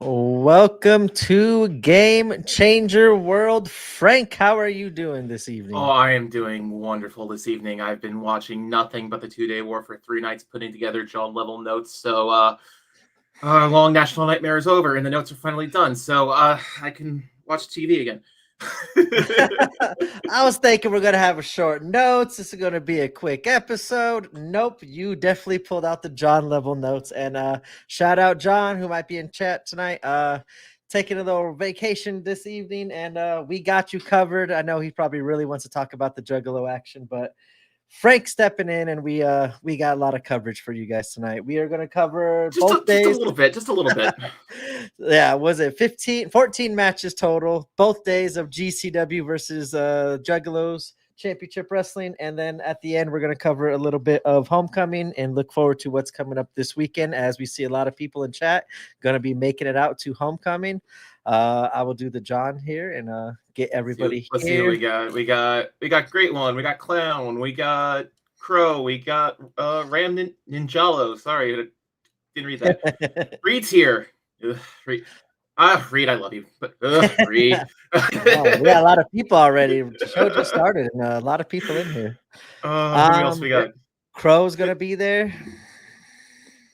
Welcome to Game Changer World. Frank, how are you doing this evening? Oh, I am doing wonderful this evening. I've been watching nothing but the 2-day war for 3 nights, putting together John level notes. So, long national nightmare is over, and the notes are finally done. So, I can watch TV again. I was thinking we're going to have a short notes. This is going to be a quick episode. Nope, you definitely pulled out the John level notes. And shout out John, who might be in chat tonight. Taking a little vacation this evening, and we got you covered. I know he probably really wants to talk about the Juggalo action, but Frank stepping in, and we got a lot of coverage for you guys tonight. We are going to cover both days. Just a little bit. Yeah, was it 14 matches total, both days of GCW versus Juggalos Championship Wrestling. And then at the end, we're going to cover a little bit of Homecoming and look forward to what's coming up this weekend, as we see a lot of people in chat going to be making it out to Homecoming. I will do the John here and get everybody Let's see who we got. We got Great One. We got Clown. We got Crow. We got Ram Ninjalo. Sorry, didn't read that. Reed's here. Reed. Reed, I love you. But Reed. Oh, we got a lot of people already. The show just started, and a lot of people in here. Who else we got? Crow's gonna be there.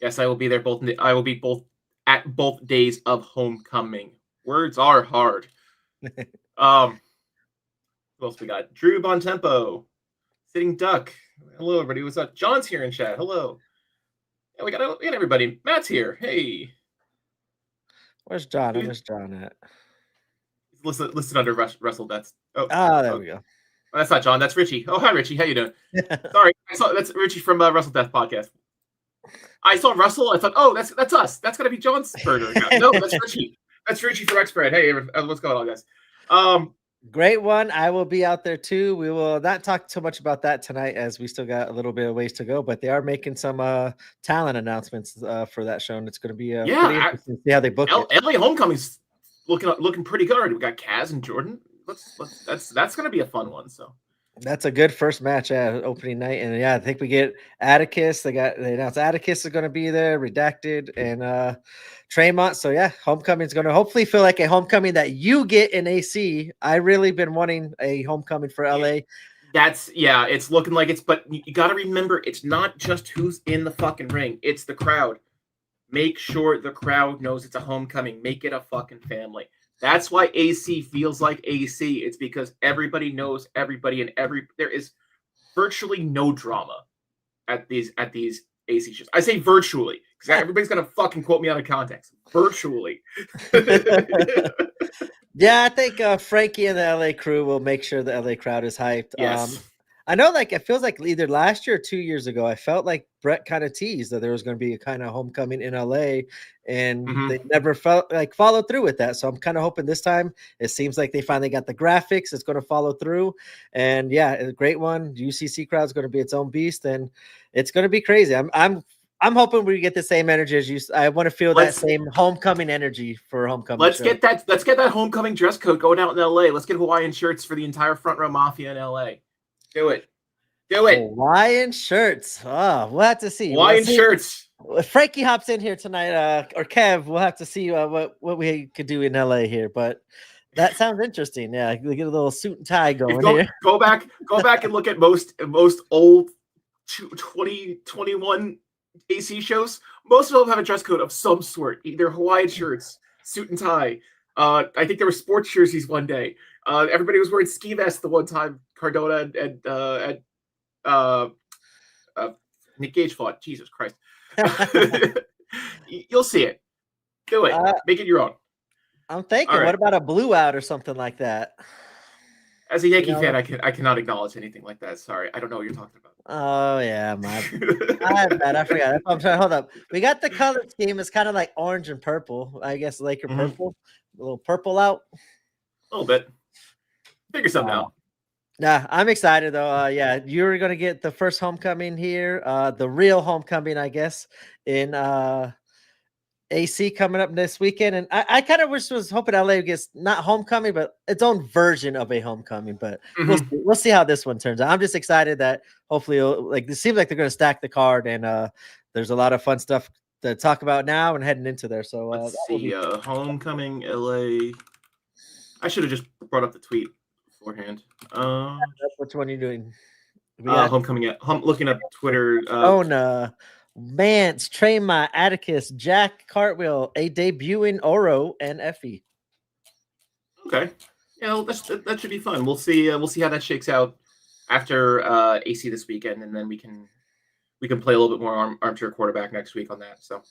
Yes, I will be there. I will be at both days of Homecoming. Words are hard. Who else we got? Drew Bontempo, Sitting Duck. Hello, everybody. What's up? John's here in chat. Hello. Yeah, we got everybody. Matt's here. Hey. Where's John? Where's John at? Listed under Wrestle. That's there we go. Oh, that's not John. That's Richie. Oh, hi, Richie. How you doing? Sorry, that's Richie from Wrestle Death Podcast. I saw Russell. I thought, oh, that's us. That's gonna be John's burner. No, that's Richie. That's Richie from X-Bread. Hey, what's going on, guys? Great one. I will be out there too. We will not talk too much about that tonight, as we still got a little bit of ways to go, but they are making some talent announcements for that show, and it's going to be pretty interesting to see how they book it. LA Homecoming's looking pretty good already. We got Kaz and Jordan. That's going to be a fun one. So that's a good first match at opening night, and yeah, I think we get Attakus. They announced Attakus is going to be there, Redacted, and Tremont. So yeah, Homecoming is going to hopefully feel like a Homecoming that you get in AC. I really been wanting a Homecoming for LA. It's looking like it's, but you got to remember, it's not just who's in the fucking ring, it's the crowd. Make sure the crowd knows it's a Homecoming. Make it a fucking family. That's why AC feels like AC. It's because everybody knows everybody, and there is virtually no drama at these AC shows. I say virtually because everybody's gonna fucking quote me out of context. Virtually. Yeah, I think Frankie and the LA crew will make sure the LA crowd is hyped. Yes. I know, like, it feels like either last year or 2 years ago, I felt like Brett kind of teased that there was going to be a kind of Homecoming in LA, and they never followed through with that. So I'm kind of hoping this time it seems like they finally got the graphics. It's going to follow through, and yeah, a great one. UCC crowd's going to be its own beast, and it's going to be crazy. I'm hoping we get the same energy as you. I want to feel that same Homecoming energy for Homecoming. Let's get that Homecoming dress code going out in LA. Let's get Hawaiian shirts for the entire Front Row Mafia in LA. Do it. Hawaiian shirts. Oh, we'll have to see. Hawaiian shirts. If Frankie hops in here tonight, or Kev, we'll have to see what we could do in LA here. But that sounds interesting. Yeah, we get a little suit and tie going here. Go back and look at most old 2021 AC shows. Most of them have a dress code of some sort, either Hawaiian shirts, suit and tie. I think there were sports jerseys one day. Everybody was wearing ski vests the one time Cardona and Nick Gage fought. Jesus Christ. You'll see it. Do it. Make it your own. I'm thinking, what about a blue out or something like that? As a Yankee fan, I cannot acknowledge anything like that. Sorry, I don't know what you're talking about. Oh yeah, I forgot. I'm trying. Hold up. We got the color scheme. It's kind of like orange and purple. I guess Laker purple. A little purple out. A little bit. Figure something out. Yeah, I'm excited though. Yeah, you're gonna get the first Homecoming here, the real Homecoming, I guess, in AC coming up this weekend. And I kind of was hoping LA gets not Homecoming, but its own version of a Homecoming. But we'll see how this one turns out. I'm just excited that hopefully, it seems like they're gonna stack the card, and there's a lot of fun stuff to talk about now and heading into there. So let's see. Homecoming LA. I should have just brought up the tweet beforehand. Which one are you doing? Homecoming. Looking up Twitter. Mance, Trema, Attakus, Jack, Cartwheel, a debuting Oro, and Effie. Okay, yeah, that should be fun. We'll see how that shakes out after AC this weekend, and then we can play a little bit more armchair quarterback next week on that. So.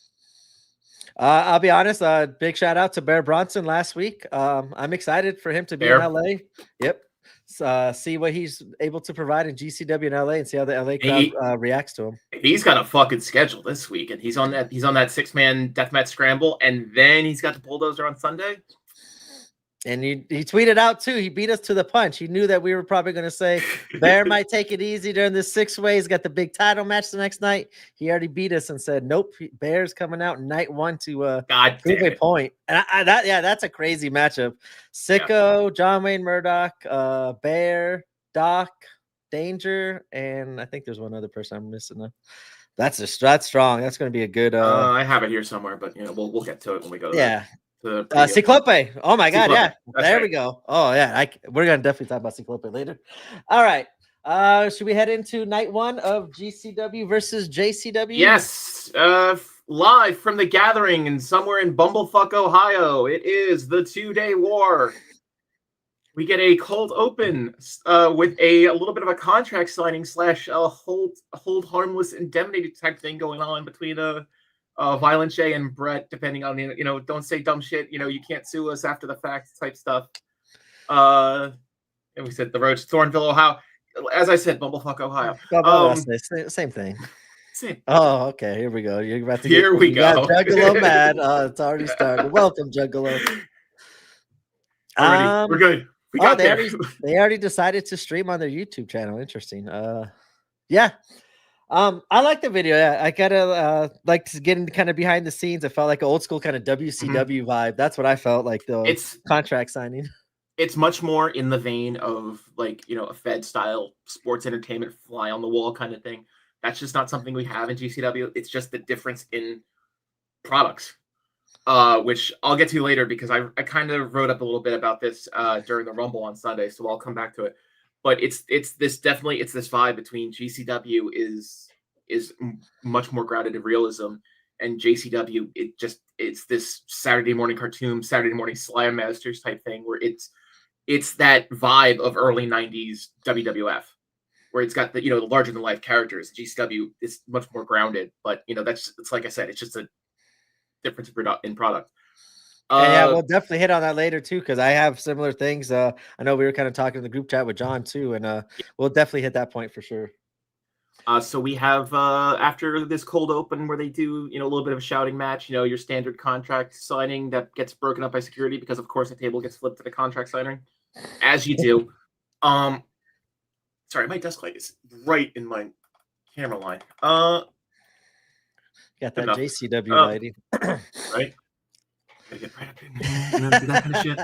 I'll be honest. Big shout out to Bear Bronson last week. I'm excited for him to be in LA. Yep. See what he's able to provide in GCW in LA and see how the LA crowd reacts to him. He's got a fucking schedule this week, and he's on that 6-man deathmatch scramble, and then he's got the Bulldozer on Sunday. And he tweeted out too. He beat us to the punch. He knew that we were probably going to say Bear might take it easy during this 6-way. He's got the big title match the next night. He already beat us and said, "Nope, Bear's coming out night 1 to prove a point." And that's a crazy matchup. Sicko, John Wayne Murdoch, Bear, Doc, Danger, and I think there's one other person I'm missing. That's strong. That's going to be a good. I have it here somewhere, but we'll get to it when we go. Cyclope. Oh my God. Cyclope. Yeah. There we go. Oh yeah. We're going to definitely talk about Cyclope later. All right. Should we head into night 1 of GCW versus JCW? Yes. Live from the Gathering and somewhere in Bumblefuck, Ohio. It is the 2-day war. We get a cold open with a little bit of a contract signing / hold harmless indemnity type thing going on between Violent J and Brett, depending on don't say dumb shit. You can't sue us after the fact type stuff. And we said the road to Thornville, Ohio. As I said, Bumblefuck, Ohio. Same thing. Same. Oh, okay. Here we go. You're about to Here we go. Juggalo mad. It's already started. Welcome, Juggalo. We're good. We got there. They already decided to stream on their YouTube channel. Interesting. Yeah. I like the video. Yeah, I gotta like to get into kind of behind the scenes. It felt like an old school kind of WCW vibe. That's what I felt like. It's contract signing. It's much more in the vein of a Fed style sports entertainment fly on the wall kind of thing. That's just not something we have in GCW. It's just the difference in products, which I'll get to later because I kind of wrote up a little bit about this during the Rumble on Sunday, so I'll come back to it. But it's this vibe between GCW is much more grounded in realism, and JCW it's this Saturday morning cartoon, Saturday morning Slam Masters type thing where it's that vibe of early 90s WWF, where it's got the larger than life characters. GCW is much more grounded, but it's like I said, it's just a difference in product. Yeah, we'll definitely hit on that later too, because I have similar things. I know we were kind of talking in the group chat with John too, and we'll definitely hit that point for sure. So we have after this cold open where they do a little bit of a shouting match, your standard contract signing that gets broken up by security because of course the table gets flipped to the contract signing, as you do. Sorry, my desk light is right in my camera line. Got that JCW lighting, right? Gotta get right up in that kind of shit.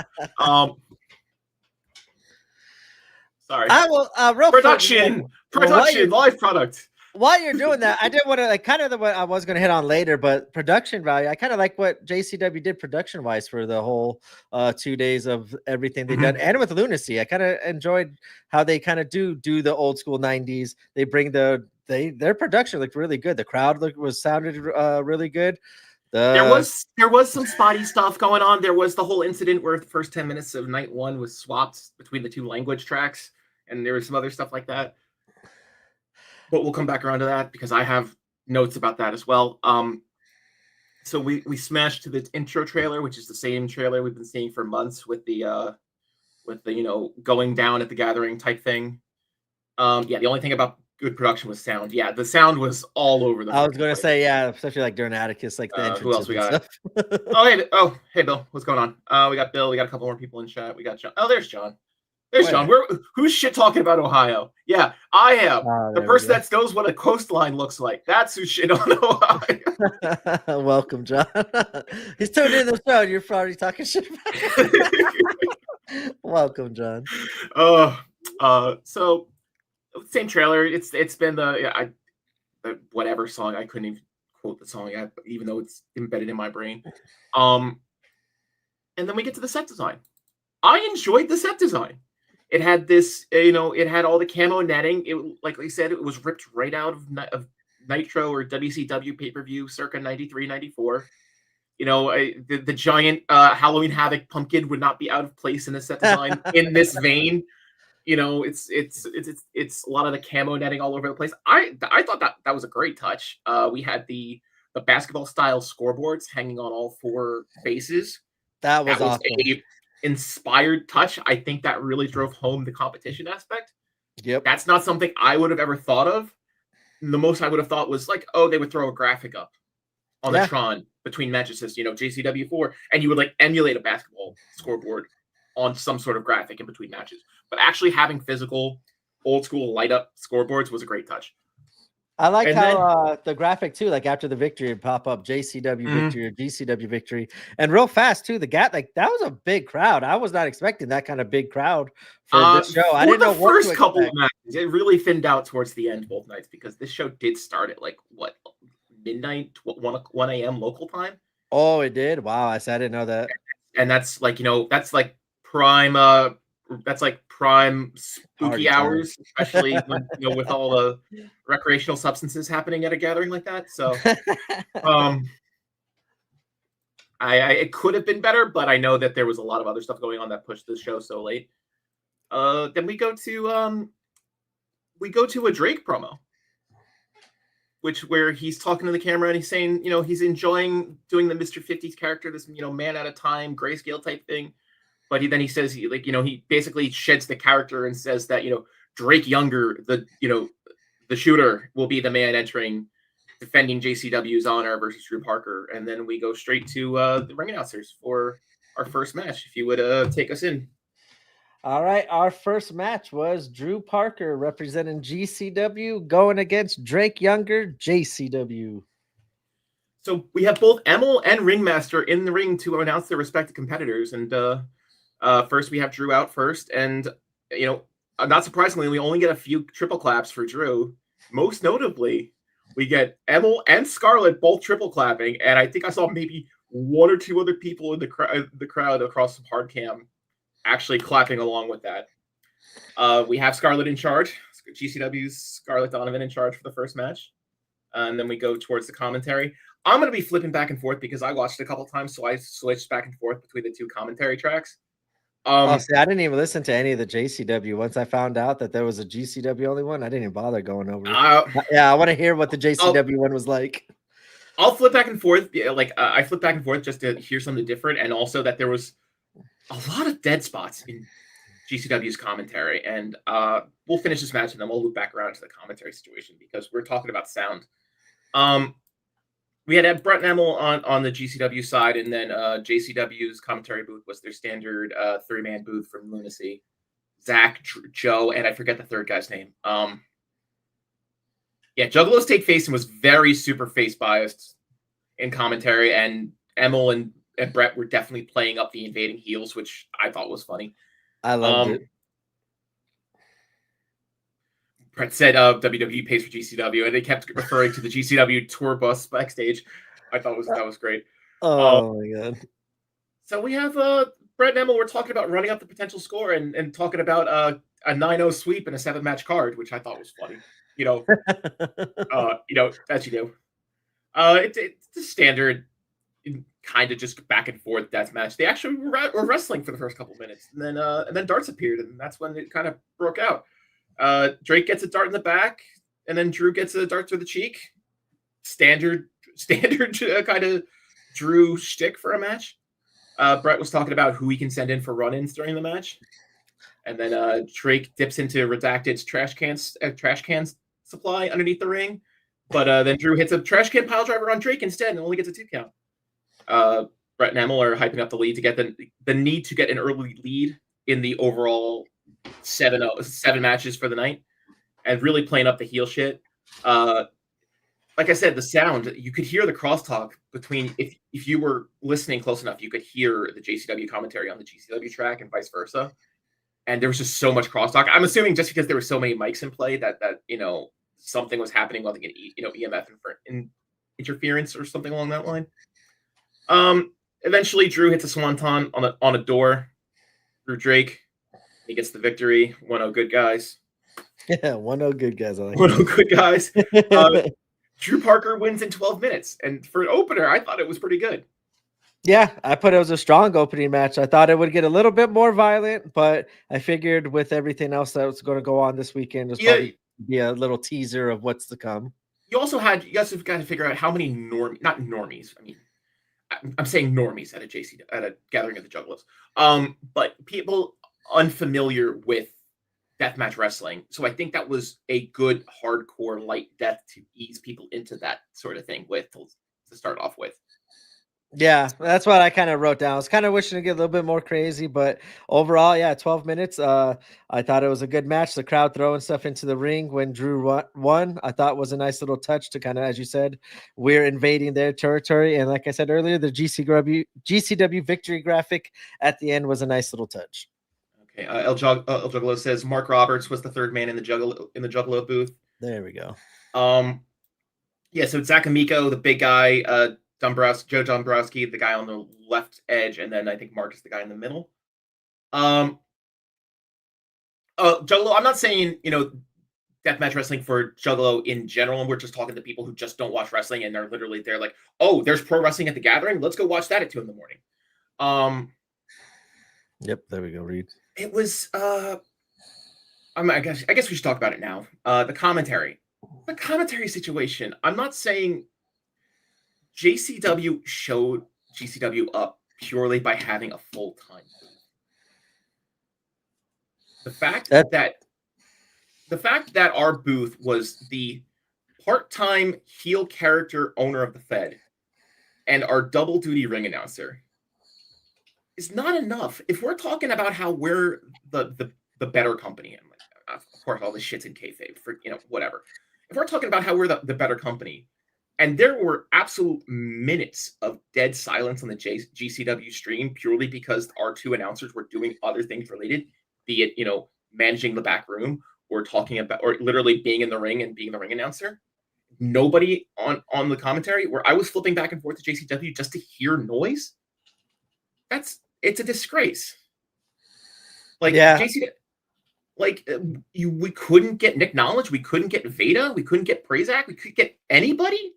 Sorry. I will production, live product. While you're doing that, I did want to kind of what I was going to hit on later, but production value. I kind of like what JCW did production wise for the whole 2 days of everything they've done, and with Lunacy. I kind of enjoyed how they kind of do the old school 90s. They bring their production looked really good. The crowd sounded really good. There was some spotty stuff going on. There was the whole incident where the first 10 minutes of night 1 was swapped between the 2 language tracks, and there was some other stuff like that. But we'll come back around to that because I have notes about that as well. So we smashed to the intro trailer, which is the same trailer we've been seeing for months with the going down at the Gathering type thing. The only thing about good production was sound. Yeah, the sound was all over the I was going to say, especially like during Attakus, like the entrance. Who else we got? Hey Bill, what's going on? We got Bill. We got a couple more people in chat. We got John. Oh, there's John. John. Who's shit talking about Ohio? Yeah, I am. The person that knows what a coastline looks like. That's who's shit on Ohio. Welcome, John. He's tuned in the show. You're probably talking shit about Welcome, John. So same trailer. It's been the whatever song I couldn't even quote the song yet, even though it's embedded in my brain. And then we get to the set design. I enjoyed the set design. It had this, it had all the camo netting. It, like I said, it was ripped right out of Nitro or WCW pay-per-view circa 93, 94. The giant Halloween Havoc pumpkin would not be out of place in the set design in this vein. It's a lot of the camo netting all over the place. I thought that was a great touch. We had the basketball style scoreboards hanging on all four bases. That was awesome. A inspired touch. I think that really drove home the competition aspect. Yep. That's not something I would have ever thought of. The most I would have thought was like, oh, they would throw a graphic up on the Tron between matches, JCW 4, and you would like emulate a basketball scoreboard on some sort of graphic in between matches. But actually having physical, old school light up scoreboards was a great touch. I like how the graphic too, like after the victory, would pop up JCW victory or GCW victory, and real fast too. That was a big crowd. I was not expecting that kind of big crowd for this show. I didn't know what to expect. First couple of matches, it really thinned out towards the end both nights because this show did start at like what, midnight, 1 a.m. local time. Oh, it did. Wow, I didn't know that. And that's like that's like prime. That's like prime spooky hours, especially when, with all the recreational substances happening at a gathering like that. So, it could have been better, but I know that there was a lot of other stuff going on that pushed the show so late. Then we go to a Drake promo, where he's talking to the camera and he's saying, he's enjoying doing the Mr. 50s character, this, man at a time, grayscale type thing. But he says he basically sheds the character and says that, Drake Younger, the shooter, will be the man entering, defending JCW's honor versus Drew Parker. And then we go straight to the ring announcers for our first match. If you would take us in. All right. Our first match was Drew Parker representing GCW going against Drake Younger, JCW. So we have both Emil and Ringmaster in the ring to announce their respective competitors. And first we have Drew out first. And, not surprisingly, we only get a few triple claps for Drew. Most notably, we get Emil and Scarlett both triple clapping. And I think I saw maybe one or two other people in the crowd across the hard cam actually clapping along with that. We have Scarlett in charge. GCW's Scarlett Donovan in charge for the first match. And then we go towards the commentary. I'm going to be flipping back and forth because I watched it a couple times, so I switched back and forth between the two commentary tracks. I didn't even listen to any of the JCW. Once I found out that there was a GCW only one, I didn't even bother going over. I want to hear what the JCW one was like. I'll flip back and forth. I flip back and forth just to hear something different, and also that there was a lot of dead spots in GCW's commentary. And we'll finish this match, and then we'll loop back around to the commentary situation because we're talking about sound. We had Brett and Emil on the GCW side, and then JCW's commentary booth was their standard 3-man booth from Lunacy. Zach, Joe, and I forget the third guy's name. Juggalos Take Face and was very super face biased in commentary, and Emil and Brett were definitely playing up the invading heels, which I thought was funny. I loved it. Brett said WWE pays for GCW, and they kept referring to the GCW tour bus backstage. I thought that was great. Oh my god! So we have Brett and Emil. We're talking about running up the potential score and talking about a 9-0 sweep and a 7-match card, which I thought was funny. As you do. It's the standard kind of just back and forth death match. They actually were wrestling for the first couple minutes, and then darts appeared, and that's when it kind of broke out. Drake gets a dart in the back, and then Drew gets a dart to the cheek. Standard kind of Drew shtick for a match. Brett was talking about who he can send in for run-ins during the match, and then Drake dips into Redacted's trash cans supply underneath the ring, but then Drew hits a trash can pile driver on Drake instead, and only gets a 2 count. Brett and Emil are hyping up the lead to get the need to get an early lead in the overall 7 matches for the night, and really playing up the heel shit. Like I said, the sound, you could hear the crosstalk between, if you were listening close enough, you could hear the JCW commentary on the GCW track and vice versa. And there was just so much crosstalk. I'm assuming just because there were so many mics in play that something was happening with EMF interference or something along that line. Eventually, Drew hits a swanton on a door through Drake. He gets the victory. 1-0 good guys. Yeah, 1-0 good guys. I like 1-0 good guys. Drew Parker wins in 12 minutes. And for an opener, I thought it was pretty good. Yeah, I put it was a strong opening match. I thought it would get a little bit more violent, but I figured with everything else that was going to go on this weekend, there's probably be a little teaser of what's to come. You guys have got to figure out how many not normies. I mean, I'm saying normies at a Gathering of the Juggalos. But people unfamiliar with deathmatch wrestling. So I think that was a good hardcore light death to ease people into that sort of thing to start off with. Yeah, that's what I kind of wrote down. I was kind of wishing to get a little bit more crazy, but overall, yeah, 12 minutes. I thought it was a good match. The crowd throwing stuff into the ring when Drew won, I thought was a nice little touch to kind of, as you said, we're invading their territory. And like I said earlier, the GCW victory graphic at the end was a nice little touch. Okay, El Juggalo says Mark Roberts was the third man in the Juggalo booth. There we go. Yeah, so it's Zach Amico, the big guy, Joe Dombrowski, the guy on the left edge, and then I think Mark is the guy in the middle. Juggalo, I'm not saying, deathmatch wrestling for Juggalo in general, and we're just talking to people who just don't watch wrestling, and they're literally there like, oh, there's pro wrestling at the Gathering? Let's go watch that at 2 a.m. Yep, there we go, Reed. It was, I guess we should talk about it now. The commentary situation. I'm not saying JCW showed GCW up purely by having a full-time booth. The fact that our booth was the part-time heel character owner of the Fed and our double-duty ring announcer is not enough. If we're talking about how we're the better company, and of course all this shit's in kayfabe for whatever. If we're talking about how we're the better company, and there were absolute minutes of dead silence on the GCW stream purely because our two announcers were doing other things related, be it managing the back room or talking about or literally being in the ring and being the ring announcer. Nobody on the commentary where I was flipping back and forth to JCW just to hear noise. It's a disgrace. JCW, we couldn't get Nick Knowledge, we couldn't get Veda, we couldn't get Prazak, we couldn't get anybody.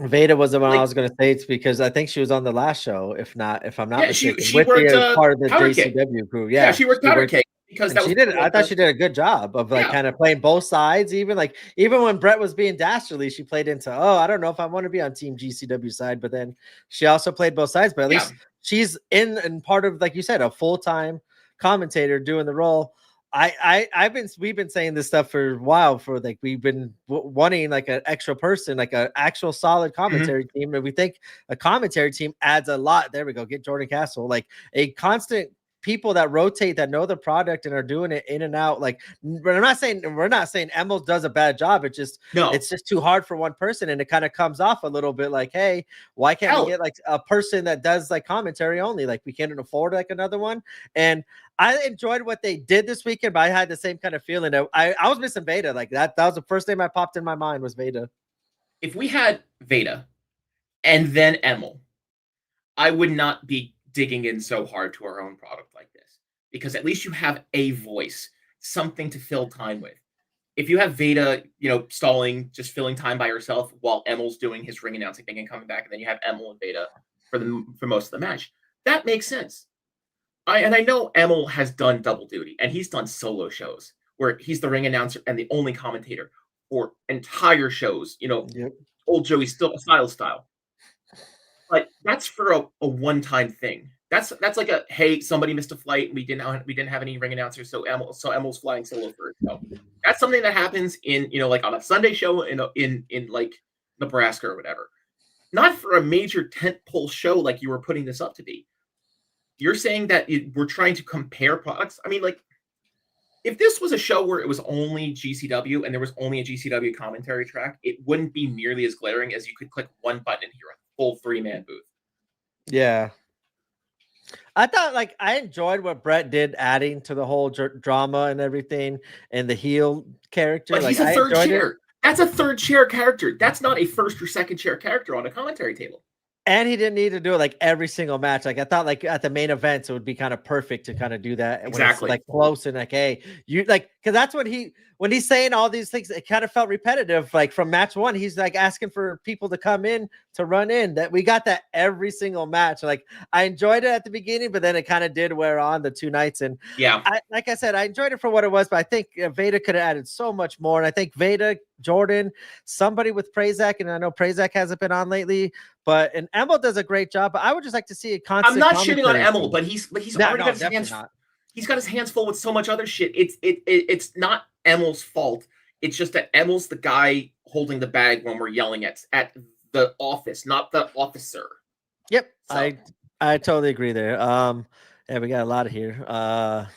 Veda was the one I was going to say. It's because I think she was on the last show. If I'm not mistaken, she worked part of the JCW crew. Yeah, she worked Powder Cake because she did. I thought she did a good job of kind of playing both sides. Even when Brett was being dastardly, she played into I don't know if I want to be on Team GCW side, but then she also played both sides. But at least she's in part of, like you said, a full-time commentator doing the role. We've been saying this stuff for a while. For we've been wanting an extra person, like an actual solid commentary team, and we think a commentary team adds a lot. There we go. Get Jordan Castle, a constant people that rotate, that know the product and are doing it in and out. We're not saying Emil does a bad job. It's just too hard for one person, and it kind of comes off a little bit like, hey, why can't we get a person that does commentary only? We can't afford another one. And I enjoyed what they did this weekend, but I had the same kind of feeling. I was missing Veda. That was the first name I popped in my mind was Veda. If we had Veda and then Emil, I would not be digging in so hard to our own product like this, because at least you have a voice, something to fill time with. If you have Veda, stalling, just filling time by herself while Emil's doing his ring announcing thing and coming back, and then you have Emil and Veda for most of the match, that makes sense. I know Emil has done double duty, and he's done solo shows where he's the ring announcer and the only commentator for entire shows. Old Joey style. But that's for a one-time thing. That's like a, hey, somebody missed a flight. We didn't have any ring announcers, so Emil's flying solo for a show. That's something that happens in on a Sunday show in Nebraska or whatever. Not for a major tentpole show like you were putting this up to be. You're saying that we're trying to compare products. I mean, if this was a show where it was only GCW and there was only a GCW commentary track, it wouldn't be nearly as glaring as you could click one button and hear a full 3-man booth. Yeah. I thought I enjoyed what Brett did, adding to the whole drama and everything, and the heel character. But he's a third chair. That's a third chair character. That's not a first or second chair character on a commentary table. And he didn't need to do it like every single match. Like I thought, like at the main events, it would be kind of perfect to kind of do that when it's like close and like, hey, you like, because that's when he's saying all these things, it kind of felt repetitive. Like from match one, he's like asking for people to come in to run in. That we got that every single match. Like I enjoyed it at the beginning, but then it kind of did wear on the 2 nights. And yeah, like I said, I enjoyed it for what it was, but I think Veda could have added so much more. And I think Veda, Jordan, somebody with Prazak, and I know Prazak hasn't been on lately. But and Emil does a great job. But I would just like to see a constant. I'm not shitting on Emil, but he's already got his hands. Not. He's got his hands full with so much other shit. It's not Emil's fault. It's just that Emil's the guy holding the bag when we're yelling at the office, not the officer. Yep, so. I totally agree there. Yeah, we got a lot of here. A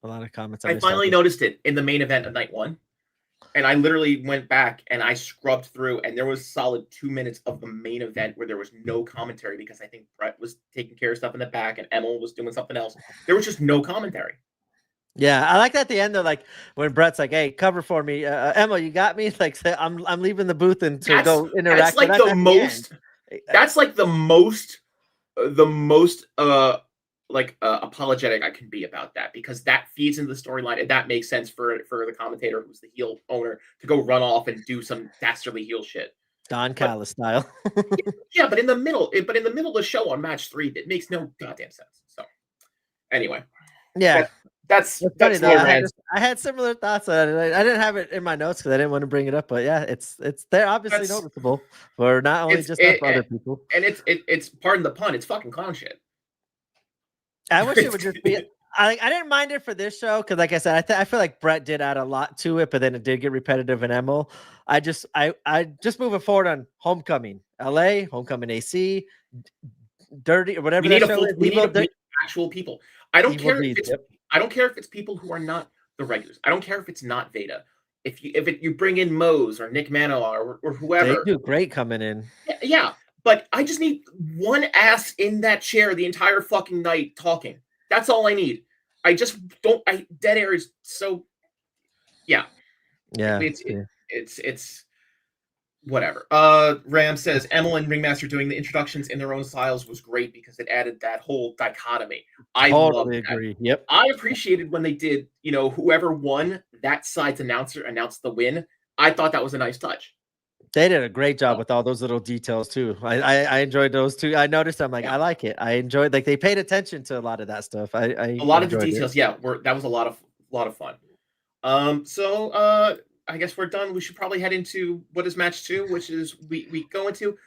lot of comments. I finally noticed it in the main event of night 1. And I literally went back and I scrubbed through, and there was solid 2 minutes of the main event where there was no commentary because I think Brett was taking care of stuff in the back and Emil was doing something else. There was just no commentary. Yeah, I like that at the end though, like when Brett's like, "Hey, cover for me, Emil, you got me." Like, I'm leaving the booth and to go interact. That's like the most. That's like the most apologetic I can be about that, because that feeds into the storyline and that makes sense for the commentator who's the heel owner to go run off and do some dastardly heel shit. Don Callis style. Yeah, but in the middle of the show on match 3, it makes no goddamn sense. So anyway. Yeah. That's funny though. I had similar thoughts. I didn't have it in my notes because I didn't want to bring it up. But yeah, it's they're obviously noticeable for not only just other people. And it's pardon the pun, it's fucking clown shit. I wish it would just be. I didn't mind it for this show because, like I said, I feel like Brett did add a lot to it, but then it did get repetitive in Emil. I just moving forward on Homecoming, LA, Homecoming AC, Dirty or whatever. We need actual people. I don't care if it's people who are not the regulars. I don't care if it's not Veda. If you bring in Mose or Nick Manoa or whoever, they do great coming in. Yeah. But I just need one ass in that chair the entire fucking night talking. That's all I need. I just don't. Dead air is so. Yeah. Yeah. It's whatever. Ram says Emil and Ringmaster doing the introductions in their own styles was great because it added that whole dichotomy. I totally agree. Yep. I appreciated when they did. Whoever won, that side's announcer announced the win. I thought that was a nice touch. They did a great job with all those little details too. I enjoyed those too. I noticed. I'm like, I like it. I enjoyed. Like they paid attention to a lot of that stuff. A lot of the details. Yeah, that was a lot of fun. So I guess we're done. We should probably head into what is match 2, which is we go into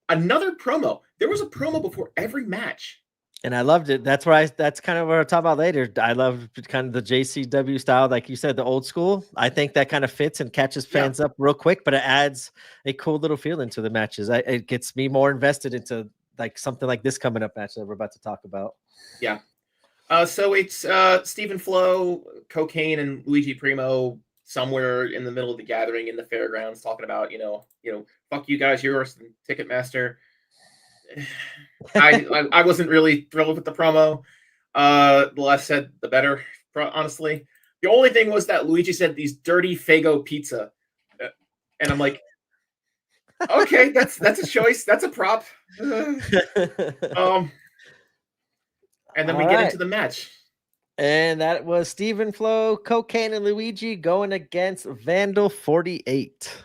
another promo. There was a promo before every match. And I loved it. That's kind of what I'll talk about later. I love kind of the JCW style, like you said, the old school. I think that kind of fits and catches fans up real quick, but it adds a cool little feeling to the matches. It gets me more invested into like something like this coming up match that we're about to talk about. Yeah. So it's Stephen Flo, Cocaine, and Luigi Primo somewhere in the middle of the gathering in the fairgrounds talking about, fuck you guys, you're Ticketmaster. I wasn't really thrilled with the promo. The less said, the better, honestly. The only thing was that Luigi said these dirty Fago pizza. And I'm like, okay, that's a choice. That's a prop. And then we get into the match. And that was Stephen Flo, Cocaine, and Luigi going against Vandal 48.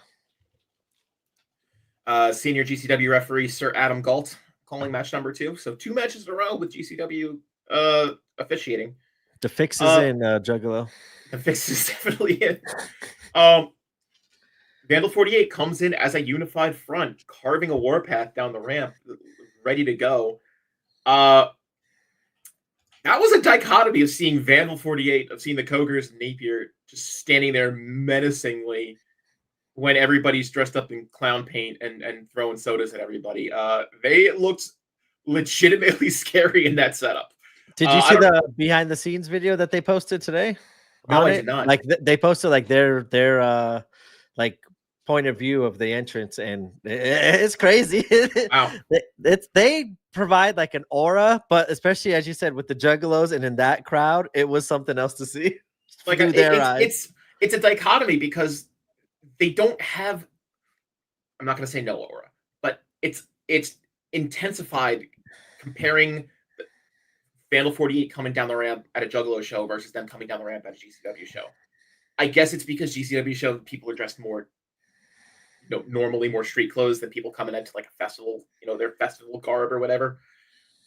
Senior GCW referee Sir Adam Galt calling match number 2. So 2 matches in a row with GCW officiating. The fix is in, Juggalo. The fix is definitely in. Vandal 48 comes in as a unified front, carving a warpath down the ramp, ready to go. That was a dichotomy of seeing Vandal 48, of seeing the Cogers and Napier just standing there menacingly when everybody's dressed up in clown paint and throwing sodas at everybody. They looked legitimately scary in that setup. Did you see the behind the scenes video that they posted today? No, I did not. Like they posted like their like point of view of the entrance, and it's crazy. Wow. They provide like an aura, but especially as you said with the Juggalos and in that crowd, it was something else to see. Like it's a dichotomy because they don't have. I'm not going to say no aura, but it's intensified comparing Vandal 48 coming down the ramp at a Juggalo show versus them coming down the ramp at a GCW show. I guess it's because GCW show people are dressed more, normally more street clothes than people coming into like a festival, their festival garb or whatever.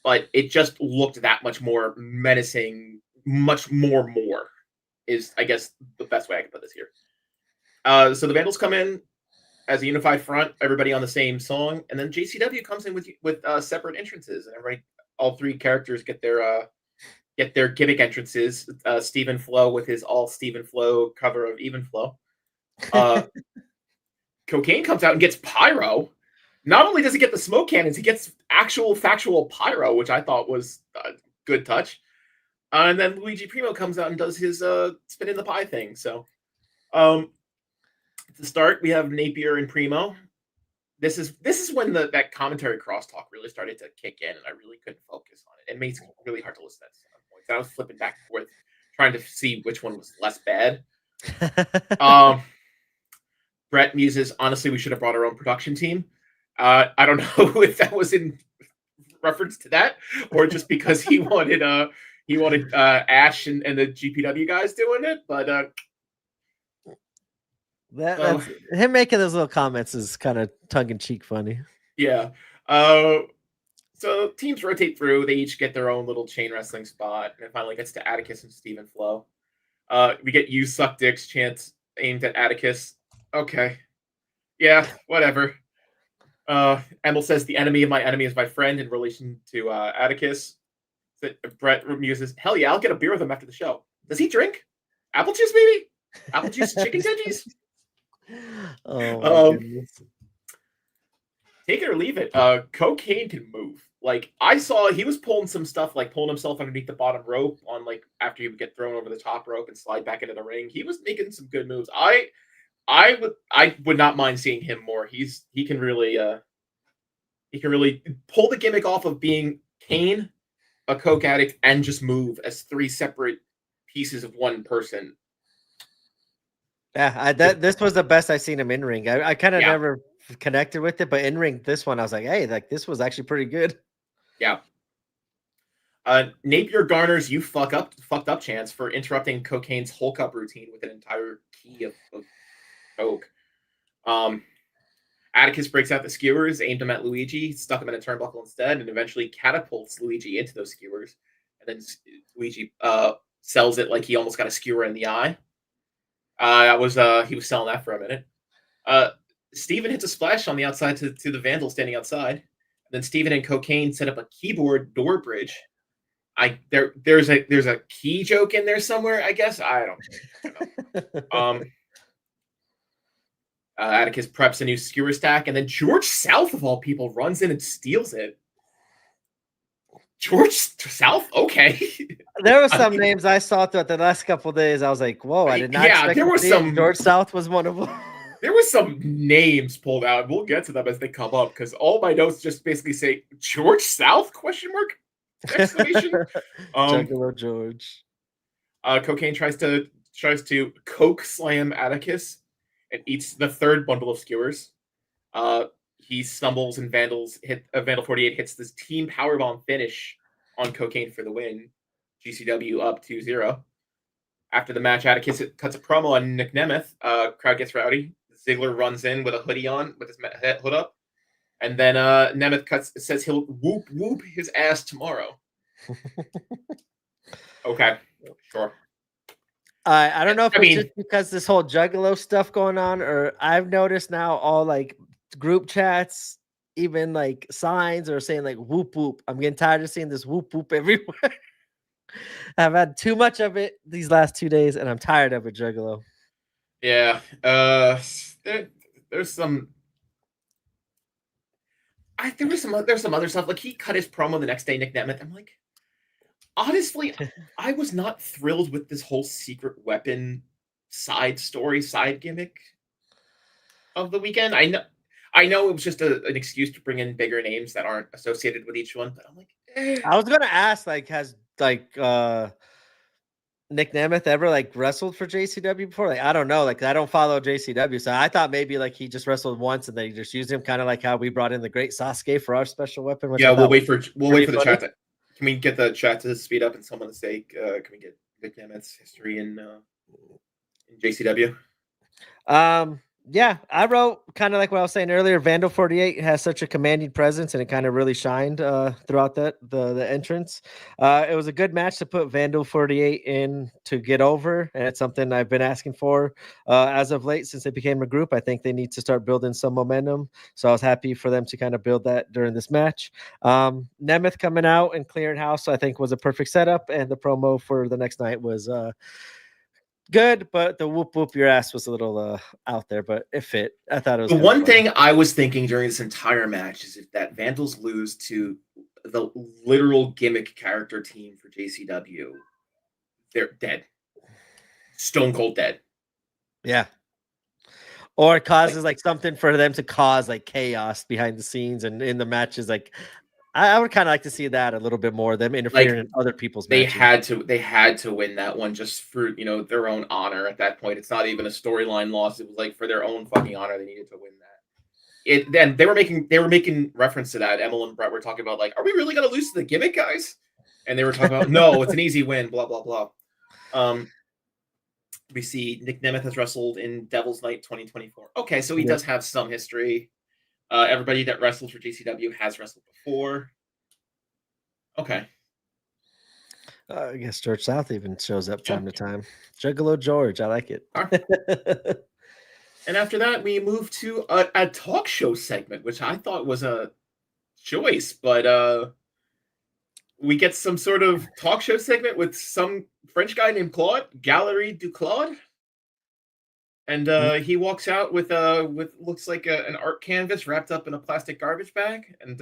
But it just looked that much more menacing, much more is, I guess, the best way I can put this here. So the Vandals come in as a unified front, everybody on the same song, and then JCW comes in with separate entrances, and all three characters get their gimmick entrances. Stephen Flow with his all Stephen Flow cover of Even Flow. Cocaine comes out and gets pyro. Not only does he get the smoke cannons, he gets actual factual pyro, which I thought was a good touch. And then Luigi Primo comes out and does his spin in the pie thing. So to start, we have Napier and Primo. This is when that commentary crosstalk really started to kick in, and I really couldn't focus on it. It made it really hard to listen at some points. I was flipping back and forth, trying to see which one was less bad. Brett muses, honestly, we should have brought our own production team. I don't know if that was in reference to that, or just because he wanted Ash and the GPW guys doing it, but that's him making those little comments is kind of tongue-in-cheek funny. Yeah. So teams rotate through. They each get their own little chain wrestling spot, and it finally gets to Attakus and Stephen Flow. We get "You Suck Dicks" chants aimed at Attakus. Okay. Yeah, whatever. Emil says the enemy of my enemy is my friend in relation to Attakus. Brett muses, hell yeah, I'll get a beer with him after the show. Does he drink? Apple juice, maybe? Apple juice, chicken veggies? Oh, my goodness. Take it or leave it. Cocaine can move. Like, I saw he was pulling some stuff, like pulling himself underneath the bottom rope on, like, after he would get thrown over the top rope and slide back into the ring. He was making some good moves. I would not mind seeing him more. He can really pull the gimmick off of being Kane, a coke addict, and just move as three separate pieces of one person. Yeah, this was the best I've seen him in ring. I kind of never connected with it, but in ring, this one I was like, hey, like this was actually pretty good. Yeah. Napier garners "you fucked up" chance for interrupting Cocaine's Hulk up routine with an entire key of coke. Attakus breaks out the skewers, aimed them at Luigi, stuck him in a turnbuckle instead, and eventually catapults Luigi into those skewers. And then Luigi sells it like he almost got a skewer in the eye. He was selling that for a minute. Steven hits a splash on the outside to the Vandal standing outside. And then Steven and Cocaine set up a keyboard door bridge. There's a key joke in there somewhere, I guess. I don't know. Attakus preps a new skewer stack, and then George South, of all people, runs in and steals it. George South? Okay. There were some names I saw throughout the last couple of days. I was like, whoa, I did not expect there were some. George South was one of them. There were some names pulled out. We'll get to them as they come up, because all my notes just basically say George South ? Exclamation. Juggalo George. Cocaine tries to coke slam Attakus and eats the third bundle of skewers. He stumbles and Vandal 48 hits this team powerbomb finish on Cocaine for the win. GCW up 2-0. After the match, Attakus cuts a promo on Nick Nemoth. Crowd gets rowdy. Ziggler runs in with a hoodie on, with his hood up. And then Nemoth says he'll whoop his ass tomorrow. Okay, sure. I don't know if it's just because this whole Juggalo stuff going on, or I've noticed now all like group chats, even like signs are saying like whoop whoop. I'm getting tired of seeing this whoop whoop everywhere. I've had too much of it these last 2 days, and I'm tired of it, Juggalo. Yeah. There's some. There's some other stuff. Like he cut his promo the next day, Nick Nemoth. I'm like, honestly, I was not thrilled with this whole secret weapon side gimmick of the weekend. I know it was just an excuse to bring in bigger names that aren't associated with each one, but I'm like, I was gonna ask, like, has like Nick Nemoth ever like wrestled for JCW before? Like, I don't know. Like, I don't follow JCW, so I thought maybe like he just wrestled once and they just used him, kind of like how we brought in the Great Sasuke for our special weapon. Which yeah, we'll wait for funny. the chat. Can we get the chat to speed up and someone to say, can we get Nick Nemoth's history in JCW? Yeah, I wrote kind of like what I was saying earlier. Vandal 48 has such a commanding presence, and it kind of really shined throughout the entrance. It was a good match to put Vandal 48 in to get over, and it's something I've been asking for as of late since they became a group. I think they need to start building some momentum, so I was happy for them to kind of build that during this match. Nemoth coming out and clearing house, I think, was a perfect setup, and the promo for the next night was good, but the whoop whoop your ass was a little out there, but it fit. I thought it was the one thing I was thinking during this entire match is if that Vandals lose to the literal gimmick character team for JCW, they're dead. Stone cold dead. Yeah. Or it causes like something for them to cause like chaos behind the scenes and in the matches. Like I would kind of like to see that a little bit more, them interfering in other people's matches. They had to win that one just for, their own honor at that point. It's not even a storyline loss. It was like for their own fucking honor, they needed to win that. Then they were making reference to that. Emil and Brett were talking about like, are we really gonna lose to the gimmick guys? And they were talking about no, it's an easy win, blah blah blah. We see Nick Nemoth has wrestled in Devil's Night 2024. Okay, so he does have some history. Everybody that wrestles for JCW has wrestled before. Okay. I guess George South even shows up time to time. Juggalo George, I like it. And after that, we move to a talk show segment, which I thought was a choice, but we get some sort of talk show segment with some French guy named Claude, Galerie du Claude. And he walks out with looks like an art canvas wrapped up in a plastic garbage bag. And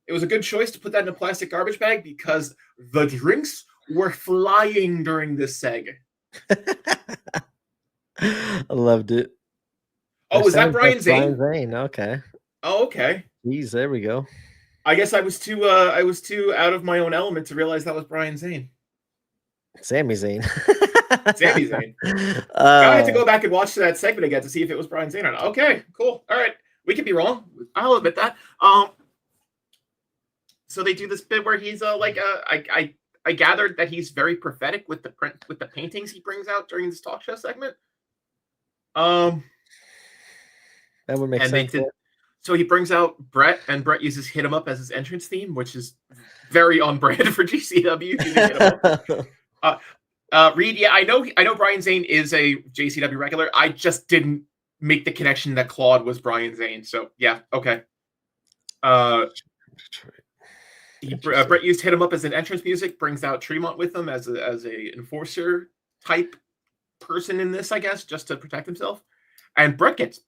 it was a good choice to put that in a plastic garbage bag because the drinks were flying during this seg. I loved it. Oh, was that Brian Zane? Brian Zane, okay. Oh, okay. Jeez, there we go. I guess I was too out of my own element to realize that was Brian Zane. Sami Zayn. Sami Zayn. I had to go back and watch that segment again to see if it was Brian Zane or not. Okay, cool. All right. We could be wrong. I'll admit that. So they do this bit where he's I gathered that he's very prophetic with the paintings he brings out during this talk show segment. That would make sense. So he brings out Brett, and Brett uses "Hit 'Em Up" as his entrance theme, which is very on brand for GCW. Reed, yeah, I know Brian Zane is a JCW regular. I just didn't make the connection that Claude was Brian Zane. So yeah, okay. Brett used "Hit 'Em Up" as an entrance music, brings out Tremont with him as a enforcer type person in this, I guess, just to protect himself. And Brett gets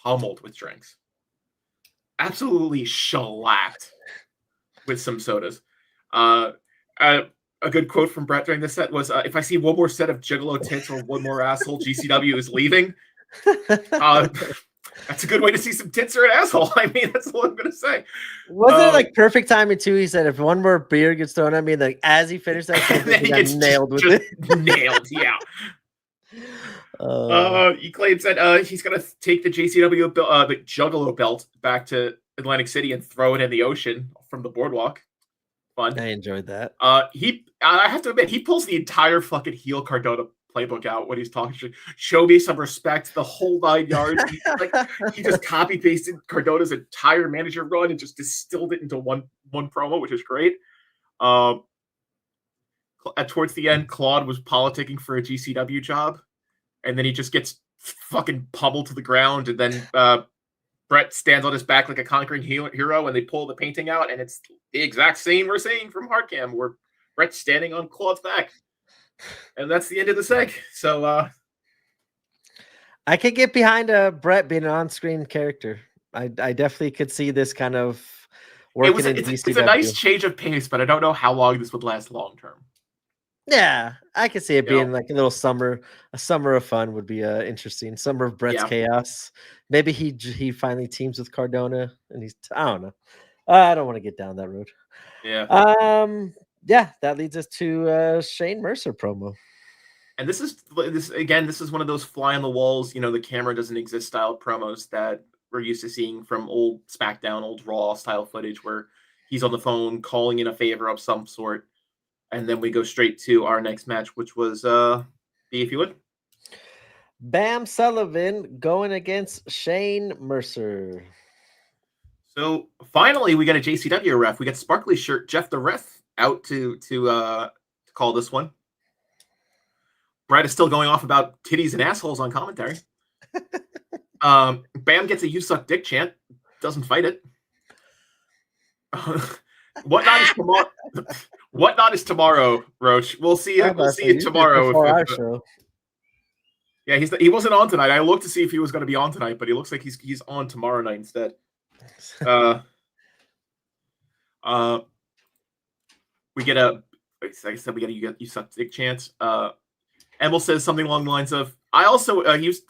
pummeled with drinks. Absolutely shellacked with some sodas. A good quote from Brett during this set was, if I see one more set of gigolo tits or one more asshole, GCW is leaving. That's a good way to see some tits or an asshole. I mean, that's all I'm going to say. Wasn't it like perfect timing too? He said if one more beer gets thrown at me, like as he finished that, he gets nailed with it. Nailed, yeah. He claims that he's going to take the JCW the Juggalo belt back to Atlantic City and throw it in the ocean from the boardwalk. Fun. I enjoyed that. I have to admit, he pulls the entire fucking heel Cardona playbook out when he's talking to show me some respect, the whole 9 yards. He just copy pasted Cardona's entire manager run and just distilled it into one promo, which is great. Towards the end, Claude was politicking for a GCW job, and then he just gets fucking pummeled to the ground, and then Brett stands on his back like a conquering hero, and they pull the painting out, and it's the exact scene we're seeing from Hardcam, where Brett's standing on Claude's back. And that's the end of the seg. So I could get behind Brett being an on-screen character. I definitely could see this kind of working in DCW. It's a nice change of pace, but I don't know how long this would last long term. Yeah, I could see it being like a little summer of fun would be interesting. Summer of Brett's chaos. Maybe he finally teams with Cardona, and I don't know. I don't want to get down that road. Yeah. Yeah, that leads us to Shane Mercer promo. And this is one of those fly on the walls, the camera doesn't exist style promos that we're used to seeing from old SmackDown, old Raw style footage where he's on the phone calling in a favor of some sort. And then we go straight to our next match, which was B, if you would. Bam Sullivan going against Shane Mercer. So finally, we got a JCW ref. We got Sparkly Shirt Jeff the Ref out to call this one. Brad is still going off about titties and assholes on commentary. Bam gets a "You suck dick" chant. Doesn't fight it. Whatnot is tomorrow. Whatnot is tomorrow, Roach. We'll see it. We'll see it tomorrow. Our show. Yeah, he wasn't on tonight. I looked to see if he was going to be on tonight, but he looks like he's on tomorrow night instead. We get a, like I said, we get a "You suck dick" chant. Emil says something along the lines of, I also used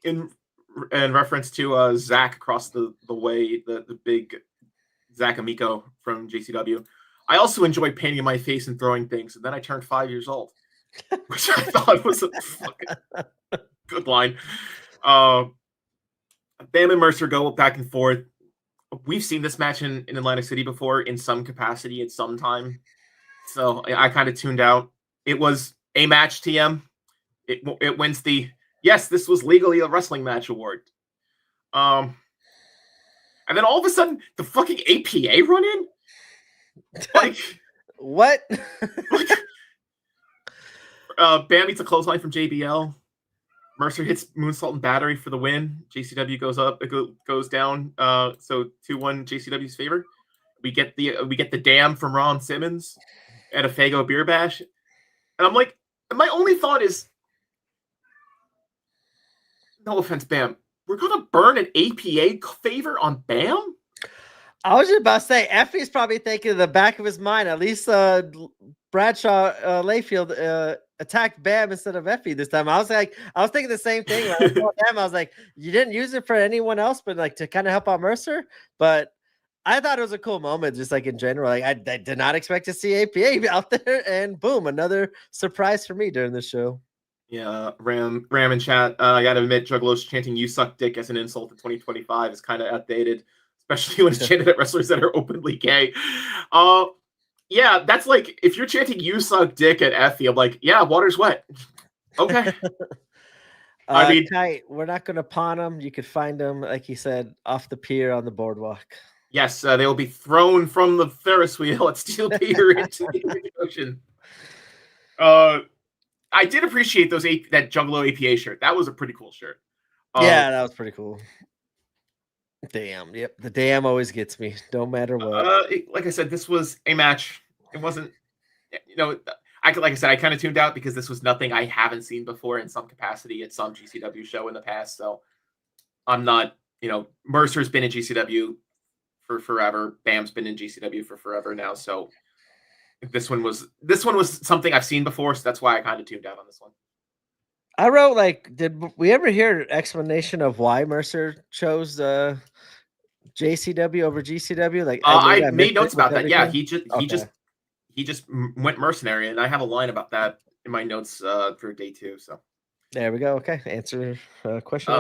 in reference to Zach across the way, the big Zach Amico from JCW. I also enjoy painting my face and throwing things, and then I turned 5 years old, which I thought was a fucking good line. Bam and Mercer go back and forth. We've seen this match in Atlantic City before in some capacity at some time, so I kind of tuned out. It was a match, TM. It wins the yes, this was legally a wrestling match award. And then all of a sudden, the fucking APA run in. Like what? Bam eats a clothesline from JBL. Mercer hits moonsault and battery for the win. JCW goes up. It goes down. So 2-1 JCW's favor. We get the damn from Ron Simmons and a Fago beer bash. And I'm like, my only thought is, no offense, Bam, we're gonna burn an APA favor on Bam? I was just about to say, Effie's probably thinking in the back of his mind, at least Bradshaw Layfield attacked Bam instead of Effie this time. I was thinking the same thing. When I saw Bam, I was like, you didn't use it for anyone else, but like to kind of help out Mercer. But I thought it was a cool moment, just like in general. Like I did not expect to see APA out there, and boom, another surprise for me during the show. Yeah, Ram in chat. I gotta admit, Juggalos chanting "You suck dick" as an insult in 2025 is kind of outdated, especially when it's chanted at wrestlers that are openly gay. Yeah, that's like if you're chanting "You suck dick" at Effie, I'm like, yeah, water's wet. Okay. I mean, Kite, we're not gonna pawn them. You could find them, like he said, off the pier on the boardwalk. Yes, they will be thrown from the Ferris wheel at Steel Pier into the ocean. I did appreciate that Juggalo APA shirt. That was a pretty cool shirt. Yeah, that was pretty cool. Damn. Yep. The damn always gets me, no matter what. Like I said, this was a match. It wasn't, like I said, I kind of tuned out because this was nothing I haven't seen before in some capacity at some GCW show in the past. So I'm not, Mercer's been in GCW for forever. Bam's been in GCW for forever now. So this one was something I've seen before. So that's why I kind of tuned out on this one. I wrote, did we ever hear an explanation of why Mercer chose JCW over GCW? I made notes about that. Yeah, he just went mercenary, and I have a line about that in my notes for day 2. So there we go. Okay, answer question.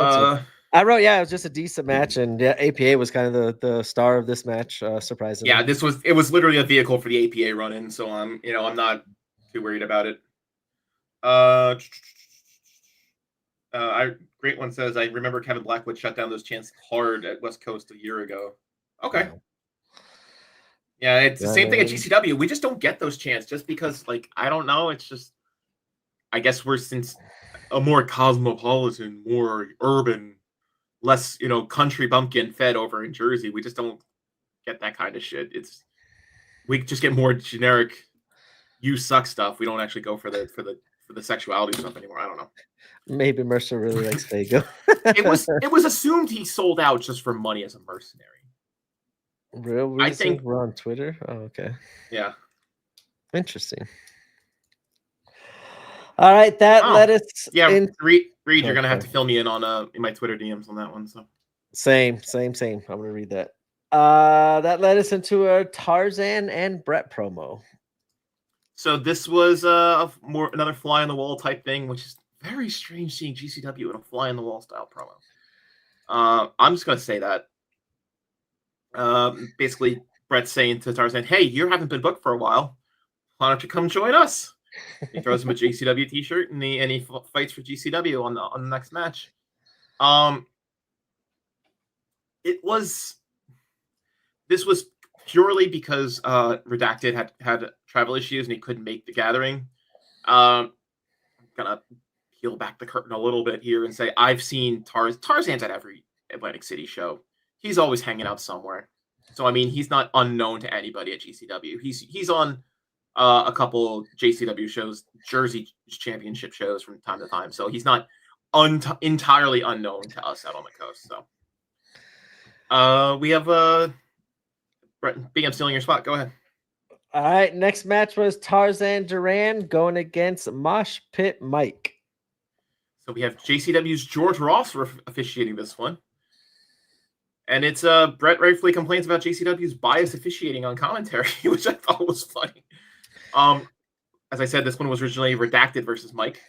I wrote, yeah, it was just a decent match, and yeah, APA was kind of the star of this match, surprisingly. Yeah, it was literally a vehicle for the APA run-in, so I'm not too worried about it. Great One says, I remember Kevin Blackwood shut down those chants hard at West Coast a year ago. Okay. Yeah, it's the same thing at GCW. We just don't get those chants just because, I don't know. It's just, I guess we're since a more cosmopolitan, more urban, less, country bumpkin fed over in Jersey. We just don't get that kind of shit. We just get more generic, you suck stuff. We don't actually go for the sexuality stuff anymore. I don't know. Maybe Mercer really likes Fago. It was assumed he sold out just for money as a mercenary. Real I think we're on Twitter. Oh, okay. Yeah. Interesting. All right, that led us. Yeah, Reed, you're gonna have to fill me in on in my Twitter DMs on that one. So same. I'm gonna read that. That led us into a Tarzan and Brett promo. So this was another fly on the wall type thing, which is very strange seeing GCW in a fly on the wall style promo. I'm just gonna say that. Basically, Brett's saying to Tarzan, "Hey, you haven't been booked for a while. Why don't you come join us?" He throws him a GCW T-shirt and he fights for GCW on the next match. This was purely because Redacted had travel issues and he couldn't make the gathering. I'm gonna peel back the curtain a little bit here and say I've seen Tarzan's at every Atlantic City show. He's always hanging out somewhere. So I mean, he's not unknown to anybody at GCW. He's on a couple JCW shows, Jersey Championship shows from time to time. So he's not entirely unknown to us out on the coast. So we have Brett, Big M stealing your spot. Go ahead. All right, next match was Tarzan Duran going against Mosh Pit Mike. So we have JCW's George Ross officiating this one. And it's Brett rightfully complains about JCW's bias officiating on commentary, which I thought was funny. As I said, this one was originally Redacted versus Mike.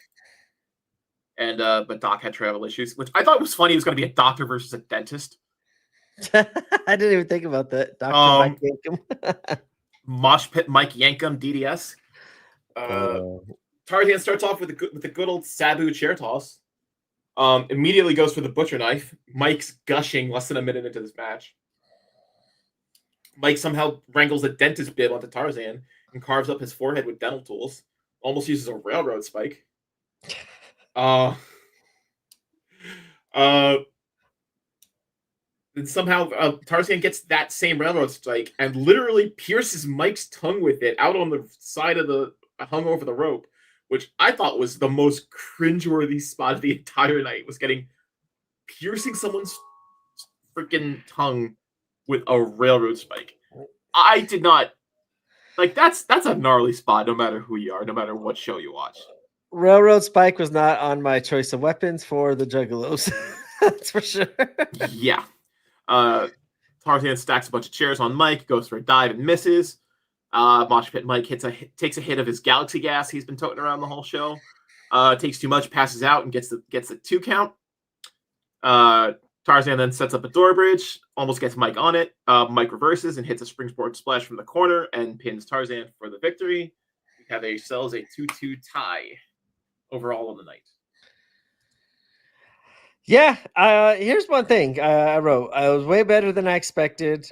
And but Doc had travel issues, which I thought was funny. It was going to be a doctor versus a dentist. I didn't even think about that. Dr. Mike Yankum. Mosh Pit Mike Yankum DDS. Tarzan starts off with the good old Sabu chair toss. Immediately goes for the butcher knife. Mike's gushing less than a minute into this match. Mike somehow wrangles a dentist bib onto Tarzan and carves up his forehead with dental tools. Almost uses a railroad spike. Then somehow Tarzan gets that same railroad spike and literally pierces Mike's tongue with it out on the side of hung over the rope, which I thought was the most cringeworthy spot of the entire night, was piercing someone's freaking tongue with a railroad spike. I did not that's a gnarly spot, no matter who you are, no matter what show you watch. Railroad spike was not on my choice of weapons for the Juggalos. That's for sure. Yeah. Tarzan stacks a bunch of chairs on Mike, goes for a dive and misses. Mosh Pit Mike takes a hit of his Galaxy Gas he's been toting around the whole show. Takes too much, passes out, and gets the 2 count. Tarzan then sets up a door bridge, almost gets Mike on it. Mike reverses and hits a springboard splash from the corner and pins Tarzan for the victory. We have ourselves a 2-2 tie overall on the night. Yeah, here's one thing I wrote. I was way better than I expected.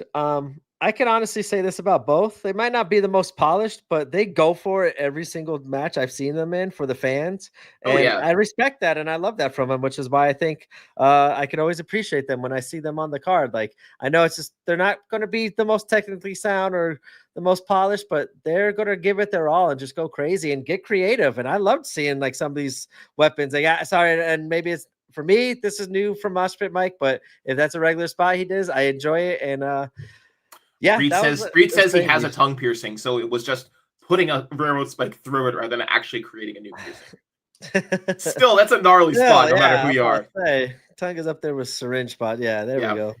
I can honestly say this about both. They might not be the most polished, but they go for it every single match I've seen them in for the fans. And I respect that, and I love that from them, which is why I think I can always appreciate them when I see them on the card. Like, I know it's just they're not going to be the most technically sound or the most polished, but they're going to give it their all and just go crazy and get creative. And I loved seeing like some of these weapons. And maybe it's for me, this is new from Mosh Pit Mike, but if that's a regular spot he does, I enjoy it. And yeah, Reed says he has a tongue piercing, so it was just putting a railroad spike through it rather than actually creating a new piercing. Still, that's a gnarly spot, no matter who you are. Tongue is up there with syringe spot. Yeah, there we go.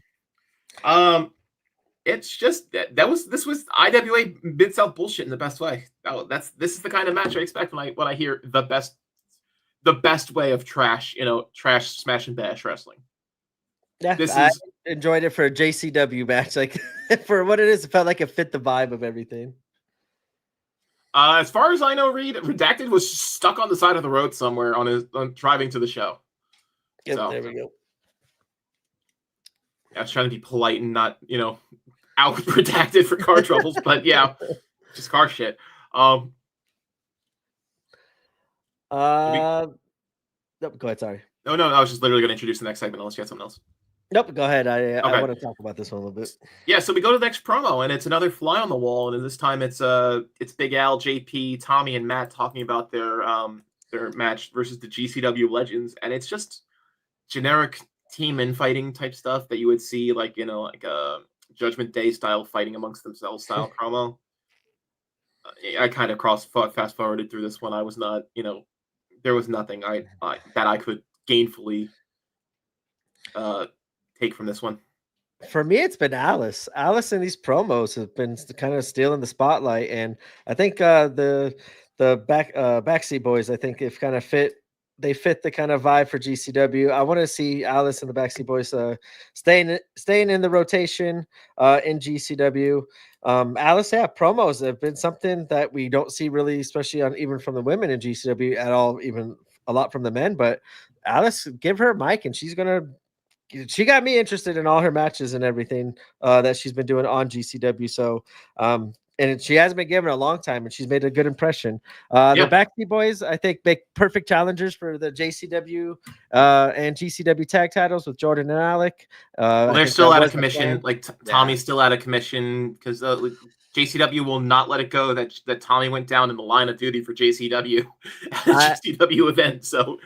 It's just this was IWA Mid-South bullshit in the best way. This is the kind of match I expect when I hear the best way of trash smash and bash wrestling. Yeah, I enjoyed it for a JCW match. Like, for what it is, it felt like it fit the vibe of everything. As far as I know, Reed, Redacted was stuck on the side of the road somewhere on driving to the show. Yep, so, there we go. I was trying to be polite and not, out Redacted for car troubles, but yeah, just car shit. Nope, go ahead, sorry. No, I was just literally going to introduce the next segment unless you had something else. Nope, go ahead. I want to talk about this one a little bit. Yeah, so we go to the next promo, and it's another fly on the wall, and this time it's Big Al, JP, Tommy, and Matt talking about their match versus the GCW Legends, and it's just generic team infighting type stuff that you would see like a Judgment Day style fighting amongst themselves style promo. I kind of fast forwarded through this one. I was not, there was nothing that I could gainfully take from this one. For me, it's been Alice. Alice in these promos have been kind of stealing the spotlight, and I think the Backseat Boys, I think, if kind of they fit the kind of vibe for GCW. I want to see Alice and the Backseat Boys staying in the rotation in GCW. Alice, yeah, promos have been something that we don't see really, especially on even from the women in GCW at all, even a lot from the men. But Alice, give her a mic, and she got me interested in all her matches and everything that she's been doing on GCW. So, and she hasn't been given a long time, and she's made a good impression. The Backseat Boys, I think, make perfect challengers for the JCW and GCW tag titles with Jordan and Alec. Well, they're still out of commission. Like Tommy's still out of commission because JCW will not let it go that Tommy went down in the line of duty for JCW at a GCW event. So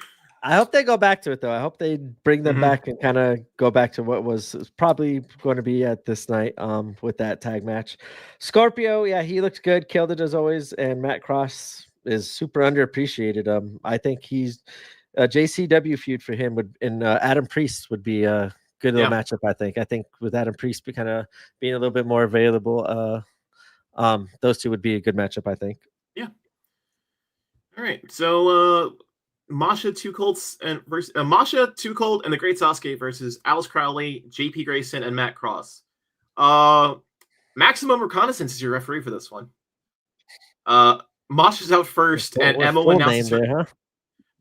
I hope they go back to it, though. I hope they bring them back and kind of go back to what was probably going to be at this night with that tag match. Scorpio, yeah, he looked good, killed it as always, and Matt Cross is super underappreciated. I think he's a JCW feud for him and Adam Priest would be a good little matchup. I think with Adam Priest kind of being a little bit more available, those two would be a good matchup, I think. Yeah. All right, so. Masha Too Cold and the Great Sasuke versus Alice Crowley, JP Grayson, and Matt Cross. Maximum Reconnaissance is your referee for this one. Masha's out first, and Emma announces her.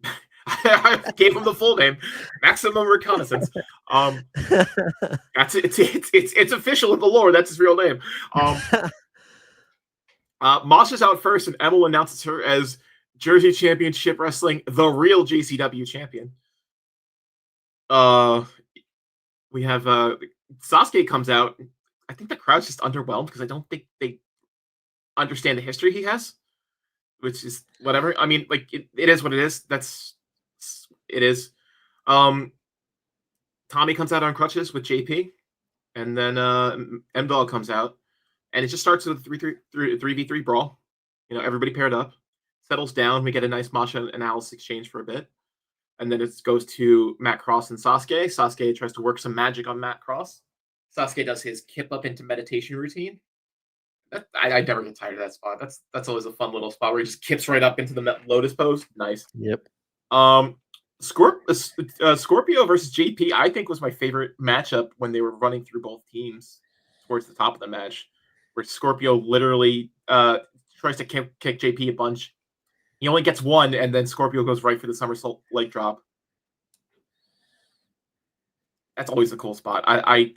Huh? I gave him the full name, Maximum Reconnaissance. That's it's official in the lore. That's his real name. Masha's out first, and Emma announces her as Jersey Championship Wrestling, the real JCW champion. We have Sasuke comes out. I think the crowd's just underwhelmed because I don't think they understand the history he has, which is whatever. I mean, like it is what it is. It is. Tommy comes out on crutches with JP, and then Vandal comes out, and it just starts with a 3v3 brawl. You know, everybody paired up. Settles down. We get a nice Masha and Alice exchange for a bit. And then it goes to Matt Cross and Sasuke. Sasuke tries to work some magic on Matt Cross. Sasuke does his kip up into meditation routine. I never get tired of that spot. That's always a fun little spot where he just kips right up into the lotus pose. Nice. Yep. Scorpio versus JP, I think, was my favorite matchup when they were running through both teams towards the top of the match, where Scorpio literally tries to kick JP a bunch. He only gets one, and then Scorpio goes right for the somersault leg drop. That's always a cool spot. I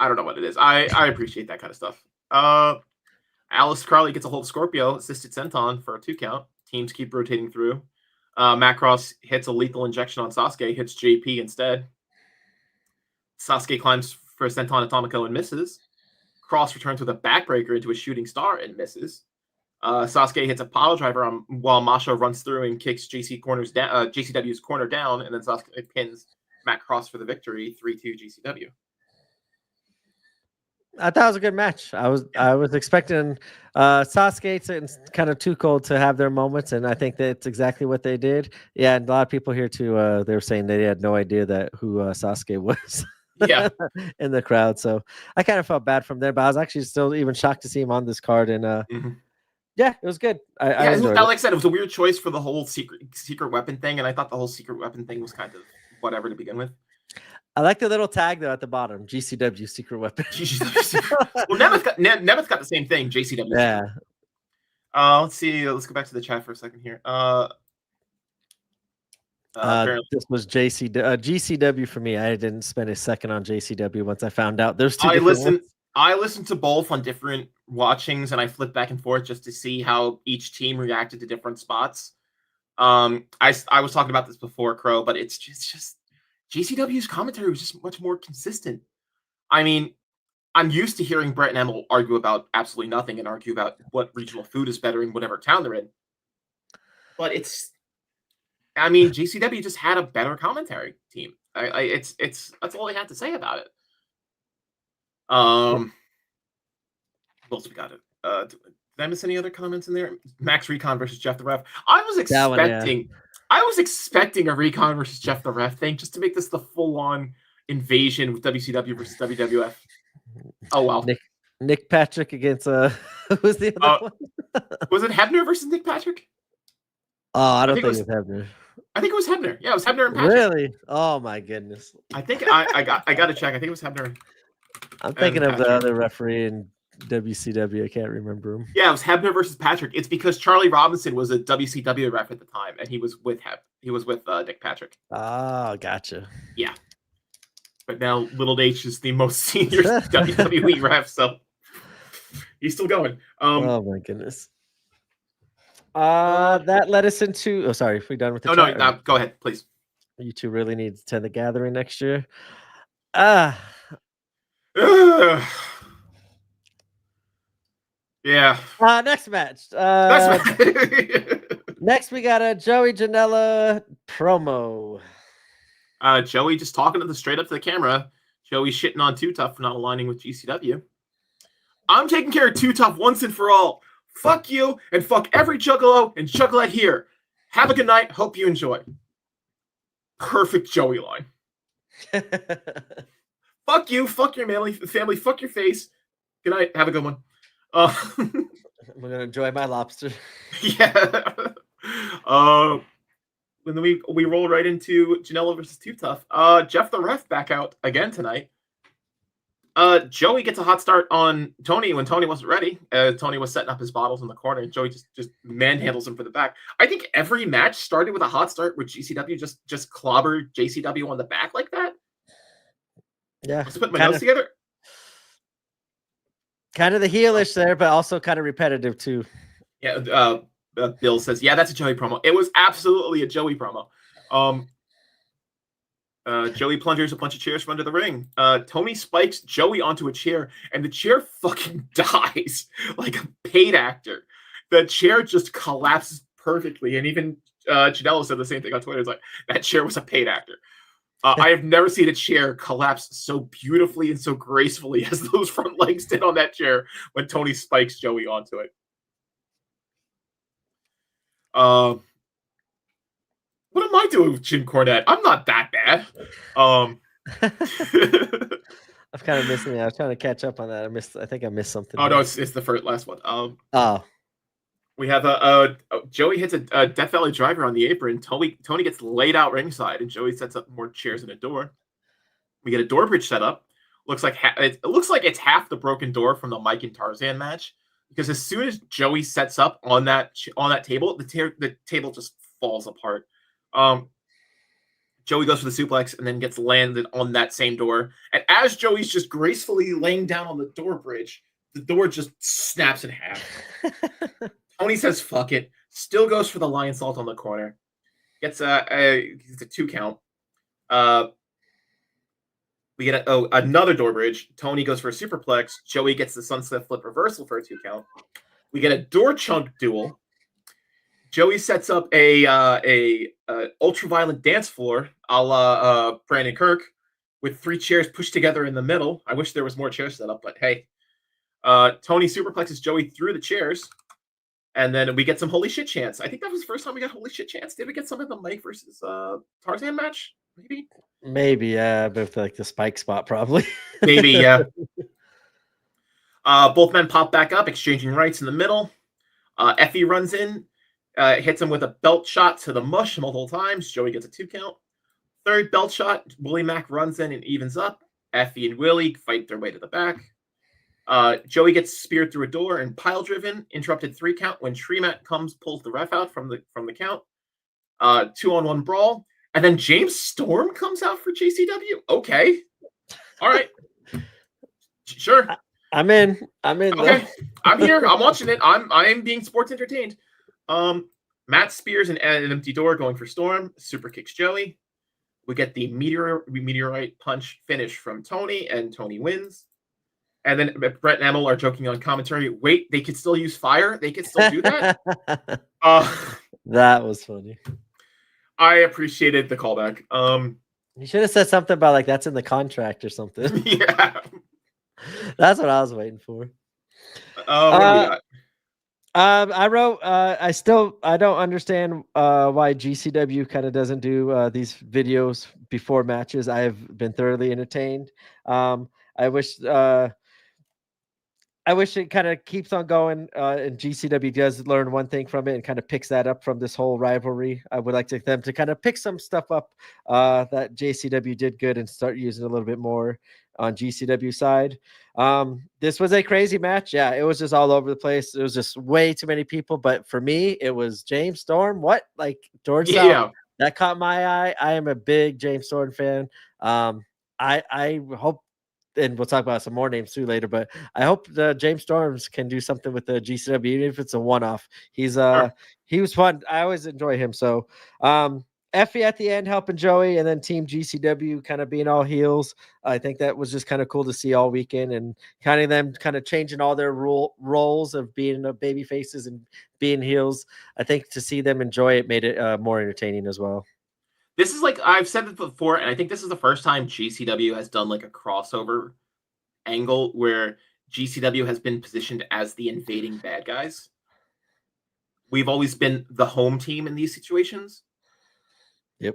don't know what it is. I appreciate that kind of stuff. Alice Crowley gets a hold of Scorpio, assisted senton for a 2 count. Teams keep rotating through. Matt Cross hits a lethal injection on Sasuke, hits JP instead. Sasuke climbs for a senton atomico and misses. Cross returns with a backbreaker into a shooting star and misses. Sasuke hits a pile driver while Masha runs through and kicks JCW's corner down, and then Sasuke pins Matt Cross for the victory, 3-2 GCW. I thought it was a good match. I was expecting Sasuke and kind of Too Cold to have their moments, and I think that's exactly what they did. Yeah, and a lot of people here too. They were saying they had no idea who Sasuke was. Yeah, in the crowd. So I kind of felt bad from there, but I was actually still even shocked to see him on this card. And yeah, it was good. I enjoyed it. Like I said, it was a weird choice for the whole secret weapon thing, and I thought the whole secret weapon thing was kind of whatever to begin with. I like the little tag though at the bottom, GCW secret weapon. GCW secret. Well, Nemoth got the same thing, JCW. Yeah. Let's see. Let's go back to the chat for a second here. This was GCW for me. I didn't spend a second on JCW once I found out there's two. I listened to both on different watchings, and I flipped back and forth just to see how each team reacted to different spots. I was talking about this before, Crow, but it's just GCW's commentary was just much more consistent. I mean, I'm used to hearing Brett and Emil argue about absolutely nothing and argue about what regional food is better in whatever town they're in. But GCW just had a better commentary team. It's that's all I had to say about it. What else we got? Did I miss any other comments in there? Max Recon versus Jeff the Ref. I was expecting a Recon versus Jeff the Ref thing just to make this the full-on invasion with WCW versus WWF. Oh well. Nick Patrick against who's the other one? Was it Hebner versus Nick Patrick? Oh, I don't think it was Hebner. I think it was Hebner. Yeah, it was Hebner and Patrick. Really? Oh my goodness. I think I got to check. I think it was Hebner. I'm thinking of the other referee in WCW. I can't remember him. Yeah, it was Hebner versus Patrick. It's because Charlie Robinson was a WCW ref at the time, and he was with Nick Patrick. Oh, gotcha. Yeah. But now Little H is the most senior WWE ref, so he's still going. Oh my goodness. That led us into. Oh, sorry. If we done with the. No, go ahead, please. You two really need to attend the Gathering next year. Yeah. Next match. Next we got a Joey Janella promo. Joey just talking straight up to the camera. Joey shitting on Too Tough for not aligning with GCW. I'm taking care of Too Tough once and for all. Fuck you and fuck every juggalo and juggalette here. Have a good night. Hope you enjoy. Perfect Joey line. Fuck you. Fuck your family. Fuck your face. Good night. Have a good one. I'm gonna enjoy my lobster. Yeah. When we roll right into Janella versus Too Tough. Jeff the Ref back out again tonight. Joey gets a hot start on Tony when Tony wasn't ready. Tony was setting up his bottles in the corner, and Joey just manhandles him for the back. I think every match started with a hot start where GCW just clobbered JCW on the back like that. Yeah. Let's put my notes together. Kind of the heelish there, but also kind of repetitive too. Yeah. Bill says, yeah, that's a Joey promo. It was absolutely a Joey promo. Joey plungers a bunch of chairs from under the ring. Tony spikes Joey onto a chair, and the chair fucking dies like a paid actor. The chair just collapses perfectly, and even Janella said the same thing on Twitter. It's like, that chair was a paid actor. I have never seen a chair collapse so beautifully and so gracefully as those front legs did on that chair when Tony spikes Joey onto it. What am I doing with Jim Cornette? I'm not that bad. I'm kind of missing it. I was trying to catch up on that. I think I missed something. Oh, no, it's the last one. We have Joey hits a Death Valley driver on the apron. Tony gets laid out ringside, and Joey sets up more chairs and a door. We get a door bridge set up. It looks like it's half the broken door from the Mike and Tarzan match, because as soon as Joey sets up on that table, the table just falls apart. Joey goes for the suplex and then gets landed on that same door. And as Joey's just gracefully laying down on the door bridge, the door just snaps in half. Tony says, fuck it. Still goes for the lion salt on the corner. Gets a 2 count. We get another door bridge. Tony goes for a superplex. Joey gets the sunset flip reversal for a 2 count. We get a door chunk duel. Joey sets up a ultraviolet dance floor a la Brandon Kirk with 3 chairs pushed together in the middle. I wish there was more chairs set up, but hey. Tony superplexes Joey through the chairs. And then we get some holy shit chants. I think that was the first time we got holy shit chants. Did we get some in the Mike versus Tarzan match? Maybe, yeah, but like the spike spot probably. Maybe, yeah. Both men pop back up, exchanging rights in the middle. Effie runs in, hits him with a belt shot to the mush multiple times. Joey gets a 2 count. Third belt shot, Willie Mack runs in and evens up. Effie and Willie fight their way to the back. Joey gets speared through a door and pile driven. Interrupted 3 count when Tremat pulls the ref out from the count. 2-on-1 brawl. And then James Storm comes out for JCW. Okay. All right. Sure. I'm in. Okay. I'm here. I'm watching it. I'm being sports entertained. Matt spears an empty door going for Storm. Super kicks Joey. We get the meteorite punch finish from Tony, and Tony wins. And then Brett and Emil are joking on commentary. Wait, they could still use fire? They could still do that? That was funny. I appreciated the callback. You should have said something about like that's in the contract or something. Yeah. That's what I was waiting for. What do we got? I wrote. I don't understand why GCW kind of doesn't do these videos before matches. I have been thoroughly entertained. I wish. I wish it kind of keeps on going, and GCW does learn one thing from it and kind of picks that up from this whole rivalry. I would like them to kind of pick some stuff up that JCW did good and start using a little bit more on GCW side. This was a crazy match. Yeah, it was just all over the place. It was just way too many people. But for me, it was James Storm. What? Like George South? That caught my eye. I am a big James Storm fan. I hope, and we'll talk about some more names too later, but I hope the James Storms can do something with the GCW, even if it's a one-off. He was fun. I always enjoy him. So Effie at the end helping Joey, and then Team GCW kind of being all heels. I think that was just kind of cool to see all weekend, and kind of them kind of changing all their roles of being baby faces and being heels. I think to see them enjoy it made it more entertaining as well. This is like, I've said it before, and I think this is the first time GCW has done like a crossover angle where GCW has been positioned as the invading bad guys. We've always been the home team in these situations. Yep.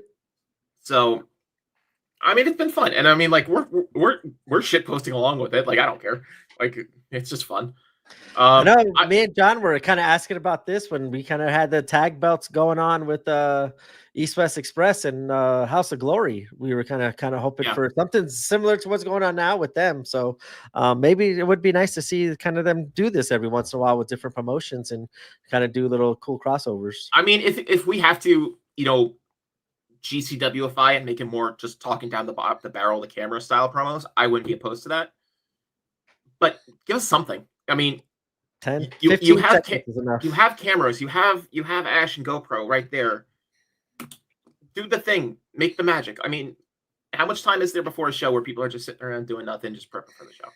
So, I mean, it's been fun, and I mean, like we're shit posting along with it. Like, I don't care. Like, it's just fun. I know me and John were kind of asking about this when we kind of had the tag belts going on with East West Express and House of Glory. We were kind of hoping for something similar to what's going on now with them. So maybe it would be nice to see kind of them do this every once in a while with different promotions and kind of do little cool crossovers. I mean, if we have to, GCWify and make it more just talking down the barrel of the camera style promos, I wouldn't be opposed to that. But give us something. I mean, 10, you have cameras, you have Ash and GoPro right there. Do the thing, make the magic. I mean, how much time is there before a show where people are just sitting around doing nothing, just prepping for the show?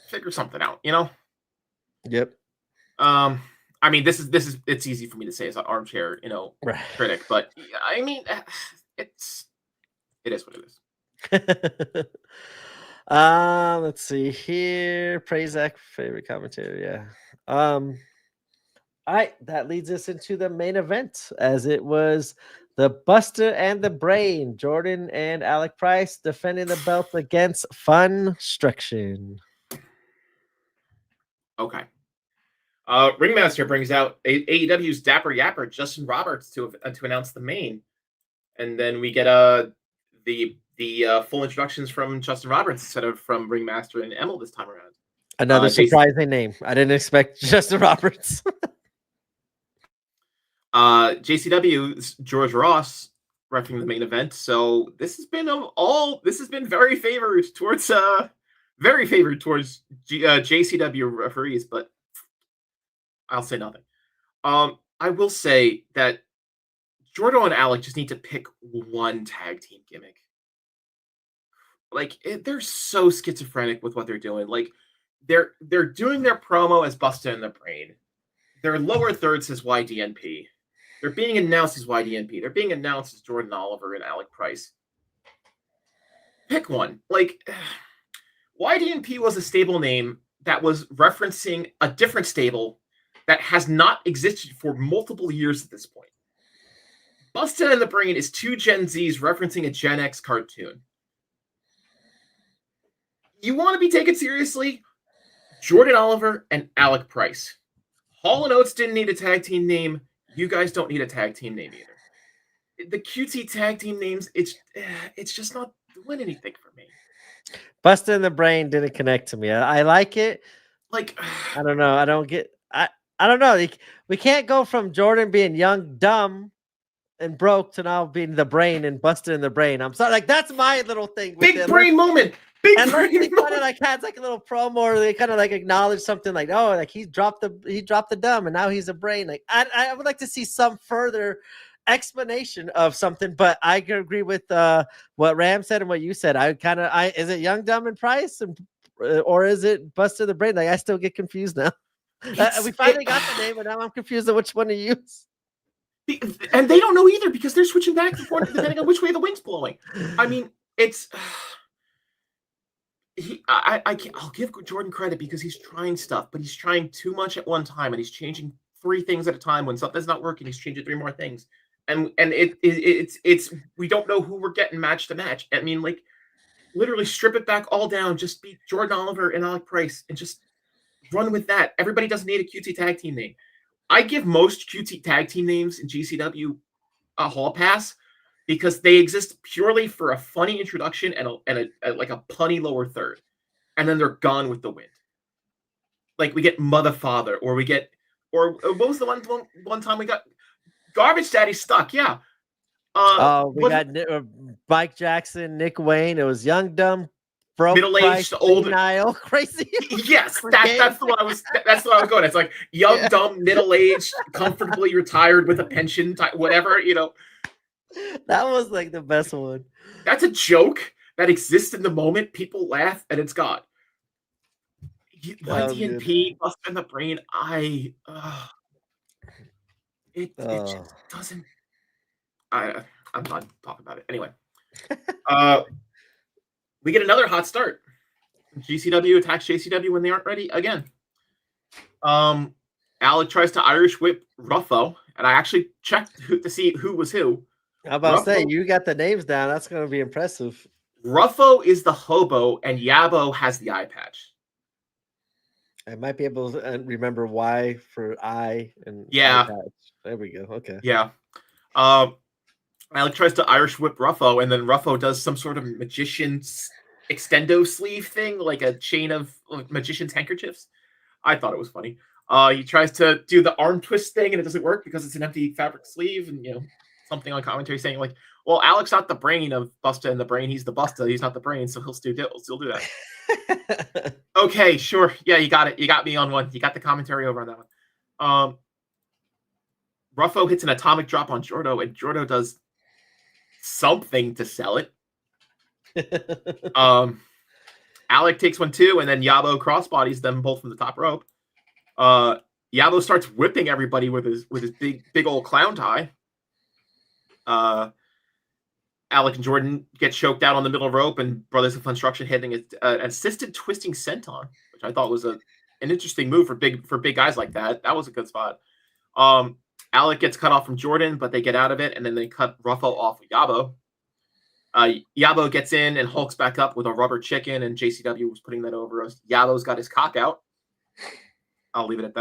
Figure something out, Yep. I mean, it's easy for me to say as an armchair, critic, but I mean, it is what it is. Let's see here. Praise Zach, favorite commentary. Yeah. All right, that leads us into the main event, as it was the Buster and the Brain, Jordan and Alec Price defending the belt against Funstruction. Okay. Ringmaster brings out AEW's Dapper Yapper, Justin Roberts, to announce the main, and then we get the full introductions from Justin Roberts instead of from Ringmaster and Emil this time around. Another surprising name. I didn't expect Justin Roberts. JCW's George Ross refereeing the main event. So this has been very favored towards JCW referees, but I'll say nothing. I will say that Jordan and Alec just need to pick one tag team gimmick. Like, they're so schizophrenic with what they're doing. Like, they're doing their promo as Busta and the Brain. Their lower third says YDNP. They're being announced as YDNP. They're being announced as Jordan Oliver and Alec Price. Pick one. Like, YDNP was a stable name that was referencing a different stable that has not existed for multiple years at this point. Busta and the Brain is two Gen Zs referencing a Gen X cartoon. You want to be taken seriously? Jordan Oliver and Alec Price. Hall & Oates didn't need a tag team name. You guys don't need a tag team name either. The cutesy tag team names, it's just not doing anything for me. Busta and the Brain didn't connect to me. I like it. Like, I don't know. I don't know. We can't go from Jordan being young, dumb, and broke to now being the Brain and Busta and the Brain. I'm sorry. Like, that's my little thing. Big brain moment. Big brain moment. They kind of like had like a little promo, or they kind of like acknowledge something like, oh, like he dropped the dumb and now he's a brain. Like, I would like to see some further explanation of something, but I can agree with what Ram said and what you said. Is it Young, Dumb, and Price, or is it Busta the Brain? Like, I still get confused now. We finally got the name, and now I'm confused on which one to use. And they don't know either because they're switching back and forth depending on which way the wind's blowing. I mean, I'll give Jordan credit because he's trying stuff, but he's trying too much at one time, and he's changing 3 things at a time. When something's not working, he's changing 3 more things, and it's we don't know who we're getting match to match. I mean, like literally strip it back all down, just beat Jordan Oliver and Alec Price, and just run with that. Everybody doesn't need a QT tag team name. I give most QT tag team names in GCW a hall pass because they exist purely for a funny introduction and a like a punny lower third, and then they're gone with the wind. Like we get Mother Father, or we get, or what was the one time we got Garbage Daddy stuck? Yeah. We got Mike Jackson, Nick Wayne. It was Young, Dumb, Broke, middle-aged, old, Nile, crazy. Yes, that's the one I was. That's what I was going. It's like young, dumb, middle-aged, comfortably retired with a pension, whatever, you know. That was like the best one. That's a joke that exists in the moment. People laugh, and it's gone. YDNP, Busting the Brain. It just doesn't. I'm not talking about it anyway. We get another hot start. GCW attacks JCW when they aren't ready again. Alec tries to Irish whip Ruffo, and I actually checked to see who was who. How about say you got the names down? That's going to be impressive. Ruffo is the hobo, and Yabo has the eye patch. I might be able to remember Y for I and yeah. Eye patch. There we go. Okay. Yeah. Alec tries to Irish whip Ruffo, and then Ruffo does some sort of magician's extendo sleeve thing, like a chain of magician's handkerchiefs. I thought it was funny. He tries to do the arm twist thing, and it doesn't work because it's an empty fabric sleeve, and you know, something on commentary saying like, "Well, Alec's not the brain of Busta and the Brain. He's the Busta. He's not the brain, so he'll still do that." Okay, sure. Yeah, you got it. You got me on one. You got the commentary over on that one. Ruffo hits an atomic drop on Jordo, and Jordo does something to sell it. Alec takes one too, and then Yabo crossbodies them both from the top rope. Yabo starts whipping everybody with his big old clown tie. Alec and Jordan get choked out on the middle rope, and Brothers of Construction hitting an assisted twisting senton, which I thought was an interesting move for big guys like that. That was a good spot. Alec gets cut off from Jordan, but they get out of it, and then they cut Ruffo off with Yabo. Yabo gets in and hulks back up with a rubber chicken, and JCW was putting that over us. Yabo's got his cock out. I'll leave it at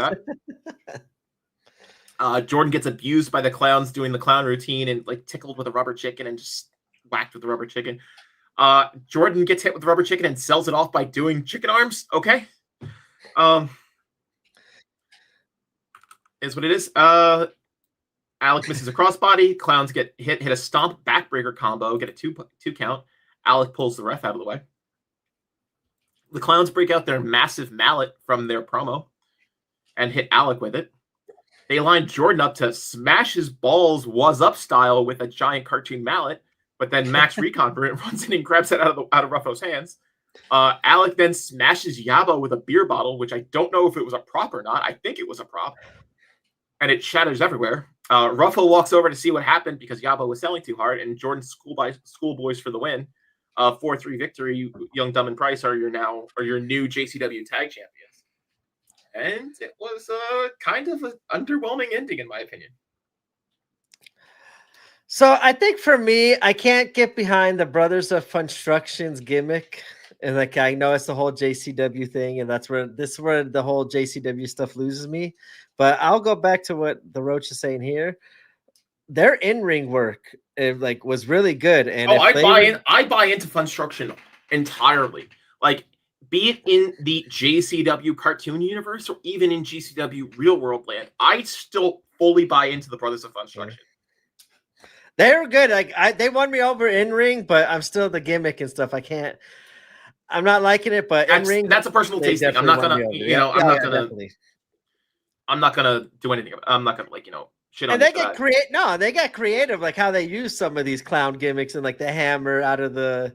that. Jordan gets abused by the clowns doing the clown routine and like tickled with a rubber chicken and just whacked with the rubber chicken. Jordan gets hit with the rubber chicken and sells it off by doing chicken arms. Okay. Is what it is. Alec misses a crossbody. Clowns get hit a stomp backbreaker combo, get a two count. Alec pulls the ref out of the way. The Clowns break out their massive mallet from their promo and hit Alec with it. They line Jordan up to smash his balls was up style with a giant cartoon mallet, but then Max Reconvert runs in and grabs it out of Ruffo's hands. Alec then smashes Yabo with a beer bottle, which I don't know if it was a prop or not. I think it was a prop. And it shatters everywhere. Ruffo walks over to see what happened because Yabo was selling too hard, and Jordan's schoolboys for the win. 4-3 victory. Young, Dumb, and Price are your new JCW tag champions. And it was kind of an underwhelming ending, in my opinion. So I think for me, I can't get behind the Brothers of Construction's gimmick. And like I know it's the whole JCW thing, and that's where the whole JCW stuff loses me. But I'll go back to what the Roach is saying here. Their in-ring work was really good. And I buy into Construction entirely. Like, be it in the JCW cartoon universe or even in GCW real world land, I still fully buy into the Brothers of Construction. They were good. Like they won me over in ring, but I'm still the gimmick and stuff. I'm not liking it, but in ring, that's a personal taste thing. I'm not gonna, I'm not gonna do anything. I'm not gonna shit on. And they get creative, like how they use some of these clown gimmicks and like the hammer out of the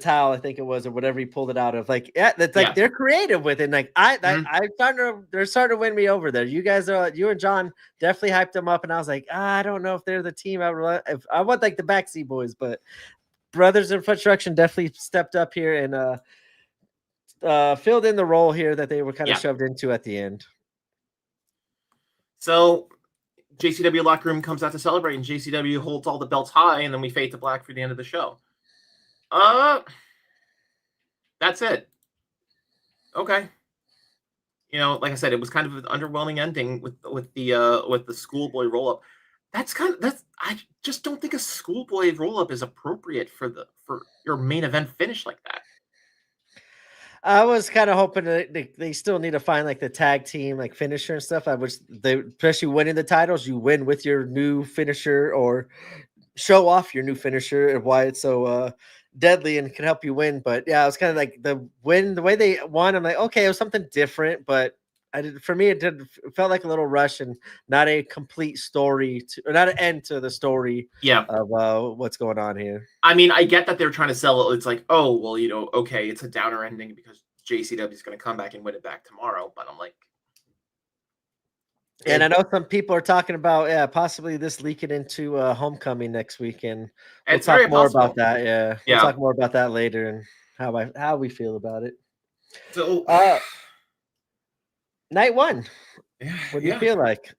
towel, I think it was, or whatever he pulled it out of. Like, they're creative with it. And like they're starting to win me over there. You guys you and John definitely hyped them up, and I was like, I don't know if they're the team I want like the Backseat Boys, but Brothers of Construction definitely stepped up here and filled in the role here that they were kind of shoved into at the end. So JCW locker room comes out to celebrate, and JCW holds all the belts high, and then we fade to black for the end of the show. That's it. Okay. You know, like I said, it was kind of an underwhelming ending with the schoolboy roll up. I just don't think a schoolboy roll up is appropriate for your main event finish like that. I was kind of hoping that they still need to find like the tag team like finisher and stuff. Especially winning the titles, you win with your new finisher or show off your new finisher and why it's so deadly and can help you win. But yeah, it was kind of like the way they won. I'm like, okay, it was something different, but for me, it felt like a little rush and not a complete story or not an end to the story. Of what's going on here. I mean, I get that they're trying to sell it. It's like, oh, well, you know, okay, it's a downer ending because JCW is going to come back and win it back tomorrow. But I'm like, and I know some people are talking about possibly this leaking into Homecoming next week, and we'll talk more about that. Yeah, we'll talk more about that later and how we feel about it. So, night one. What do you feel like?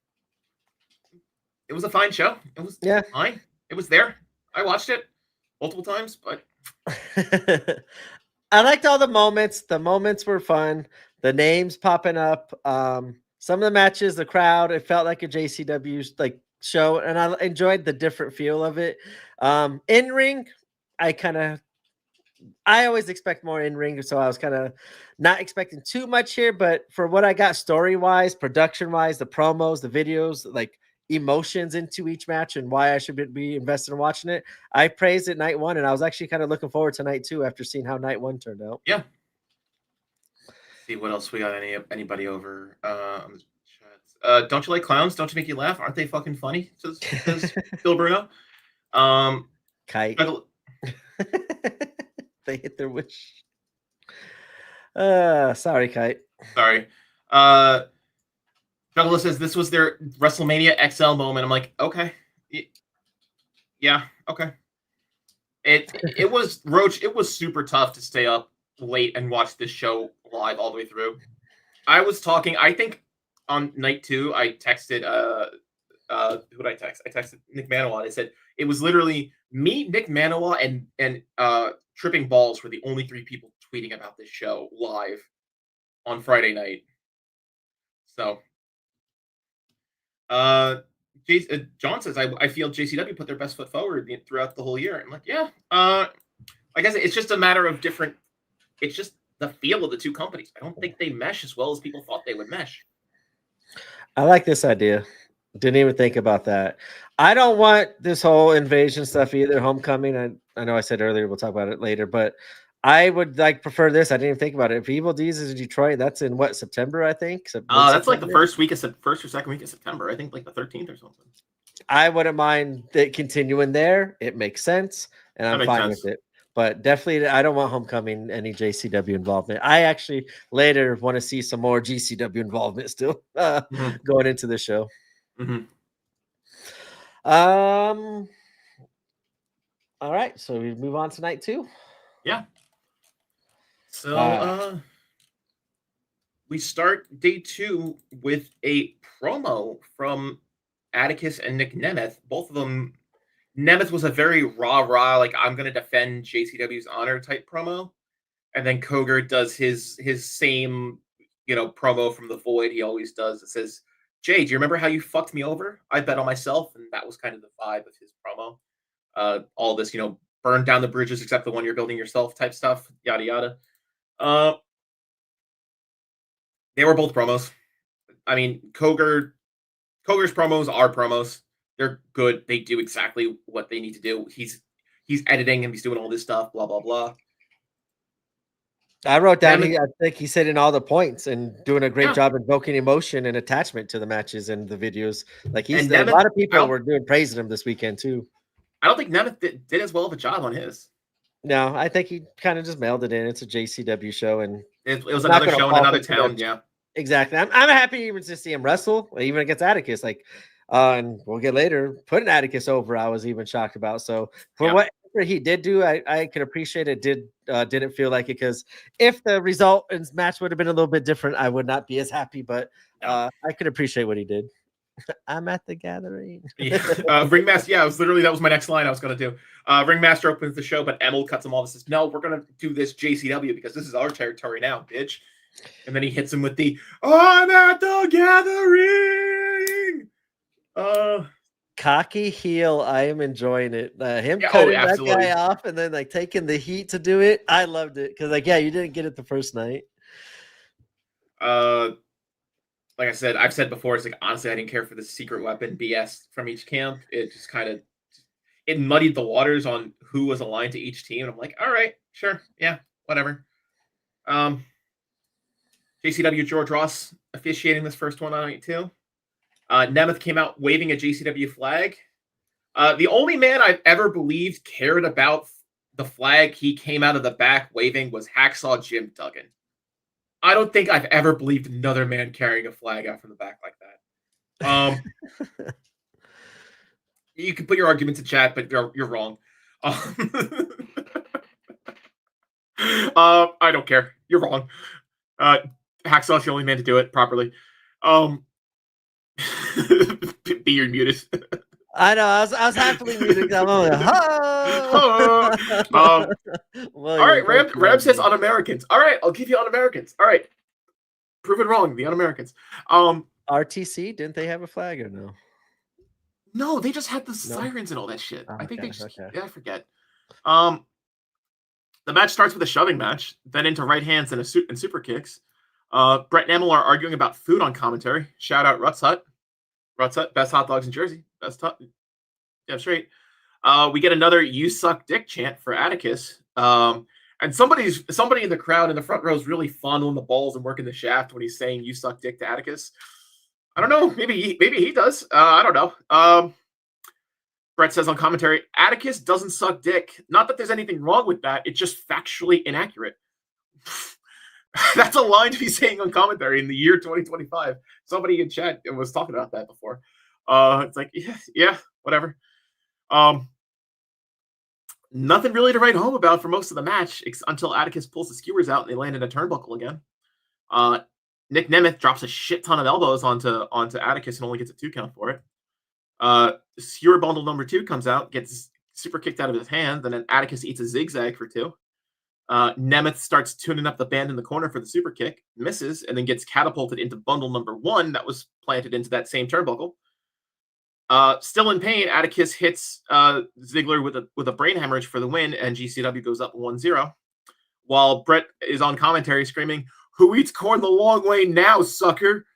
It was a fine show. It was fine. It was there. I watched it multiple times, but I liked all the moments. The moments were fun. The names popping up. Some of the matches, the crowd, it felt like a JCW like show, and I enjoyed the different feel of it. In ring, I always expect more in ring, so I was kind of not expecting too much here. But for what I got, story wise, production wise, the promos, the videos, like emotions into each match, and why I should be invested in watching it, I praised it night one, and I was actually kind of looking forward to night two after seeing how night one turned out. Yeah. See what else we got. Anybody over? Don't you like clowns? Don't you make you laugh? Aren't they fucking funny? Says Bill Bruno. Kite. They hit their wish. Sorry, Kite. Sorry. Juggalo says this was their WrestleMania XL moment. I'm like, okay. Yeah, okay. It was Roach. It was super tough to stay up late and watch this show live all the way through. I was talking, I think on night two, I texted who did I text? I texted Nick Manoa. I said it was literally me, Nick Manoa, and Tripping Balls were the only three people tweeting about this show live on Friday night. So John says I feel JCW put their best foot forward throughout the whole year. I'm like, yeah. I guess it's just a matter of different. It's just the feel of the two companies. I don't think they mesh as well as people thought they would mesh. I like this idea. Didn't even think about that. I don't want this whole invasion stuff either. Homecoming. I know I said earlier we'll talk about it later, but I would prefer this. I didn't even think about it. If Evil D's is in Detroit, that's in what, September, I think? That's like the first or second week of September. I think like the 13th or something. I wouldn't mind it continuing there. It makes sense, and I'm fine with it. But definitely, I don't want Homecoming any JCW involvement. I actually later want to see some more GCW involvement still going into the show. Mm-hmm. All right, so we move on to night two. Yeah. So we start day two with a promo from Attakus and Nick Nemoth. Both of them. Nemoth was a very rah-rah, like, I'm going to defend JCW's honor type promo. And then Koger does his same, promo from the void he always does. It says, Jay, do you remember how you fucked me over? I bet on myself. And that was kind of the vibe of his promo. All this, burn down the bridges except the one you're building yourself type stuff, yada, yada. They were both promos. I mean, Koger's promos are promos. They're good. They do exactly what they need to do. He's editing and he's doing all this stuff, blah, blah, blah. I wrote down, I think he said in all the points and doing a great job invoking emotion and attachment to the matches and the videos. Like a lot of people were praising him this weekend too. I don't think Nemoth did as well of a job on his. No, I think he kind of just mailed it in. It's a JCW show, and it was another show in another town. Yeah, exactly. I'm happy even to see him wrestle, even against Attakus. And we'll get later putting Attakus over. I was even shocked about. So for what whatever he did do, I could appreciate it. Didn't feel like it, because if the result in this match would have been a little bit different, I would not be as happy. But I could appreciate what he did. I'm at the gathering. Ringmaster, yeah, that was my next line I was gonna do. Ringmaster opens the show, but Emil cuts him off and says, "No, we're gonna do this JCW because this is our territory now, bitch." And then he hits him with the "I'm at the gathering." Cocky heel. I am enjoying it. Him cutting that guy off and then like taking the heat to do it. I loved it, because like, yeah, you didn't get it the first night. Like I said, I've said before, it's like, honestly, I didn't care for the secret weapon BS from each camp. It just kind of muddied the waters on who was aligned to each team. And I'm like, all right, sure, yeah, whatever. JCW George Ross officiating this first one on night 2. Nemoth came out waving a JCW flag. The only man I've ever believed cared about the flag he came out of the back waving was Hacksaw Jim Duggan. I don't think I've ever believed another man carrying a flag out from the back like that. You can put your arguments in chat, but you're wrong. I don't care. You're wrong. Hacksaw's the only man to do it properly. Be muted. I know. I was happily muted. I'm like, all right, Ram says Un-Americans. All right, I'll give you Un-Americans. All right, prove it wrong. The Un-Americans. RTC, didn't they have a flag or no? No, they just had the sirens and all that shit. I think they just. Okay. Yeah, I forget. The match starts with a shoving match, then into right hands and super kicks. Brett and Emil are arguing about food on commentary. Shout out Ruts Hut. Ruts Hut, best hot dogs in Jersey. Best hot. Yeah, straight. We get another "You suck dick" chant for Attakus. And somebody in the crowd in the front row is really fondling the balls and working the shaft when he's saying "You suck dick" to Attakus. I don't know. Maybe he does. I don't know. Brett says on commentary, Attakus doesn't suck dick. Not that there's anything wrong with that. It's just factually inaccurate. That's a line to be saying on commentary in the year 2025. Somebody in chat was talking about that before. It's like, yeah, whatever. Nothing really to write home about for most of the match until Attakus pulls the skewers out and they land in a turnbuckle again. Nick Nemoth drops a shit ton of elbows onto Attakus and only gets a 2 count for it. Skewer bundle number 2 comes out, gets super kicked out of his hand, and then Attakus eats a zigzag for 2. Nemoth starts tuning up the band in the corner for the super kick, misses, and then gets catapulted into bundle number 1 that was planted into that same turnbuckle. Still in pain, Attakus hits Ziggler with a brain hemorrhage for the win, and GCW goes up 1-0. While Brett is on commentary screaming, "Who eats corn the long way now, sucker?"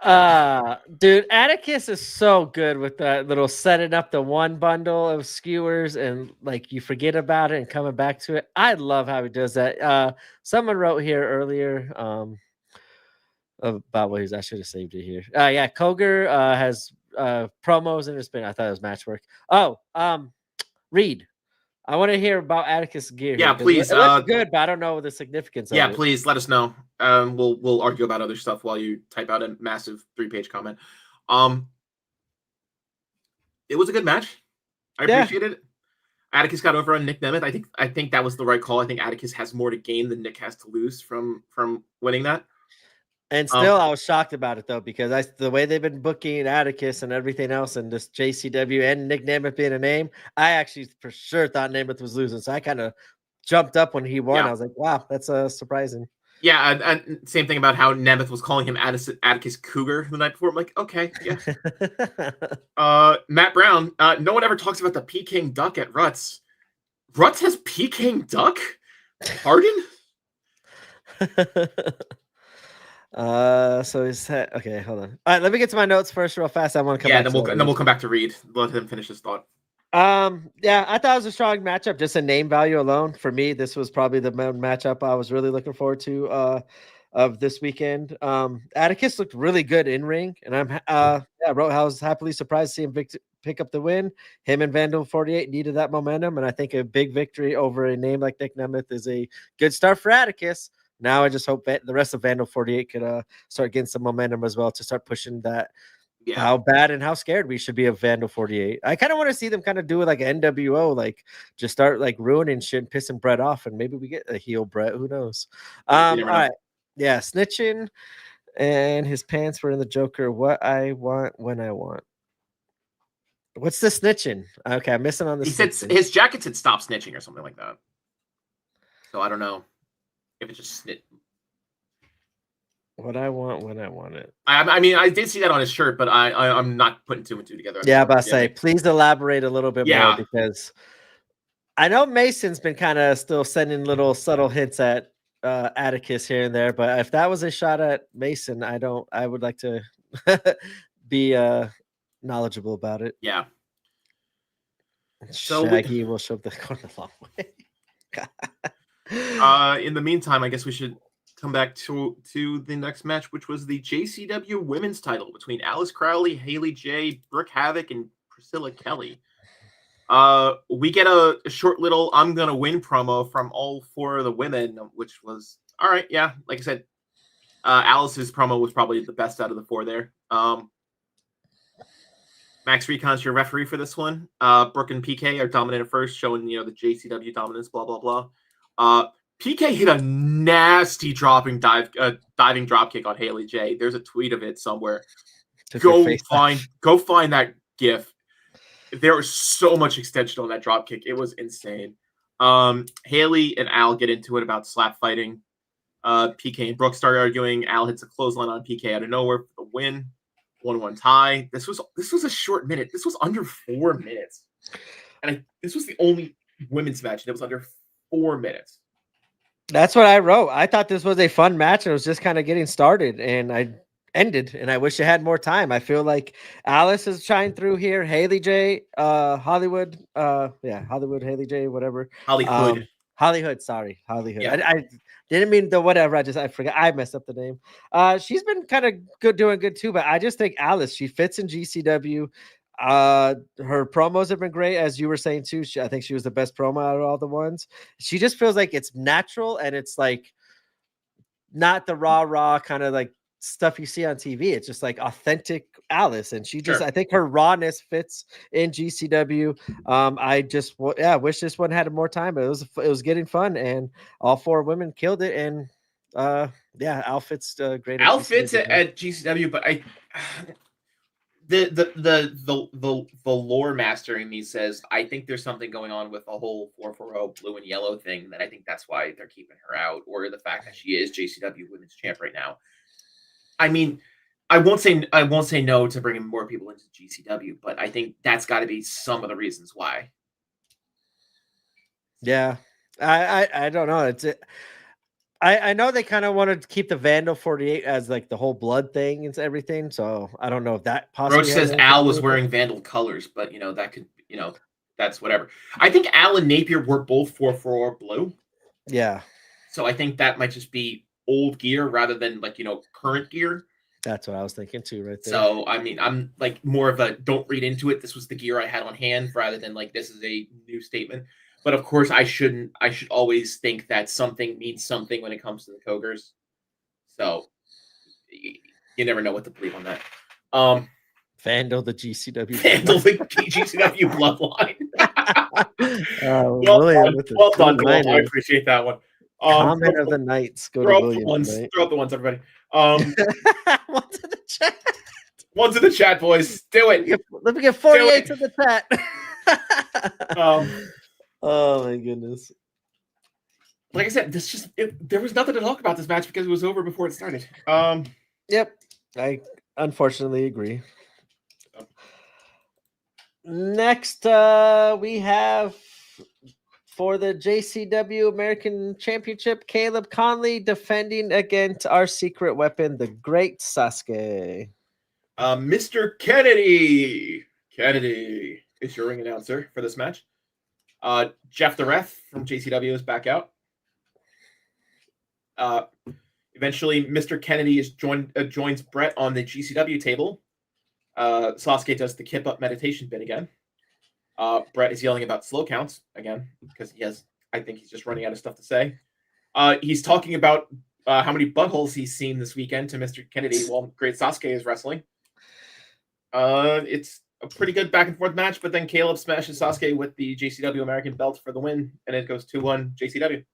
Dude, Attakus is so good with that little setting up the one bundle of skewers and like you forget about it and coming back to it. I love how he does that. Someone wrote here earlier about what he's. I should have saved it here. Yeah, Koger has promos in his spin. I thought it was match work. Reed, I want to hear about Attakus gear. Yeah, here, please. It looks good, but I don't know the significance of it. Yeah, please let us know. We'll argue about other stuff while you type out a massive 3-page comment. It was a good match. I appreciated it. Attakus got over on Nick Nemoth. I think that was the right call. I think Attakus has more to gain than Nick has to lose from winning that. And still, I was shocked about it, though, because the way they've been booking Attakus and everything else, and this JCW and Nick Nemoth being a name, I actually for sure thought Nemoth was losing. So I kind of jumped up when he won. Yeah. I was like, wow, that's surprising. Yeah, and same thing about how Nemoth was calling him Attakus Cougar the night before. I'm like, okay, yeah. Matt Brown, no one ever talks about the Peking duck at Ruts. Ruts has Peking duck? Pardon? So is that okay? Hold on. All right, let me get to my notes first, real fast. I want to come. Yeah, then we'll come back to Reed. Let him finish his thought. Yeah, I thought it was a strong matchup. Just a name value alone for me, this was probably the matchup I was really looking forward to of this weekend. Attakus looked really good in ring, and I was happily surprised to see him pick up the win. Him and Vandal 48 needed that momentum, and I think a big victory over a name like Nick Nemoth is a good start for Attakus. Now I just hope the rest of Vandal 48 could start getting some momentum as well to start pushing that how bad and how scared we should be of Vandal 48. I kind of want to see them kind of do it like an NWO, like just start like ruining shit and pissing Brett off, and maybe we get a heel Brett. Who knows? All right, yeah, snitching, and his pants were in the Joker. What I want when I want. What's the snitching? Okay, I'm missing on the. He said his jacket said "stop snitching" or something like that. So I don't know if it's just snitch. What I want when I want it. I mean, I did see that on his shirt, but I'm not putting two and two together. Yeah, but I say, please elaborate a little bit more, because I know Mason's been kind of still sending little subtle hints at Attakus here and there, but if that was a shot at Mason, I would like to be knowledgeable about it. Yeah. So Shaggy will show up the corner a long way. In the meantime, I guess we should come back to the next match, which was the JCW women's title between Alice Crowley, Haley J, Brooke Havoc, and Priscilla Kelly. We get a short little "I'm gonna win" promo from all four of the women, which was all right. Yeah, like I said, Alice's promo was probably the best out of the four there. Max Recon's your referee for this one. Brooke and PK are dominant at first, showing the JCW dominance. Blah blah blah. PK hit a nasty diving dropkick on Haley J. There's a tweet of it somewhere. Go find that GIF. There was so much extension on that dropkick. It was insane. Haley and Al get into it about slap fighting. PK and Brooke start arguing. Al hits a clothesline on PK out of nowhere for the win. 1-1 tie. This was a short minute. This was under 4 minutes. And this was the only women's match that was under 4 minutes. That's what I wrote. I thought this was a fun match. It was just kind of getting started, and I ended, and I wish it had more time. I feel like Alice is shining through here. Haley J, Hollywood, Hollywood, Haley J, whatever. Hollywood, sorry, Hollywood. Yeah. I didn't mean the whatever. I forgot. I messed up the name. She's been kind of good, doing good too. But I just think Alice, she fits in GCW. Her promos have been great, as you were saying too. I think she was the best promo out of all the ones. She just feels like it's natural, and it's like not the raw kind of like stuff you see on TV. It's just like authentic Alice, and she just I think her rawness fits in GCW. I just wish this one had more time, but it was getting fun, and all four women killed it. And outfits great. Outfits at GCW, but the lore master in me says I think there's something going on with the whole 440 blue and yellow thing, that I think that's why they're keeping her out, or the fact that she is JCW women's champ right now. I mean, I won't say no to bringing more people into GCW, but I think that's got to be some of the reasons why. Yeah, I don't know. I know they kind of wanted to keep the Vandal 48 as like the whole blood thing and everything, so I don't know if that possibly. Roach says Al was wearing Vandal colors, but that could that's whatever. I think Al and Napier were both 440 blue. Yeah. So I think that might just be old gear rather than current gear. That's what I was thinking too, right there. So I mean, I'm like more of a don't read into it. This was the gear I had on hand, rather than like this is a new statement. But of course, I should always think that something means something when it comes to the Cogers. So you never know what to believe on that. Vandal the GCW. Vandal the GCW bloodline. Well done, William. I appreciate that one. Comment of the nights. Go to William. Throw up the ones, everybody. One to the chat. One to the chat, boys. Do it. Let me get 48 to the chat. Oh my goodness. Like I said, there was nothing to talk about this match because it was over before it started. Yep. I unfortunately agree. Next, we have for the JCW American Championship, Caleb Conley defending against our secret weapon, the Great Sasuke. Mr. Kennedy is your ring announcer for this match. Jeff the Ref from JCW is back out. Eventually, Mr. Kennedy joins Brett on the GCW table. Sasuke does the kip up meditation bit again. Brett is yelling about slow counts again because I think he's just running out of stuff to say. He's talking about how many buttholes he's seen this weekend to Mr. Kennedy while Great Sasuke is wrestling. It's a pretty good back and forth match, but then Caleb smashes Sasuke with the JCW American belt for the win, and it goes 2-1 JCW.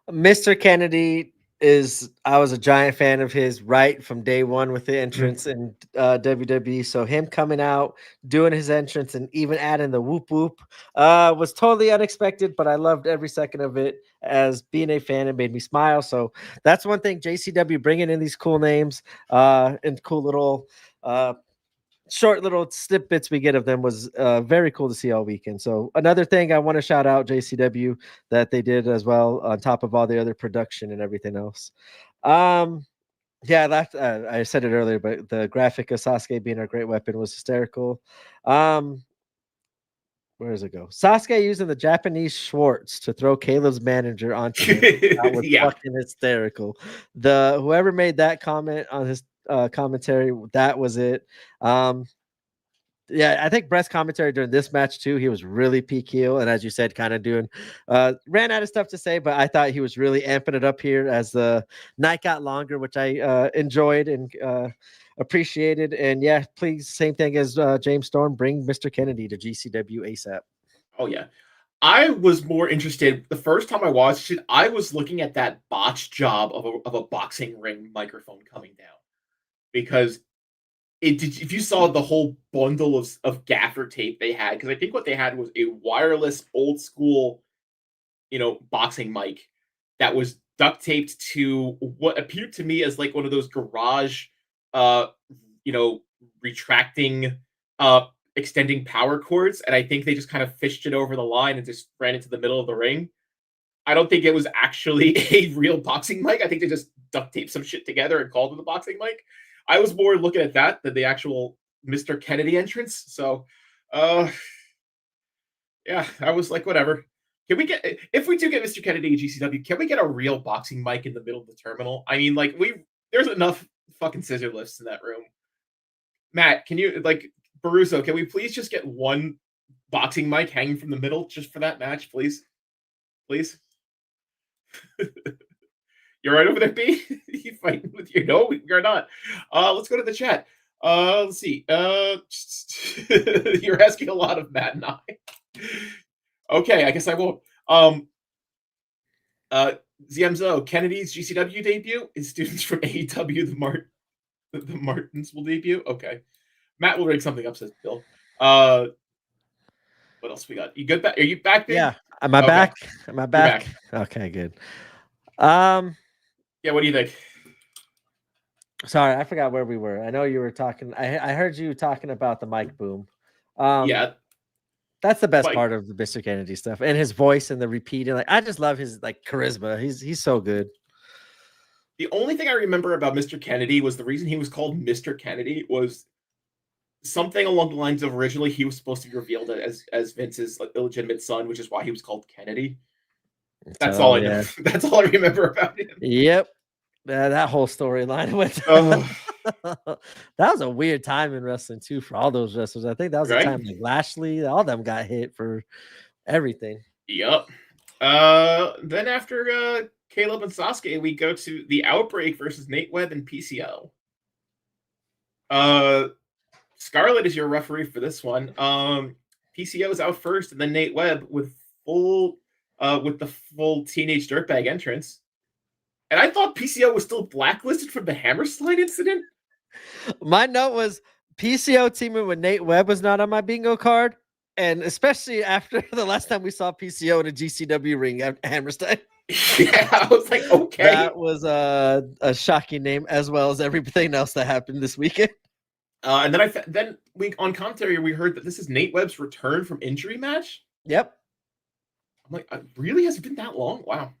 Mr. Kennedy I was a giant fan of his right from day one with the entrance in WWE. So him coming out, doing his entrance, and even adding the whoop whoop was totally unexpected, but I loved every second of it. As being a fan, it made me smile. So that's one thing, JCW bringing in these cool names and cool little short little snippets we get of them was very cool to see all weekend. So another thing I want to shout out JCW that they did as well on top of all the other production and everything else. Yeah, that I said it earlier, but the graphic of Sasuke being a great weapon was hysterical. Where does it go? Sasuke using the Japanese Schwartz to throw Caleb's manager onto him. That was fucking hysterical. Whoever made that comment on his commentary, that was it. Yeah, I think Brett's commentary during this match too, he was really peak heel, and as you said, kind of doing ran out of stuff to say, but I thought he was really amping it up here as the night got longer, which I enjoyed and appreciated. And yeah, please, same thing as James Storm, bring Mr. Kennedy to GCW ASAP. Oh yeah, I was more interested the first time I watched it. I was looking at that botch job of a boxing ring microphone coming down because if you saw the whole bundle of gaffer tape they had, because I think what they had was a wireless old school, boxing mic that was duct taped to what appeared to me as like one of those garage, uh, retracting, extending power cords, and I think they just kind of fished it over the line and just ran into the middle of the ring. I don't think it was actually a real boxing mic. I think they just duct taped some shit together and called it a boxing mic. I was more looking at that than the actual Mr. Kennedy entrance. So, yeah, I was like, whatever. Can we get, if we do get Mr. Kennedy at GCW, can we get a real boxing mic in the middle of the terminal? I mean, like, there's enough fucking scissor lifts in that room. Matt, can you, like, Baruso, can we please just get one boxing mic hanging from the middle just for that match, please? Please? You're right over there, B? You fighting with you? No, you're not. Let's go to the chat. Let's see. You're asking a lot of Matt and I. Okay, I guess I won't. Ziemzo, Kennedy's GCW debut is students from AEW. The Martins will debut. Okay, Matt will rig something up, says Bill. What else we got? You good? Are you back, babe? Yeah. Am I back? Am I back? Okay, good. Yeah, what do you think? Sorry, I forgot where we were. I know you were talking. I heard you talking about the mic boom. Yeah, that's the best part of the Mr. Kennedy stuff, and his voice and the repeating. Like, I just love his like charisma. He's so good. The only thing I remember about Mr. Kennedy was the reason he was called Mr. Kennedy was something along the lines of originally he was supposed to be revealed as Vince's illegitimate son, which is why he was called Kennedy. That's all I know. That's all I remember about him. Yep. That whole storyline went. That was a weird time in wrestling too for all those wrestlers. I think that was the time like Lashley, all them got hit for everything. Yep. Then after Caleb and Sasuke, we go to the Outbreak versus Nate Webb and PCO. Scarlett is your referee for this one. PCO is out first, and then Nate Webb with the full teenage dirtbag entrance. And I thought PCO was still blacklisted from the Hammerslide incident. My note was PCO teaming with Nate Webb was not on my bingo card. And especially after the last time we saw PCO in a GCW ring at Hammerstein. Yeah, I was like, okay. That was a shocking name, as well as everything else that happened this weekend. And then on commentary, we heard that this is Nate Webb's return from injury match. Yep. I'm like, really? Has it been that long? Wow.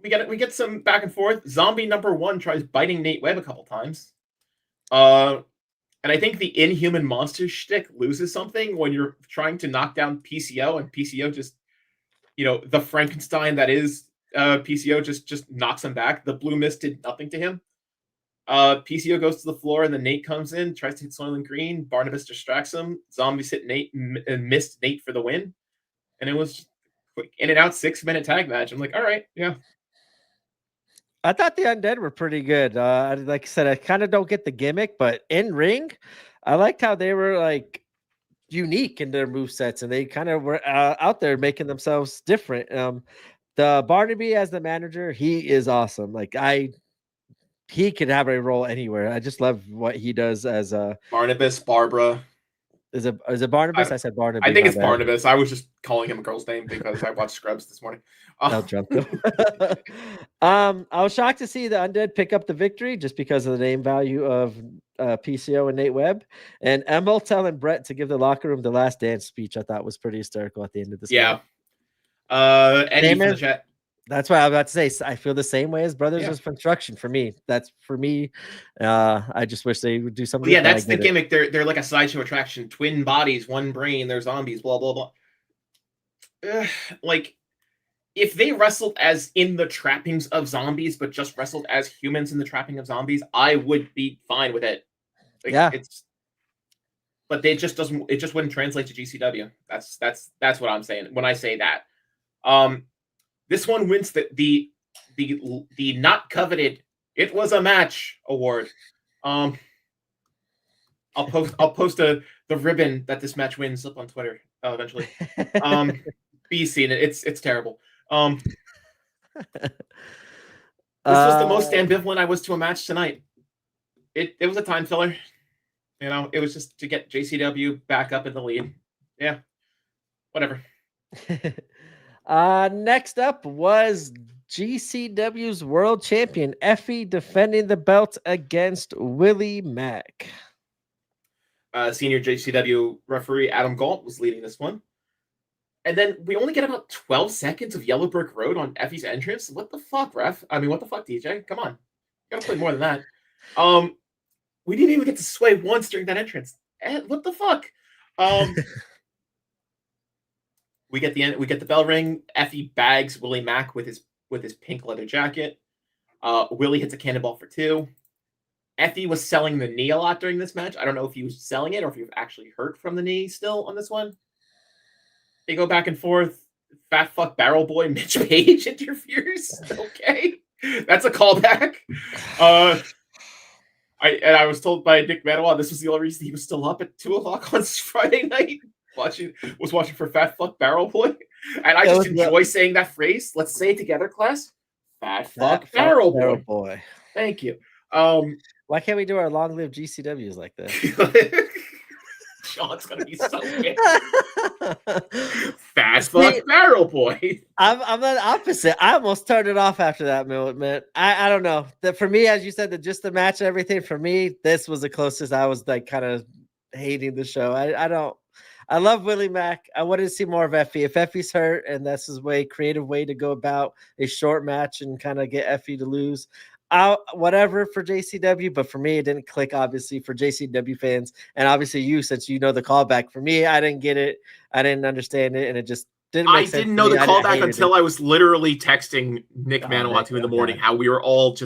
We get some back and forth. Zombie number 1 tries biting Nate Webb a couple times. And I think the inhuman monster shtick loses something when you're trying to knock down PCO, and PCO just, the Frankenstein that is PCO just knocks him back. The blue mist did nothing to him. PCO goes to the floor, and then Nate comes in, tries to hit Soylent Green. Barnabas distracts him. Zombies hit Nate and missed Nate for the win. And it was quick in and out 6-minute tag match. I'm like, all right, yeah. I thought the Undead were pretty good. Like I said, I kind of don't get the gimmick, but in ring, I liked how they were like unique in their move sets, and they kind of were out there making themselves different. The Barnaby as the manager, he is awesome. Like he could have a role anywhere. I just love what he does as a Barnabas, Barbara. Is it Barnabas? I said Barnaby. I think it's Barnabas. I was just calling him a girl's name because I watched Scrubs this morning. I'll jump him. I was shocked to see the Undead pick up the victory just because of the name value of PCO and Nate Webb. And Emil telling Brett to give the locker room the last dance speech, I thought was pretty hysterical at the end of this. Yeah. Eddie from the chat. That's what I was about to say. I feel the same way as Brothers of Construction for me. That's for me. I just wish they would do something. Well, yeah, that's the gimmick. They're like a sideshow attraction. Twin bodies, one brain. They're zombies. Blah blah blah. Like, if they wrestled as in the trappings of zombies, but just wrestled as humans in the trapping of zombies, I would be fine with it. Like, but it just doesn't. It just wouldn't translate to GCW. That's what I'm saying when I say that. This one wins the not coveted "It Was a Match" award. I'll post the ribbon that this match wins up on Twitter eventually. Be seen it. It's terrible. This was the most ambivalent I was to a match tonight. It was a time filler. You know, it was just to get JCW back up in the lead. Yeah, whatever. Next up was GCW's world champion Effie defending the belt against Willie Mack. Senior JCW referee Adam Galt was leading this one. And then we only get about 12 seconds of Yellow Brick Road on Effie's entrance. What the fuck, ref? I mean, what the fuck, DJ? Come on. You gotta play more than that. We didn't even get to sway once during that entrance. What the fuck? We get the bell ring. Effie bags Willie Mack with his pink leather jacket. Willie hits a cannonball for 2. Effie was selling the knee a lot during this match. I don't know if he was selling it or if he was actually hurt from the knee still on this one. They go back and forth. Fat fuck barrel boy Mitch Page interferes. Okay, that's a callback. I was told by Nick Manoa this was the only reason he was still up at 2:00 on Friday night watching for Fat fuck barrel boy, and I just enjoy saying that phrase. Let's say it together, class. Fat fuck barrel boy. Thank you. Why can't we do our long-lived GCWs like that? Sean's gonna be so good. Fast fuck barrel boy. I'm the opposite. I almost turned it off after that moment. I don't know. For me, as you said, just the match and everything, for me, this was the closest I was like kind of hating the show. I love Willie Mack. I wanted to see more of Effie. If Effie's hurt and that's his creative way to go about a short match and kind of get Effie to lose, whatever for JCW, but for me, it didn't click, obviously, for JCW fans. And obviously you, since you know the callback. For me, I didn't get it. I didn't understand it. And it just didn't make sense. I didn't know the callback until I was literally texting Nick Manoa in the morning, how we were all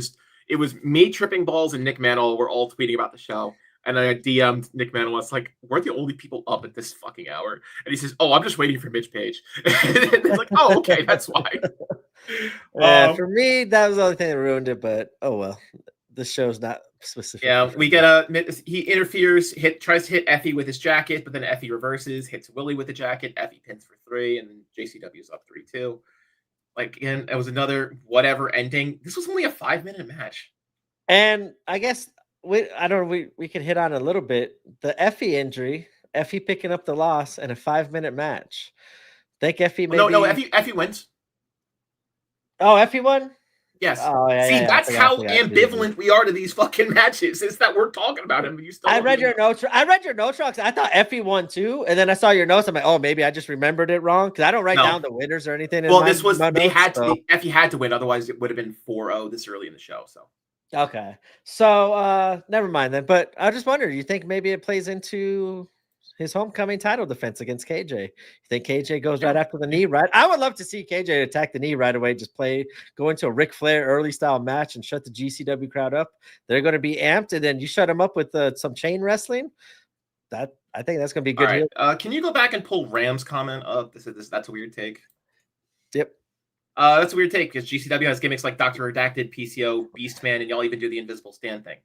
it was me tripping balls and Nick Manoa were all tweeting about the show. And I DM'd Nick Manoa. It's like, we're the only people up at this fucking hour. And he says, "Oh, I'm just waiting for Mitch Page." It's like, oh, okay, that's why. For me, that was the only thing that ruined it. But oh well, the show's not specific. Yeah, we get he interferes, tries to hit Effie with his jacket, but then Effie reverses, hits Willie with the jacket. Effie pins for 3, and then JCW's up 3-2. Like, again, it was another whatever ending. This was only a 5-minute match. And I guess we could hit on a little bit the Effie injury, Effie picking up the loss in a 5-minute match. Think Effie maybe... No, Effie wins. Oh, Effie won? Yes. Oh, yeah. See, that's how ambivalent we are to these fucking matches. Is that we're talking about him? I read your notes. I thought Effie won too, and then I saw your notes. I'm like, oh, maybe I just remembered it wrong because I don't write down the winners or anything. Well, Effie had to win, otherwise it would have been 4-0 this early in the show. So. Okay, so never mind then. But I just wondered, you think maybe it plays into his homecoming title defense against KJ? You think KJ goes right after the knee, right? I would love to see KJ attack the knee right away, just go into a Ric Flair early style match and shut the GCW crowd up. They're going to be amped, and then you shut them up with some chain wrestling. I think that's going to be good. All right. Can you go back and pull Ram's comment up? That's a weird take. Yep. That's a weird take because GCW has gimmicks like Dr. Redacted, PCO, Beastman, and y'all even do the Invisible Stand thing.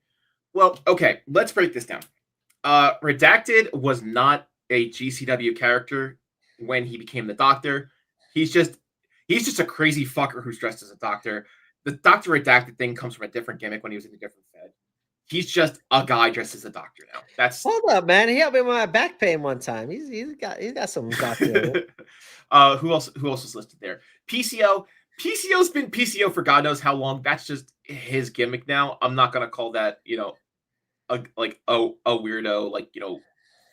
Well, okay, let's break this down. Redacted was not a GCW character when he became the Doctor. He's just a crazy fucker who's dressed as a doctor. The Dr. Redacted thing comes from a different gimmick when he was in a different fed. He's just a guy dressed as a doctor now. That's hold up, man. He helped me with my back pain one time. He's got some doctor. Who else is listed there? PCO. PCO's been PCO for God knows how long. That's just his gimmick now. I'm not gonna call that, a weirdo,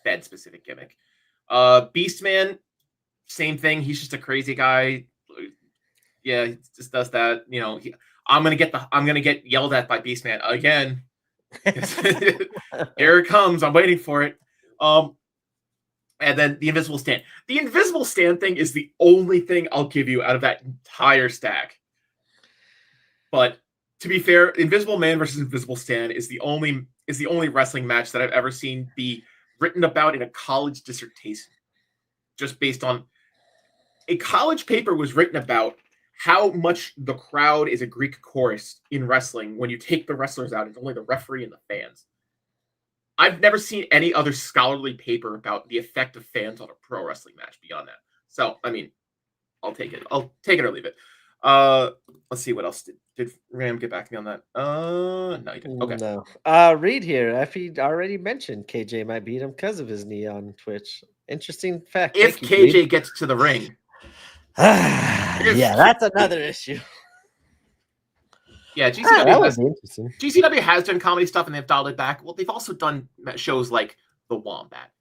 Fed specific gimmick. Beastman, same thing. He's just a crazy guy. Yeah, he just does that. I'm gonna get yelled at by Beastman again. Here it comes. I'm waiting for it. And then the Invisible Stand. The Invisible Stand thing is the only thing I'll give you out of that entire stack. But to be fair, Invisible Man versus Invisible Stand is the only wrestling match that I've ever seen be written about in a college dissertation. Just based on a college paper was written about how much the crowd is a Greek chorus in wrestling when you take the wrestlers out. It's only the referee and the fans. I've never seen any other scholarly paper about the effect of fans on a pro wrestling match beyond that. So, I mean, I'll take it. I'll take it or leave it. Let's see what else did Ram get back to me on that. No, he didn't. Okay. No. Reed here. Effie already mentioned KJ might beat him because of his knee on Twitch. Interesting fact. If KJ gets to the ring. Yeah, that's another issue. Yeah, GCW has done comedy stuff and they've dialed it back. Well, they've also done shows like The Wombat.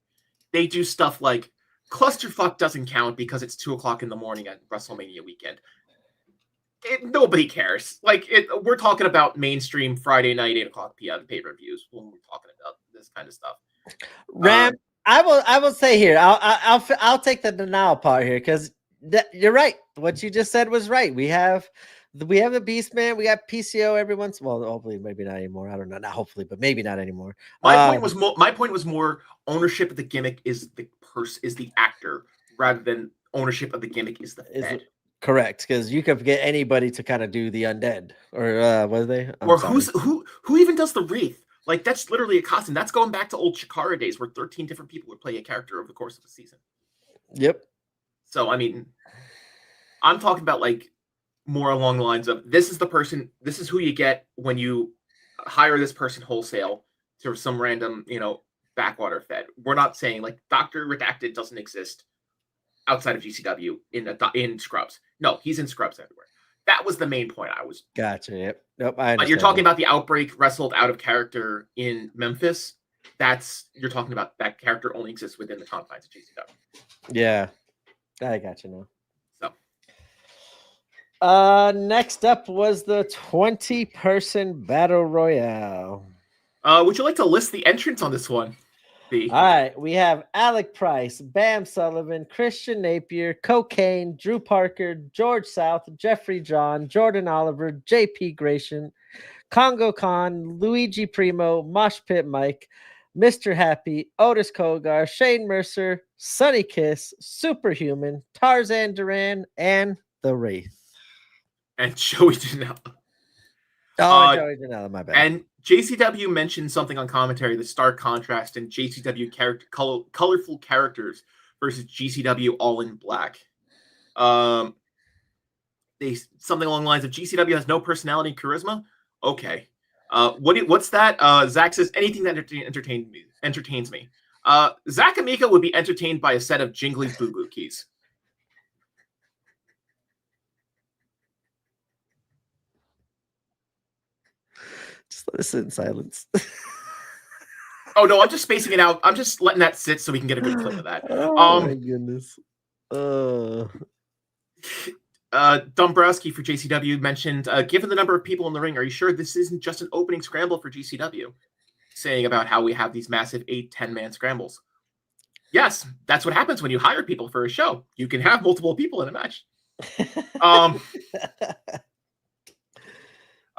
They do stuff like Clusterfuck doesn't count because it's 2:00 in the morning at WrestleMania weekend. Nobody cares. We're talking about mainstream Friday night, 8:00 p.m. pay-per-views when we're talking about this kind of stuff. Ram, I will say here, I'll take the denial part here because you're right. What you just said was right. We have the Beastman. We got PCO every once. Well, hopefully, maybe not anymore. I don't know. Not hopefully, but maybe not anymore. My point was more ownership of the gimmick is the actor rather than ownership of the gimmick is the fed. Correct, because you could get anybody to kind of do the undead, or what are they? Who even does the wreath? That's literally a costume. That's going back to old Chikara days where 13 different people would play a character over the course of a season. Yep. So I mean, I'm talking about more along the lines of this is the person, this is who you get when you hire this person wholesale to some random, backwater fed. We're not saying Dr. Redacted doesn't exist outside of GCW in Scrubs. No, he's in Scrubs everywhere. That was the main point I was. Gotcha. Yep. Nope. But you're talking about the Outbreak wrestled out of character in Memphis. You're talking about that character only exists within the confines of GCW. Yeah. I got you now. So, next up was the 20-person battle royale. Would you like to list the entrants on this one? All right, we have Alec Price, Bam Sullivan, Christian Napier, Cocaine, Drew Parker, George South, Jeffrey John, Jordan Oliver, JP Gratian, Congo Khan, Luigi Primo, Mosh Pit Mike, Mr. Happy, Otis Kogar, Shane Mercer, Sunny Kiss, Superhuman, Tarzan Duran, and The Wraith. And Joey Janella. Joey Janella, my bad. And JCW mentioned something on commentary, the stark contrast in JCW colorful characters versus GCW all in black. Something along the lines of GCW has no personality and charisma. Okay. What's that? Zach says anything that entertains me. Zach Amica would be entertained by a set of jingly boo-boo keys. Just let us sit in silence. Oh no, I'm just spacing it out. I'm just letting that sit so we can get a good clip of that. Oh my goodness. Dombrowski for JCW mentioned, given the number of people in the ring, are you sure this isn't just an opening scramble for GCW? Saying about how we have these massive 8-10 man scrambles. Yes, that's what happens when you hire people for a show. You can have multiple people in a match.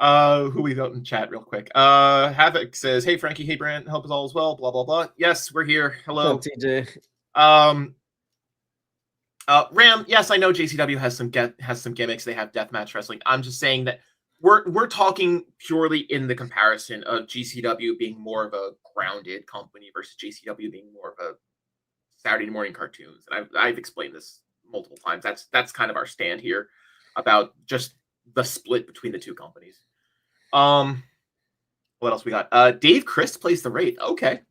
Who we got in chat real quick. Havoc says, hey Frankie, hey Brant, hope is all as well, blah blah blah. Yes, we're here. Hello. TJ. Ram, yes, I know JCW has some gimmicks. They have deathmatch wrestling. I'm just saying that we're talking purely in the comparison of GCW being more of a grounded company versus JCW being more of a Saturday morning cartoons. And I've explained this multiple times. That's kind of our stand here about just the split between the two companies. What else we got? Dave Christ plays the Wraith. Okay.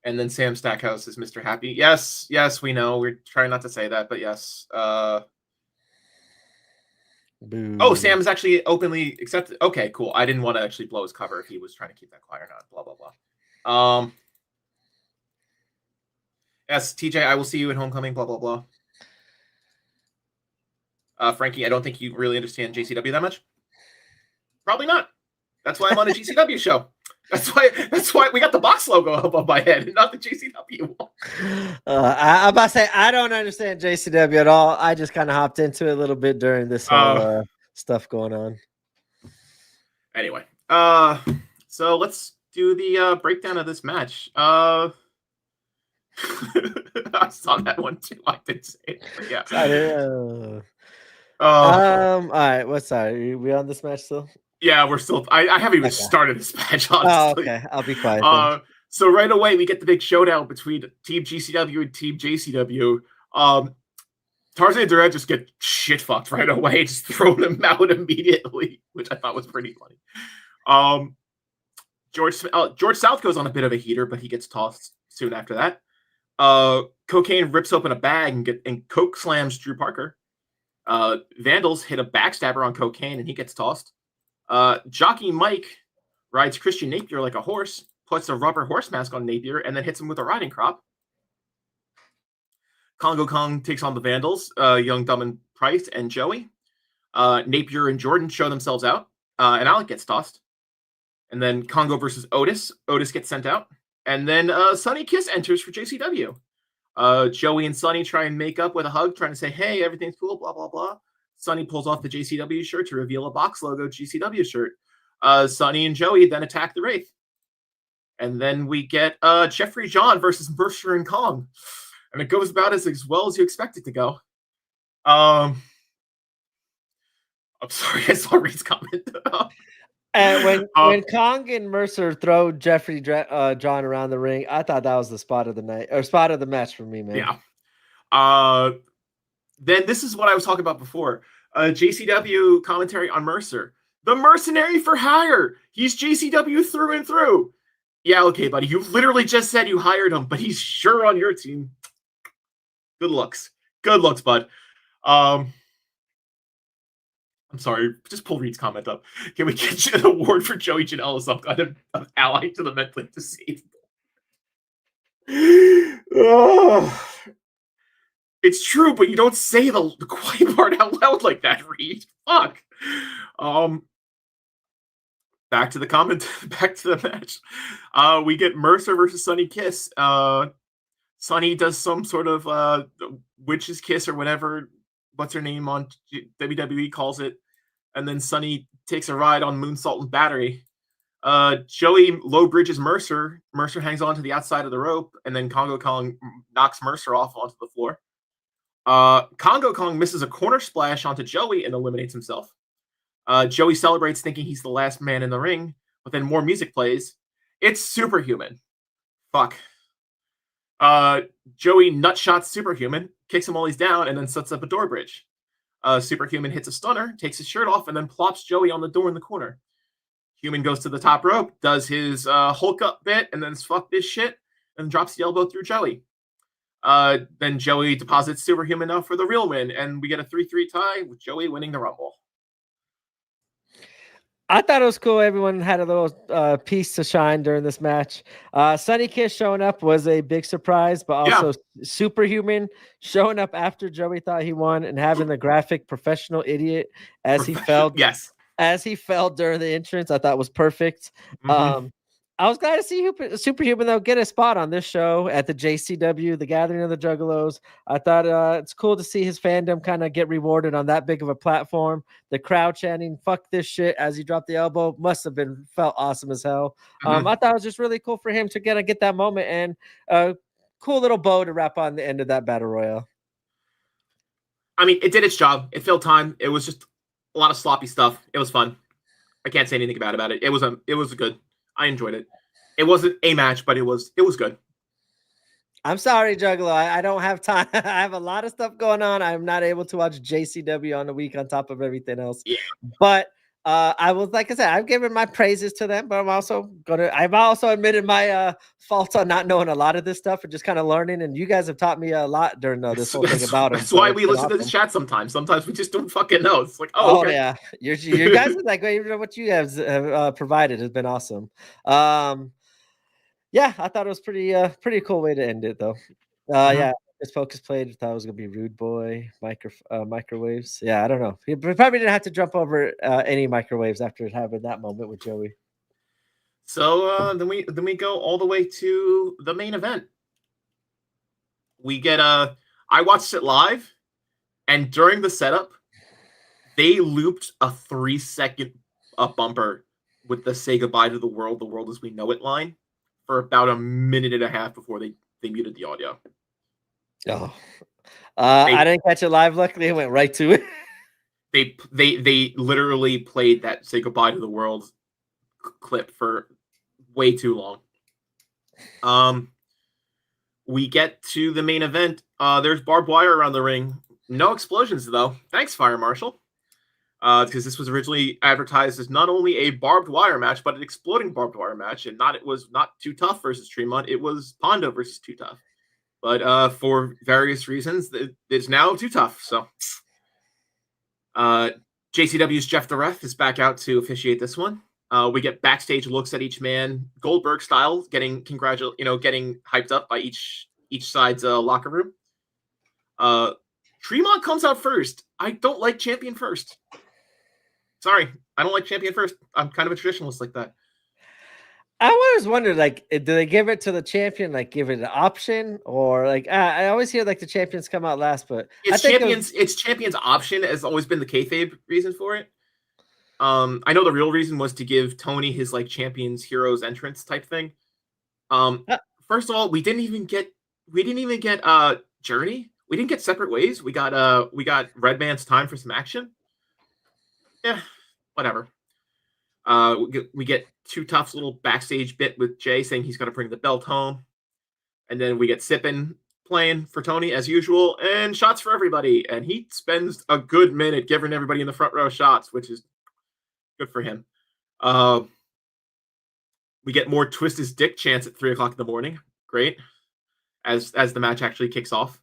And then Sam Stackhouse is Mr. Happy. Yes, we know. We're trying not to say that, but yes. Oh, Sam is actually openly accepted. Okay, cool. I didn't want to actually blow his cover if he was trying to keep that quiet or not. Blah, blah, blah. Yes, TJ, I will see you at Homecoming. Blah, blah, blah. Frankie, I don't think you really understand JCW that much. Probably not. That's why I'm on a GCW show. That's why we got the box logo up on my head, and not the JCW one. I'm about to say I don't understand JCW at all. I just kind of hopped into it a little bit during this whole stuff going on. Anyway, so let's do the breakdown of this match. I saw that one too. I did say it, but yeah. All right. What's sorry? Are we on this match still? Yeah, we're still. I haven't even started this match, honestly. Oh, okay. I'll be quiet. So right away, we get the big showdown between Team GCW and Team JCW. Tarzan and Duran just get shit fucked right away, just throwing them out immediately, which I thought was pretty funny. George South goes on a bit of a heater, but he gets tossed soon after that. Cocaine rips open a bag and coke slams Drew Parker. Vandals hit a backstabber on Cocaine, and he gets tossed. Jockey Mike rides Christian Napier like a horse, puts a rubber horse mask on Napier, and then hits him with a riding crop. Congo Kong takes on the Vandals, Young, Dumb, and Price, and Joey. Napier and Jordan show themselves out, and Alec gets tossed. And then Congo versus Otis. Otis gets sent out. And then Sonny Kiss enters for JCW. Joey and Sonny try and make up with a hug, trying to say, hey, everything's cool, blah, blah, blah. Sonny pulls off the JCW shirt to reveal a box logo GCW shirt. Sonny and Joey then attack the Wraith. And then we get Jeffrey John versus Mercer and Kong. And it goes about as well as you expect it to go. I'm sorry, I saw Reed's comment. And when Kong and Mercer throw Jeffrey John around the ring, I thought that was the spot of the night or spot of the match for me, man. Yeah. Then this is what I was talking about before. JCW commentary on Mercer. The mercenary for hire. He's JCW through and through. Yeah, okay, buddy. You literally just said you hired him, but he's sure on your team. Good looks. Good looks, bud. I'm sorry. Just pull Reed's comment up. Can we get you an award for Joey Janella, some kind of ally to the mentally disabled? It's true, but you don't say the quiet part out loud like that, Reed. Fuck. Back to the comment. Back to the match. We get Mercer versus Sonny Kiss. Sonny does some sort of witch's kiss or whatever. What's her name on WWE calls it. And then Sonny takes a ride on Moonsault and Battery. Joey low bridges Mercer. Mercer hangs on to the outside of the rope, and then Congo Kong knocks Mercer off onto the floor. Congo Kong misses a corner splash onto Joey and eliminates himself. Joey celebrates thinking he's the last man in the ring, but then more music plays. It's Superhuman. Fuck. Joey nutshots Superhuman, kicks him while he's down, and then sets up a door bridge. Superhuman hits a stunner, takes his shirt off, and then plops Joey on the door in the corner. Human goes to the top rope, does his Hulk up bit, and then fuck this shit, and drops the elbow through Joey. Then Joey deposits Superhuman now for the real win, and we get a 3-3 tie with Joey winning the Rumble. I thought it was cool. Everyone had a little piece to shine during this match. Sonny Kiss showing up was a big surprise, but also Superhuman showing up after Joey thought he won and having the graphic professional idiot as he fell. As he fell during the entrance, I thought was perfect. Mm-hmm. I was glad to see Superhuman, though, get a spot on this show at the JCW, the Gathering of the Juggalos. I thought it's cool to see his fandom kind of get rewarded on that big of a platform. The crowd chanting, fuck this shit, as he dropped the elbow must have felt awesome as hell. Mm-hmm. I thought it was just really cool for him to get that moment and a cool little bow to wrap on the end of that battle royale. I mean, it did its job. It filled time. It was just a lot of sloppy stuff. It was fun. I can't say anything bad about it. It was good. I enjoyed it. It wasn't a match, but it was good. I'm sorry, Juggalo. I don't have time. I have a lot of stuff going on. I'm not able to watch JCW on the week on top of everything else. Yeah. But I was, like I said, I've given my praises to them, but I've also admitted my faults on not knowing a lot of this stuff and just kind of learning. And you guys have taught me a lot during this whole thing about them. That's why we listen to the chat sometimes. Sometimes we just don't fucking know. It's like, okay. Yeah, your guys are like, what you guys have provided has been awesome. Yeah, I thought it was pretty cool way to end it though. Yeah, this focus played. Thought it was gonna be Rude Boy, microwaves. Yeah, I don't know. He probably didn't have to jump over any microwaves after having that moment with Joey. So then we go all the way to the main event. We get I watched it live, and during the setup, they looped a 3-second bumper with the "Say goodbye to the world as we know it" line for about a minute and a half before they muted the audio. Oh, I didn't catch it live. Luckily, I went right to it. They literally played that "Say goodbye to the world" clip for way too long. We get to the main event. There's barbed wire around the ring. No explosions though. Thanks, Fire Marshal. Because this was originally advertised as not only a barbed wire match, but an exploding barbed wire match, and it was not Too Tough versus Tremont. It was Pondo versus Too Tough. But for various reasons, it's now Too Tough. So JCW's Jeff the Ref is back out to officiate this one. We get backstage looks at each man, Goldberg style, getting hyped up by each side's locker room. Tremont comes out first. I don't like champion first. Sorry, I don't like champion first. I'm kind of a traditionalist like that. I always wondered, like, do they give it to the champion, like give it an option, or like I always hear like the champions come out last, but it's champion's option has always been the kayfabe reason for it. I know the real reason was to give Tony his like champion's heroes entrance type thing. First of all, we didn't even get Journey. We didn't get Separate Ways. We got Red Man's Time for some action. Yeah, whatever. We get Too Tough's little backstage bit with Jay saying he's going to bring the belt home. And then we get Sippin playing for Tony as usual, and shots for everybody. And he spends a good minute giving everybody in the front row shots, which is good for him. We get more Twist His Dick chants at 3 o'clock in the morning. Great. As the match actually kicks off.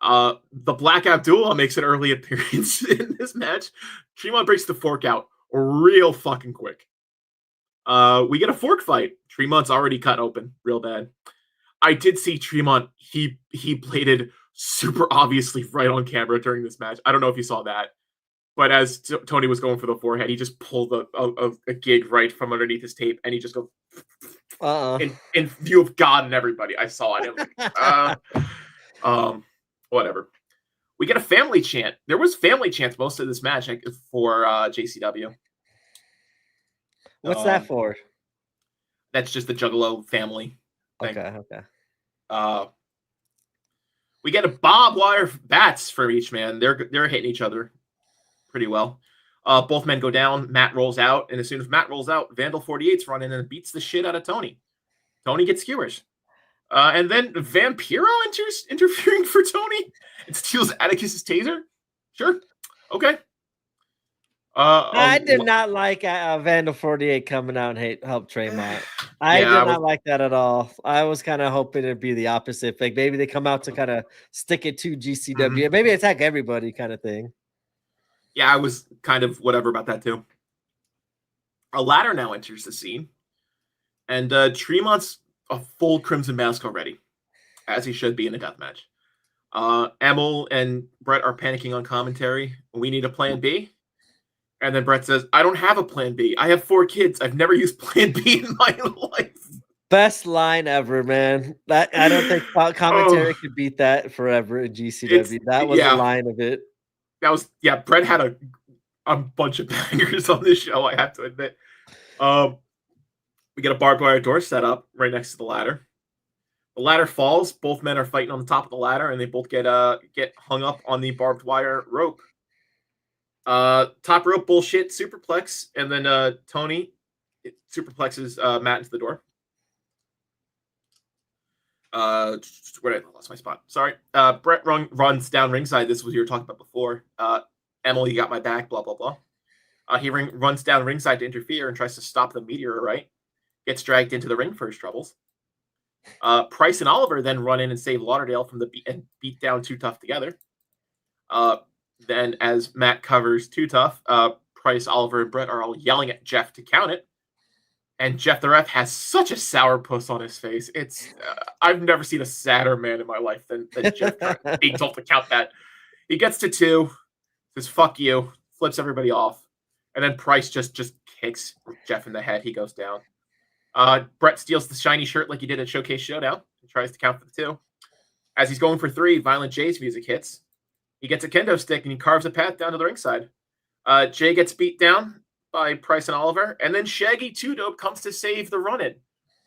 The Black Abdullah makes an early appearance in this match. Tremont breaks the fork out real fucking quick. We get a fork fight. Tremont's already cut open real bad. I did see Tremont. He bladed super obviously right on camera during this match. I don't know if you saw that. But as Tony was going for the forehead, he just pulled a gig right from underneath his tape, and he just goes in view of God and everybody. I saw it. It was whatever. We get a family chant. There was family chants most of this match for JCW. What's that for? That's just the Juggalo family thing. Okay. We get a barbed wire bats for each man. They're hitting each other pretty well. Both men go down. Matt rolls out, and as soon as Matt rolls out, Vandal 48's running and beats the shit out of Tony. Tony gets skewers. And then Vampiro enters, interfering for Tony. It steals Attakus' taser. Sure. Okay. I did not like Vandal 48 coming out and help Tremont. I did not like that at all. I was kind of hoping it'd be the opposite. Like maybe they come out to kind of stick it to GCW. Maybe attack everybody kind of thing. Yeah, I was kind of whatever about that too. A ladder now enters the scene. And Tremont's a full Crimson Mask already, as he should be in a death match. Emil and Brett are panicking on commentary. We need a plan B. And then Brett says, I don't have a plan B. I have 4 kids. I've never used plan B in my life. Best line ever, man. That I don't think commentary could beat that forever in GCW. That was the line of it. Brett had a bunch of bangers on this show, I have to admit. We get a barbed wire door set up right next to the ladder. The ladder falls. Both men are fighting on the top of the ladder, and they both get hung up on the barbed wire rope. Top rope bullshit, superplex, and then Tony superplexes Matt into the door. Where did I lost my spot? Sorry. Brett runs down ringside. This was what you were talking about before. Emily got my back, blah, blah, blah. He runs down ringside to interfere and tries to stop the meteorite. Gets dragged into the ring for his troubles. Price and Oliver then run in and save Lauderdale from the beat down Too Tough together. Then as Matt covers Too Tough, Price, Oliver, and Brett are all yelling at Jeff to count it. And Jeff the ref has such a sourpuss on his face. It's I've never seen a sadder man in my life than Jeff being told to count that. He gets to 2, says "fuck you," flips everybody off, and then Price just kicks Jeff in the head. He goes down. Brett steals the shiny shirt like he did at Showcase Showdown and tries to count for the 2. As he's going for 3, Violent J's music hits. He gets a kendo stick and he carves a path down to the ringside. Jay gets beat down by Price and Oliver, and then Shaggy 2 Dope comes to save the run-in.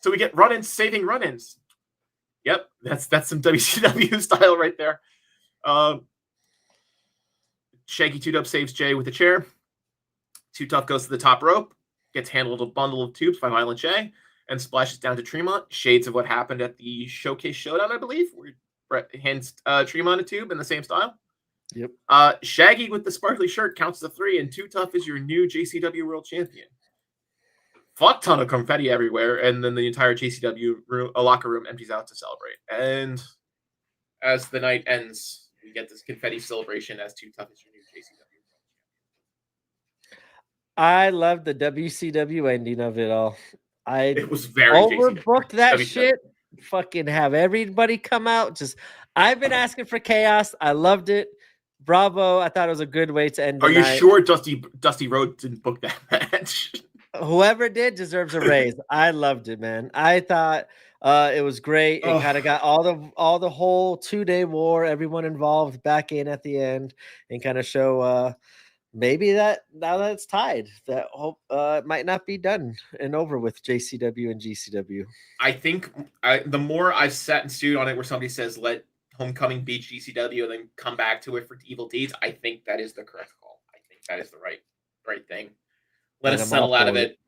So we get run-ins saving run-ins. Yep, that's some WCW style right there. Shaggy 2 Dope saves Jay with a chair. Too Tough goes to the top rope, gets handled a bundle of tubes by Violent J, and splashes down to Tremont. Shades of what happened at the Showcase Showdown, I believe, where Brett hands Tremont a tube in the same style. Yep. Shaggy with the sparkly shirt counts the 3, and Too Tough is your new JCW World Champion. Fuck ton of confetti everywhere, and then the entire JCW locker room empties out to celebrate. And as the night ends, we get this confetti celebration as Too Tough is your new JCW World Champion. I love the WCW ending of it all. It was very overbooked that WCW. shit. Fucking have everybody come out. I've been asking for chaos. I loved it. Bravo. I thought it was a good way to end the night. Are you night. sure Dusty Rhodes didn't book that match? Whoever did deserves a raise. I loved it, man. I thought it was great. It kind of got all the whole 2-day war, everyone involved back in at the end, and kind of show maybe that now that it's tied, that hope it might not be done and over with JCW and GCW. I think the more I've sat and stewed on it, where somebody says let Homecoming beat GCW and then come back to it for Evil Deeds, I think that is the correct call. I think that is the right thing. Let us settle out of it,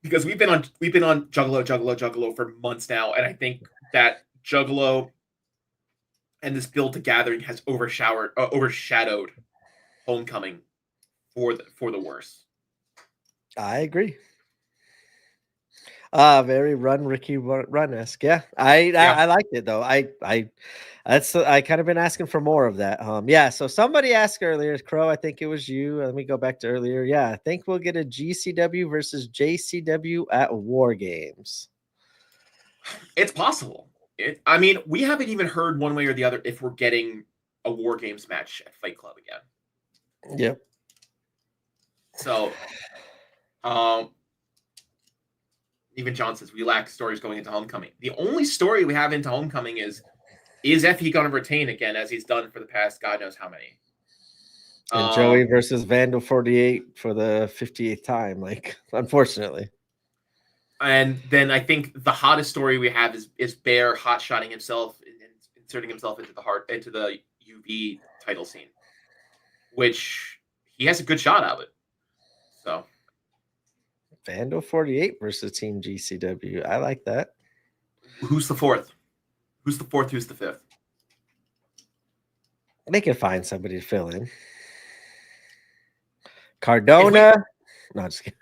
because we've been on Juggalo for months now, and I think that Juggalo and this build to Gathering has overshadowed Homecoming for the worse. I agree. Very Ricky Run-esque. Yeah. I liked it though. I kind of been asking for more of that. Yeah. So somebody asked earlier, Crow, I think it was you. Let me go back to earlier. Yeah, I think we'll get a GCW versus JCW at War Games. It's possible. I mean, we haven't even heard one way or the other if we're getting a War Games match at Fight Club again. Yep. So, even John says we lack stories going into Homecoming. The only story we have into Homecoming is Effie going to retain again, as he's done for the past God knows how many. And Joey versus Vandal 48 for the 58th time, unfortunately. And then I think the hottest story we have is Bear hot-shotting himself and inserting himself into the UV title scene, which he has a good shot of it. So Vandal 48 versus Team GCW. I like that. Who's the 4th? Who's the 4th? Who's the 5th? They can find somebody to fill in. Cardona. No, just kidding.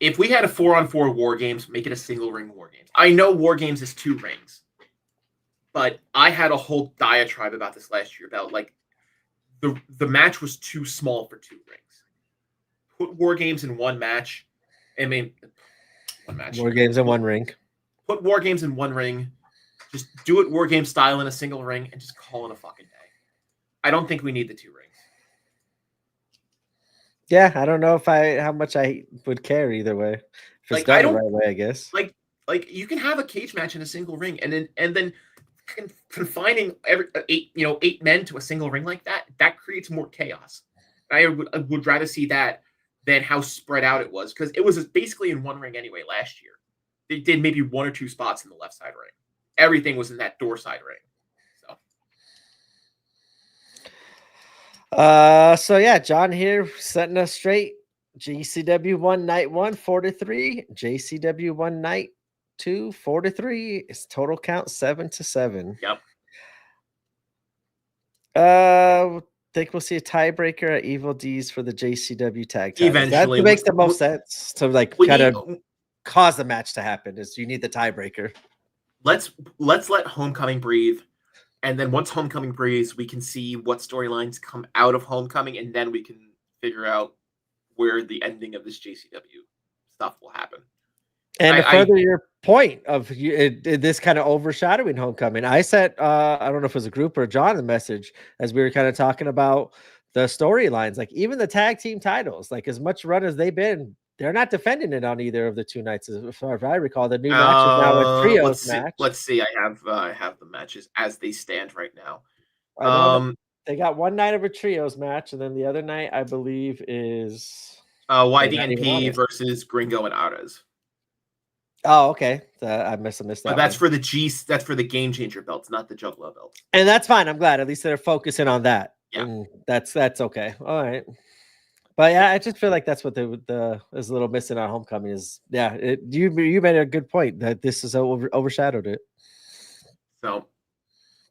If we had a 4-on-4 War Games, make it a single ring War Games. I know War Games is 2 rings, but I had a whole diatribe about this last year about the match was too small for 2 rings. Put War Games in one match. I mean, one match. War Games in one ring. Put War Games in one ring. Just do it War Game style in a single ring and just call it a fucking day. I don't think we need the 2 rings. Yeah, I don't know how much I would care either way. If it's done the right way, I guess. Like you can have a cage match in a single ring, and then confining 8 men to a single ring like that creates more chaos. I would rather see that than how spread out it was, because it was basically in one ring anyway last year. They did maybe 1 or 2 spots in the left side ring. everything was in that door side ring. So yeah, John here setting us straight. GCW 1 night 1 4-3. JCW 1 night 2 4-3. It's total count 7-7. Yep. Think we'll see a tiebreaker at Evil D's for the JCW tag titles. Eventually, that makes the most sense to like kind of cause the match to happen. Is you need the tiebreaker. Let's let Homecoming breathe, and then once Homecoming breathes, we can see what storylines come out of Homecoming, and then we can figure out where the ending of this JCW stuff will happen. And to further your point of this kind of overshadowing Homecoming, I sent I don't know if it was a group or John the message as we were kind of talking about the storylines, like even the tag team titles, like as much run as they've been, they're not defending it on either of the 2 nights. As far as I recall, the new match is now a trios match. Let's see. I have the matches as they stand right now. I know they got 1 night of a trios match, and then the other night I believe is YDNP versus Gringo and Ares. Oh, okay. I missed that. But that's for the that's for the Game Changer belts, not the Juggalo belts. And that's fine. I'm glad at least they're focusing on that. Yeah, and that's okay. All right. But yeah, I just feel like that's what the is a little missing on Homecoming is. Yeah, you made a good point that this has overshadowed it. So,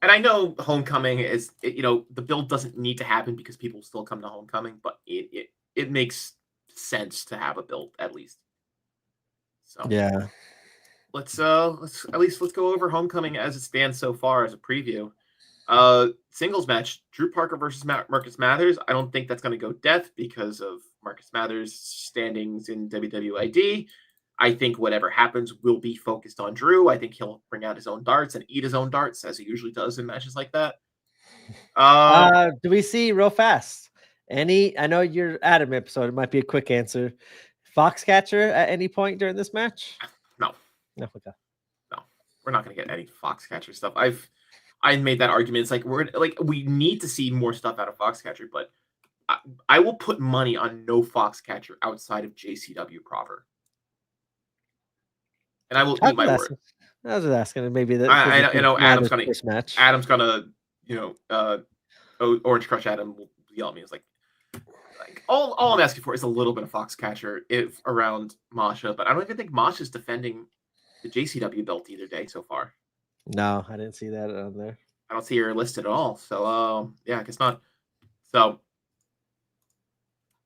and I know Homecoming is the build doesn't need to happen because people still come to Homecoming, but it makes sense to have a build at least. So yeah, let's go over Homecoming as it stands so far as a preview. Singles match: Drew Parker versus Marcus Mathers. I don't think that's going to go death because of Marcus Mathers' standings in WWID. I think whatever happens will be focused on Drew. I think he'll bring out his own darts and eat his own darts as he usually does in matches like that. Do we see real fast? I know you're adamant, so it might be a quick answer. Foxcatcher at any point during this match? No. Okay. No, we're not going to get any Foxcatcher stuff. I made that argument. It's like we need to see more stuff out of Foxcatcher, but I will put money on no Foxcatcher outside of JCW proper, and I will eat my word. I was just asking, maybe that. I know Adam's gonna match. Adam's gonna Orange Crush Adam will yell at me. It's like all I'm asking for is a little bit of Foxcatcher if around Masha, but I don't even think Masha's defending the JCW belt either day so far. No, I didn't see that on there. I don't see her listed at all. So yeah, I guess not. So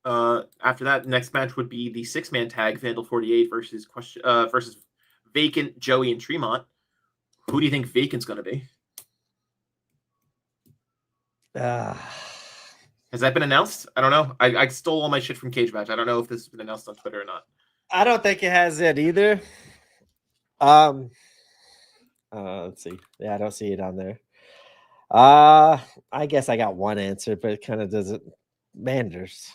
after that, next match would be the 6-man tag, Vandal 48 versus Vacant, Joey, and Tremont. Who do you think Vacant's going to be? Has that been announced? I don't know. I stole all my shit from Cage Match. I don't know if this has been announced on Twitter or not. I don't think it has it either. Let's see. Yeah, I don't see it on there. I guess I got one answer, but it kind of doesn't. Manders.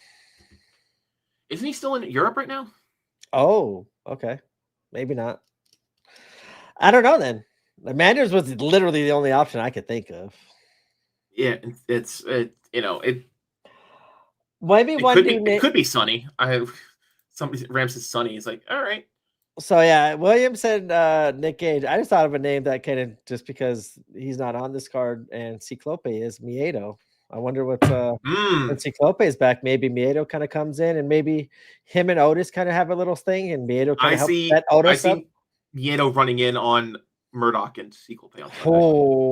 Isn't he still in Europe right now? Oh, okay. Maybe not. I don't know then. Manders was literally the only option I could think of. Yeah, it maybe it could be Sonny. Somebody Rams is Sonny. He's like, all right. So yeah, William said Nick Gage. I just thought of a name that kind of just because he's not on this card, and Ciclope is Miedo. I wonder what when Ciclope is back, maybe Miedo kind of comes in, and maybe him and Otis kind of have a little thing, and Miedo kind of helps set Otis up. Miedo running in on Murdoch and Ciclope. Whoa.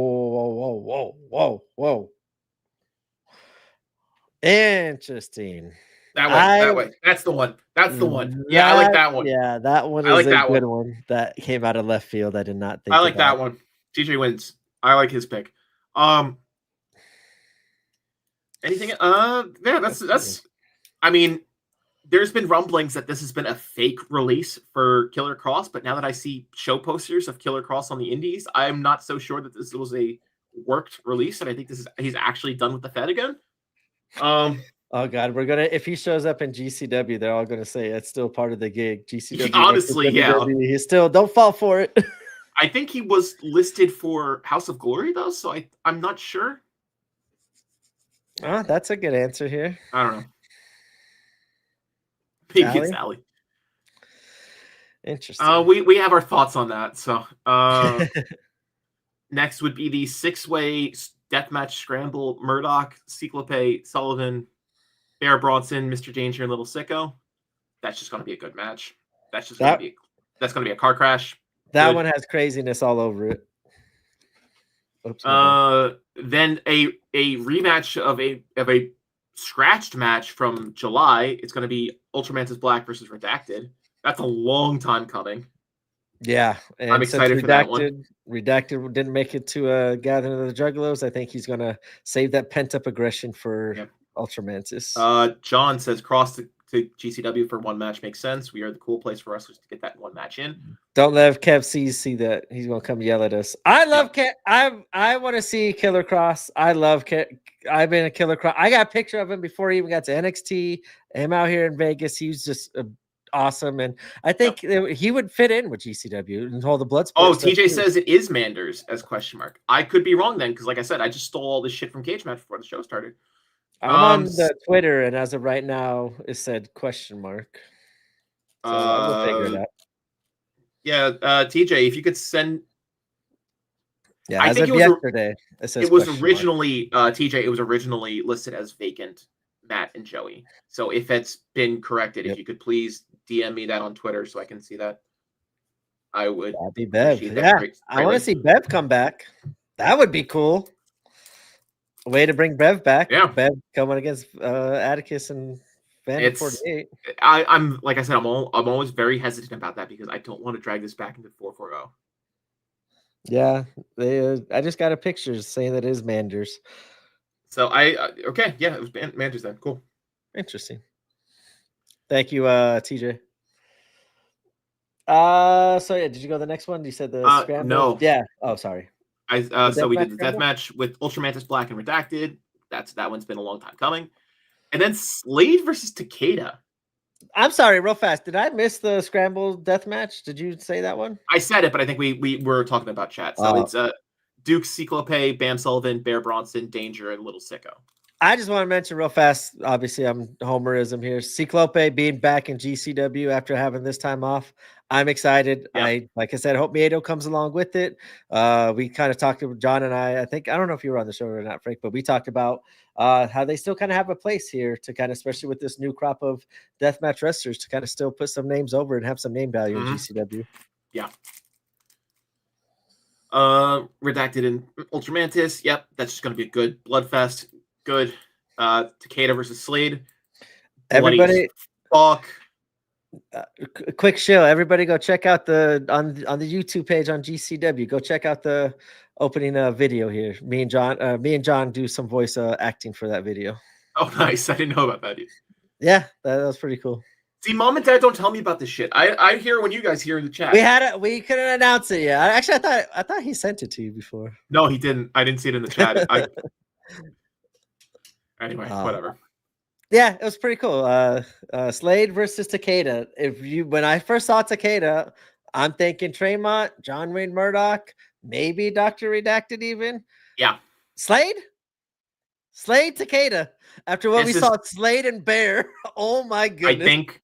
Interesting. That way. That's the one. Yeah, I like that one. Yeah, that one is a good one that came out of left field. I did not think. I like that one. TJ wins. I like his pick. Anything? Yeah, that's. I mean, there's been rumblings that this has been a fake release for Killer Cross, but now that I see show posters of Killer Cross on the Indies, I'm not so sure that this was a worked release, and I think he's actually done with the Fed again. Oh God, if he shows up in GCW, they're all gonna say it's still part of the gig. GCW, honestly, yeah, he's still don't fall for it. I think he was listed for House of Glory though, so I'm not sure. That's a good answer here. I don't know. Maybe it's Allie. Interesting. We have our thoughts on that. So Next would be the 6-way deathmatch scramble: Murdoch, Cyclope, Sullivan, Bear Bronson, Mr. Danger, and Little Sicko. That's just going to be a good match. That's just going to be a car crash. That one has craziness all over it. Oops, then a rematch of a scratched match from July. It's going to be Ultramantis Black versus Redacted. That's a long time coming. Yeah, and I'm excited for that one. Redacted didn't make it to Gathering of the Juggalos. I think he's going to save that pent-up aggression for Ultramantis. John says cross to GCW for one match makes sense. We are the cool place for wrestlers to get that one match in. Don't let Kev see that. He's going to come yell at us. I love Kev. I want to see Killer Cross. I love Kev. I've been a Killer Cross. I got a picture of him before he even got to NXT. Him out here in Vegas. He's just awesome, and I think he would fit in with GCW and hold the blood sport. Oh, TJ says it is Manders as question mark. I could be wrong then, because like I said, I just stole all this shit from Cage Match before the show started. I'm on the Twitter, and as of right now, it said question mark. So we'll figure it out. Yeah, TJ, if you could send. Yeah, I think it was yesterday. It was originally TJ. It was originally listed as vacant, Matt and Joey. So if it's been corrected, if you could please DM me that on Twitter so I can see that. I would. That'd be Bev. Yeah, I want to see Bev come back. That would be cool. A way to bring Bev back. Yeah, Bev coming against Attakus and Vandal 48. I'm like I said, I'm always very hesitant about that because I don't want to drag this back into 440. Yeah, I just got a picture saying that it is Manders. So okay, yeah, it was Manders then. Cool. Interesting. Thank you, TJ. So yeah, did you go to the next one? You said the scramble? No. Yeah. Oh, sorry. So we did the death match with Ultramantis Black and Redacted. That one's been a long time coming. And then Slade versus Takeda. I'm sorry, real fast. Did I miss the scramble death match? Did you say that one? I said it, but I think we were talking about chat. So it's Duke, Cyclope, Bam Sullivan, Bear Bronson, Danger, and Little Sicko. I just want to mention real fast, obviously I'm homerism here. Cyclope being back in GCW after having this time off. I'm excited. Yeah. Like I said, I hope Miedo comes along with it. We kind of talked to John and I think, I don't know if you were on the show or not, Frank, but we talked about how they still kind of have a place here to kind of, especially with this new crop of deathmatch wrestlers, to kind of still put some names over and have some name value in GCW. Yeah. Redacted and Ultramantis. Yep, that's just going to be a good bloodfest. Good. Takeda versus Slade. Everybody, fuck. Quick show. Everybody, go check out the on the YouTube page on GCW. Go check out the opening video here. Me and John do some voice acting for that video. Oh, nice! I didn't know about that. Yeah, that was pretty cool. See, Mom and Dad don't tell me about this shit. I hear when you guys hear in the chat. We couldn't announce it yet. Actually, I thought he sent it to you before. No, he didn't. I didn't see it in the chat. Anyway, whatever. Yeah, it was pretty cool. Slade versus Takeda. When I first saw Takeda, I'm thinking Tremont, John Wayne Murdoch, maybe Dr. Redacted even. Yeah. Slade Takeda. After what we saw, Slade and Bear. Oh my goodness. I think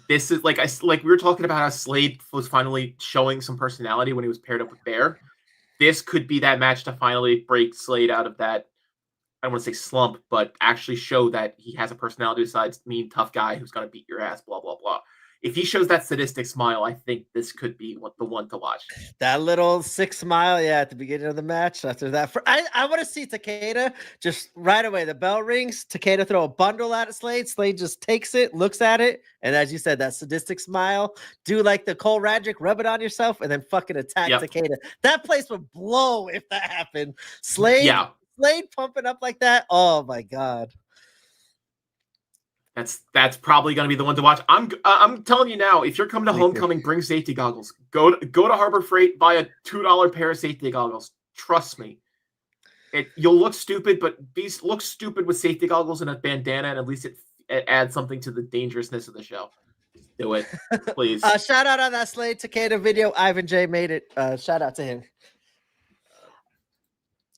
this is like we were talking about how Slade was finally showing some personality when he was paired up with Bear. This could be that match to finally break Slade out of that, I don't want to say slump, but actually show that he has a personality besides mean tough guy who's going to beat your ass, blah, blah, blah. If he shows that sadistic smile, I think this could be the one to watch. That little sick smile, at the beginning of the match. After that, I want to see Takeda just right away. The bell rings. Takeda throw a bundle at Slade. Slade just takes it, looks at it, and as you said, that sadistic smile. Do like the Cole Radrick, rub it on yourself, and then fucking attack Takeda. That place would blow if that happened. Slade pumping up like that. Oh my god. That's probably going to be the one to watch. I'm telling you now, if you're coming to Homecoming, bring safety goggles. Go to Harbor Freight, buy a $2 pair of safety goggles. Trust me. You'll look stupid, but look stupid with safety goggles and a bandana, and at least it adds something to the dangerousness of the show. Do it, please. Shout out on that Slade Takeda video. Ivan J made it. Shout out to him.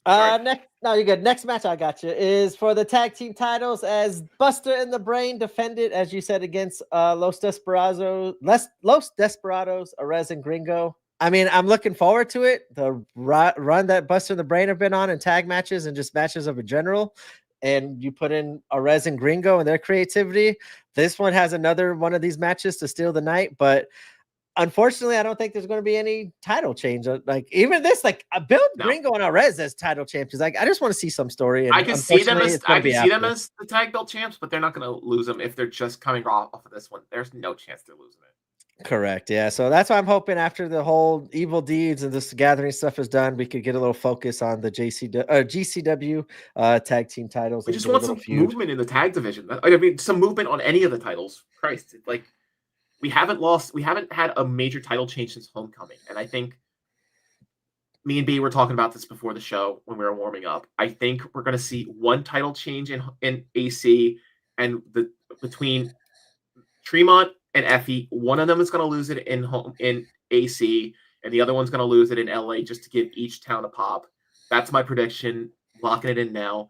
You're good. Next match I got you is for the tag team titles as Buster and the Brain defended, as you said, against Los Desperados, Arez and Gringo. I mean, I'm looking forward to it. The run that Buster and the Brain have been on in tag matches and just matches of a general. And you put in Arez and Gringo and their creativity. This one has another one of these matches to steal the night. But unfortunately, I don't think there's going to be any title change. Like even this, like build Gringo and Arez as title champions. Like I just want to see some story. And I can see them as the tag belt champs, but they're not going to lose them if they're just coming off of this one. There's no chance they're losing it. Correct. Yeah. So that's why I'm hoping after the whole evil deeds and this gathering stuff is done, we could get a little focus on the GCW tag team titles. We just want some movement in the tag division. I mean, some movement on any of the titles. Christ, like we haven't had a major title change since Homecoming, and I think me and B were talking about this before the show when we were warming up. I think we're going to see one title change in AC, and between Tremont and Effie, one of them is going to lose it in AC, and the other one's going to lose it in LA, just to give each town a pop. That's my prediction. Locking it in now.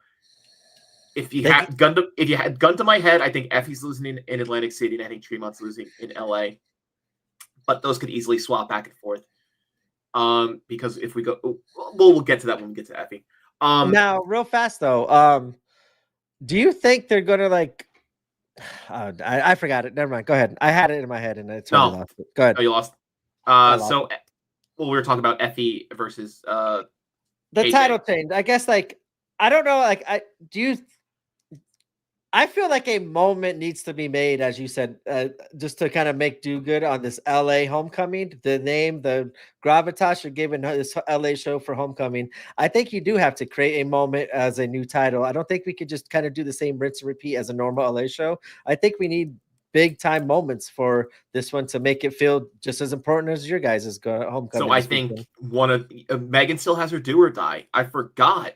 If you had gun to my head, I think Effie's losing in Atlantic City, and I think Tremont's losing in LA. But those could easily swap back and forth. Because if we go, we'll get to that when we get to Effie. Now, real fast though, do you think they're going to like? I forgot it. Never mind. Go ahead. I had it in my head and I totally lost it. Go ahead. Oh, you lost. We were talking about Effie versus the KJ. Title change. I guess like I don't know. Like I feel like a moment needs to be made, as you said, just to kind of make do good on this LA Homecoming. The name, the gravitas you're giving this LA show for Homecoming. I think you do have to create a moment as a new title. I don't think we could just kind of do the same rinse and repeat as a normal LA show. I think we need big time moments for this one to make it feel just as important as your guys' Homecoming. So I think one of Megan still has her do or die. I forgot.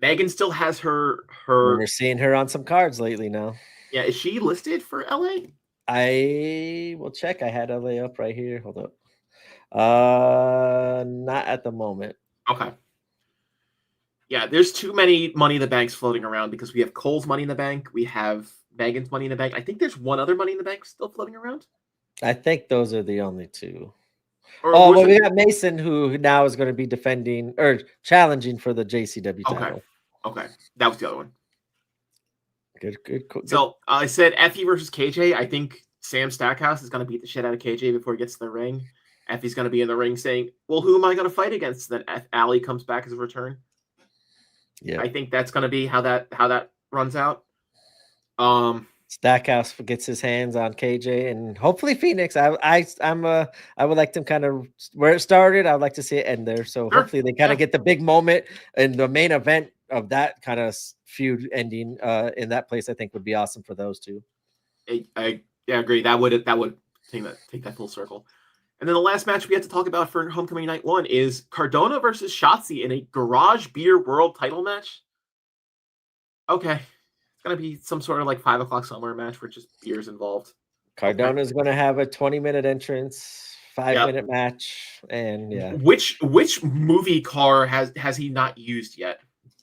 Megan still has her. We're seeing her on some cards lately now. Yeah, is she listed for LA? I will check. I had LA up right here. Hold up. Not at the moment. Okay. Yeah, there's too many Money in the Banks floating around because we have Cole's Money in the Bank, we have Megan's Money in the Bank. I think there's one other Money in the Bank still floating around. I think those are the only two. Well, we got Mason, who now is going to be defending or challenging for the JCW title. Okay. That was the other one. Good. So I said Effie versus KJ. I think Sam Stackhouse is going to beat the shit out of KJ before he gets to the ring. Effie's going to be in the ring saying, well, who am I going to fight against? Then Allie comes back as a return. Yeah. I think that's going to be how that runs out. Stackhouse gets his hands on KJ and hopefully Phoenix. I would like them kind of where it started. I'd like to see it end there. So hopefully they kind of get the big moment and the main event of that kind of feud ending in that place. I think would be awesome for those two. I agree. That would take that full circle. And then the last match we have to talk about for Homecoming Night 1 is Cardona versus Shotzi in a Garage Beer World title match. Okay. Going to be some sort of like 5 o'clock somewhere match where just beers involved. Cardona is going to have a 20-minute entrance, 5-minute match, and yeah. Which movie car has he not used yet?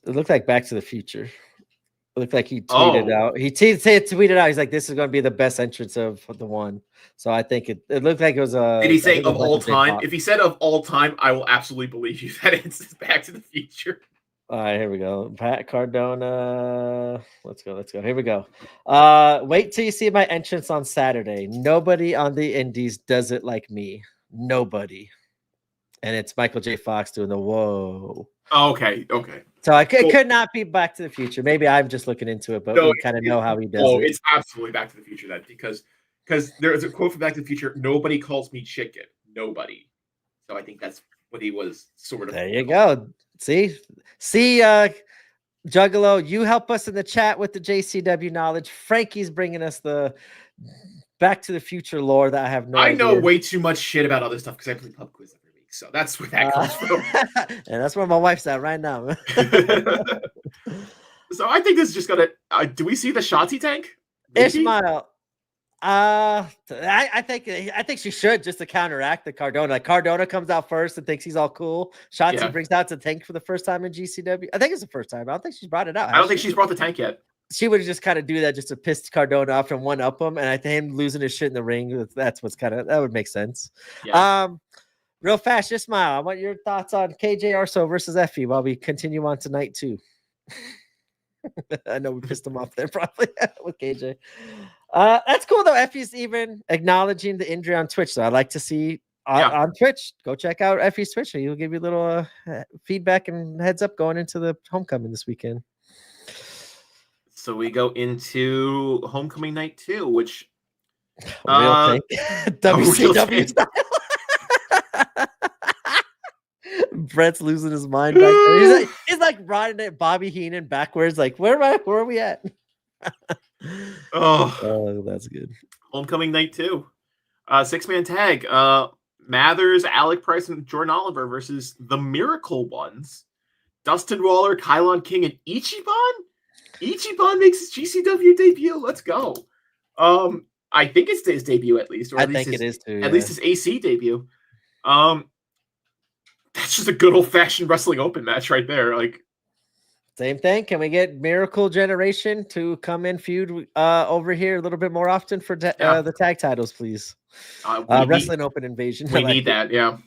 It looked like Back to the Future. It looked like he tweeted out. He tweeted out. He's like, "This is going to be the best entrance of the one." So I think it looked like it was a. Did he say of all time? If he said of all time, I will absolutely believe you that it's Back to the Future. All right, here we go. Pat Cardona. Let's go. Here we go. Wait till you see my entrance on Saturday. Nobody on the indies does it like me. Nobody. And it's Michael J. Fox doing the whoa. Okay. So it could not be Back to the Future. Maybe I'm just looking into it, but we kind of know how he does it. It's absolutely Back to the Future then, because there's a quote from Back to the Future. Nobody calls me chicken. Nobody. So I think that's what he was sort of. There you go. See, Juggalo, you help us in the chat with the JCW knowledge. Frankie's bringing us the Back to the Future lore that I have no idea. I know way too much shit about other stuff because I play pub quiz every week. So that's where that comes from. And that's where my wife's at right now. So I think this is just going to... do we see the Shotzi tank? Maybe? Ishmael. I think she should, just to counteract the Cardona. Like Cardona comes out first and thinks he's all cool. Shotzi brings out the tank for the first time in GCW. I think it's the first time. I don't think she's brought it out. I don't think she's brought the tank yet. She would just kind of do that just to piss Cardona off and one up him. And I think him losing his shit in the ring, that would make sense. Yeah. Real fast, just smile. I want your thoughts on KJ Arso versus Effie while we continue on to night 2. I know we pissed him off there probably with KJ. That's cool though. Effie's even acknowledging the injury on Twitch. So I like to see on Twitch. Go check out Effie's Twitch. He'll give you a little feedback and heads up going into the homecoming this weekend. So we go into homecoming night 2, which real WCW style. Brett's losing his mind back there. He's like riding it Bobby Heenan backwards. Like, where are we at? Oh, that's good. Homecoming night 2. 6-man tag. Mathers, Alec Price, and Jordan Oliver versus the Miracle Ones. Dustin Waller, Kylon King, and Ichiban. Ichiban makes his GCW debut. Let's go. I think it's his debut at least, or I think it is too. At least his AC debut. That's just a good old-fashioned wrestling open match right there. Like, same thing. Can we get Miracle Generation to come in feud over here a little bit more often for the tag titles, please? Wrestling Open Invasion. We need that, yeah.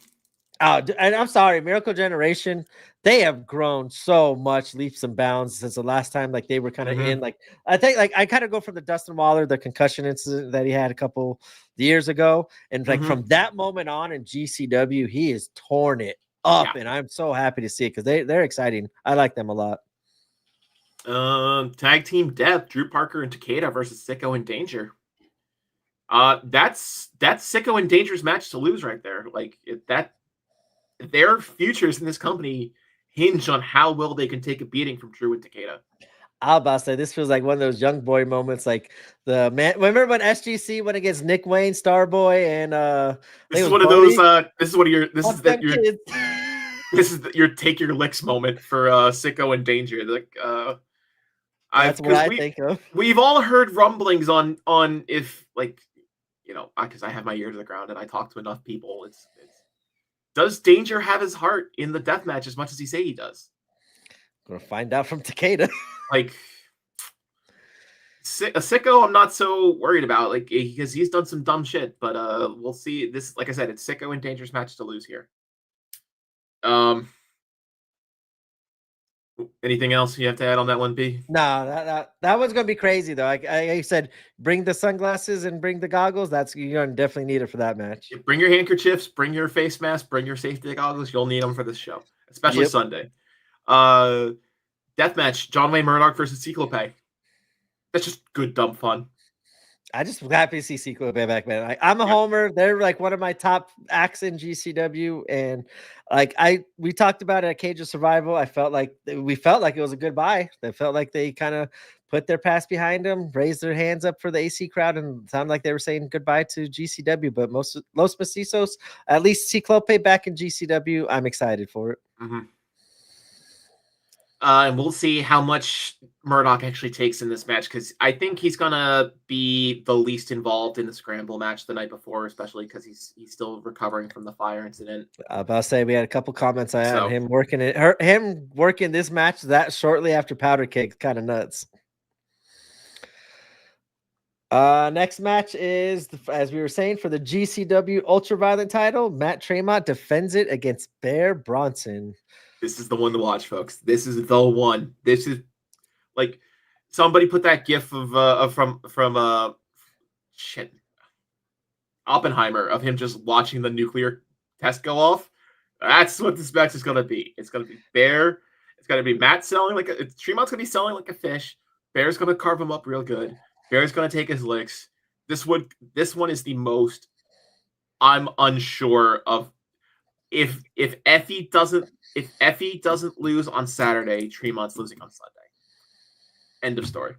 And I'm sorry, Miracle Generation, they have grown so much leaps and bounds since the last time like they were kind of in. Like I think like I kind of go from the Dustin Waller, the concussion incident that he had a couple years ago, and like from that moment on in GCW, he has torn it up, and I'm so happy to see it because they're exciting. I like them a lot. Tag team depth: Drew Parker and Takeda versus Sicko and Danger. That's Sicko and Danger's match to lose right there. Like their futures in this company hinge on how well they can take a beating from Drew and Takeda. I was about to say this feels like one of those young boy moments, like the man. Remember when SGC went against Nick Wayne, Starboy, and this is one of those. This is your take your licks moment for Sicko and Danger. Like that's what I think of. We've all heard rumblings on if like because I have my ear to the ground and I talk to enough people. It's does Danger have his heart in the death match as much as he say he does? Gonna find out from Takeda. Like a Sicko, I'm not so worried about, like because he's done some dumb shit. But we'll see. This, like I said, it's Sicko and Danger's match to lose here. Anything else you have to add on that one, B? No, that one's gonna be crazy though. I said, bring the sunglasses and bring the goggles. You're gonna definitely need it for that match. Bring your handkerchiefs, bring your face mask, bring your safety goggles. You'll need them for this show, especially Sunday. Deathmatch: John Wayne Murdoch versus Cyclope. That's just good, dumb fun. I just happy to see Cyclope back, man. I'm a homer. They're like one of my top acts in GCW, and like we talked about it at Cage of Survival. We felt like it was a goodbye. They felt like they kind of put their past behind them, raised their hands up for the AC crowd, and sounded like they were saying goodbye to GCW. But Los Macizos, at least Cyclope back in GCW, I'm excited for it. And we'll see how much Murdoch actually takes in this match, because I think he's gonna be the least involved in the scramble match the night before, especially because he's still recovering from the fire incident. I was about to say we had a couple comments on him working him working this match that shortly after Powder Cake, kind of nuts. Next match is, as we were saying, for the GCW Ultraviolet title. Matt Tremont defends it against Bear Bronson. This is the one to watch, folks. This is the one. This is like somebody put that gif of from Oppenheimer of him just watching the nuclear test go off. That's what this match is gonna be. It's gonna be Bear. It's gonna be Matt selling Tremont's gonna be selling like a fish. Bear's gonna carve him up real good. Bear's gonna take his licks. This one is the most. I'm unsure of if Effie doesn't lose on Saturday, Tremont's losing on Sunday. End of story.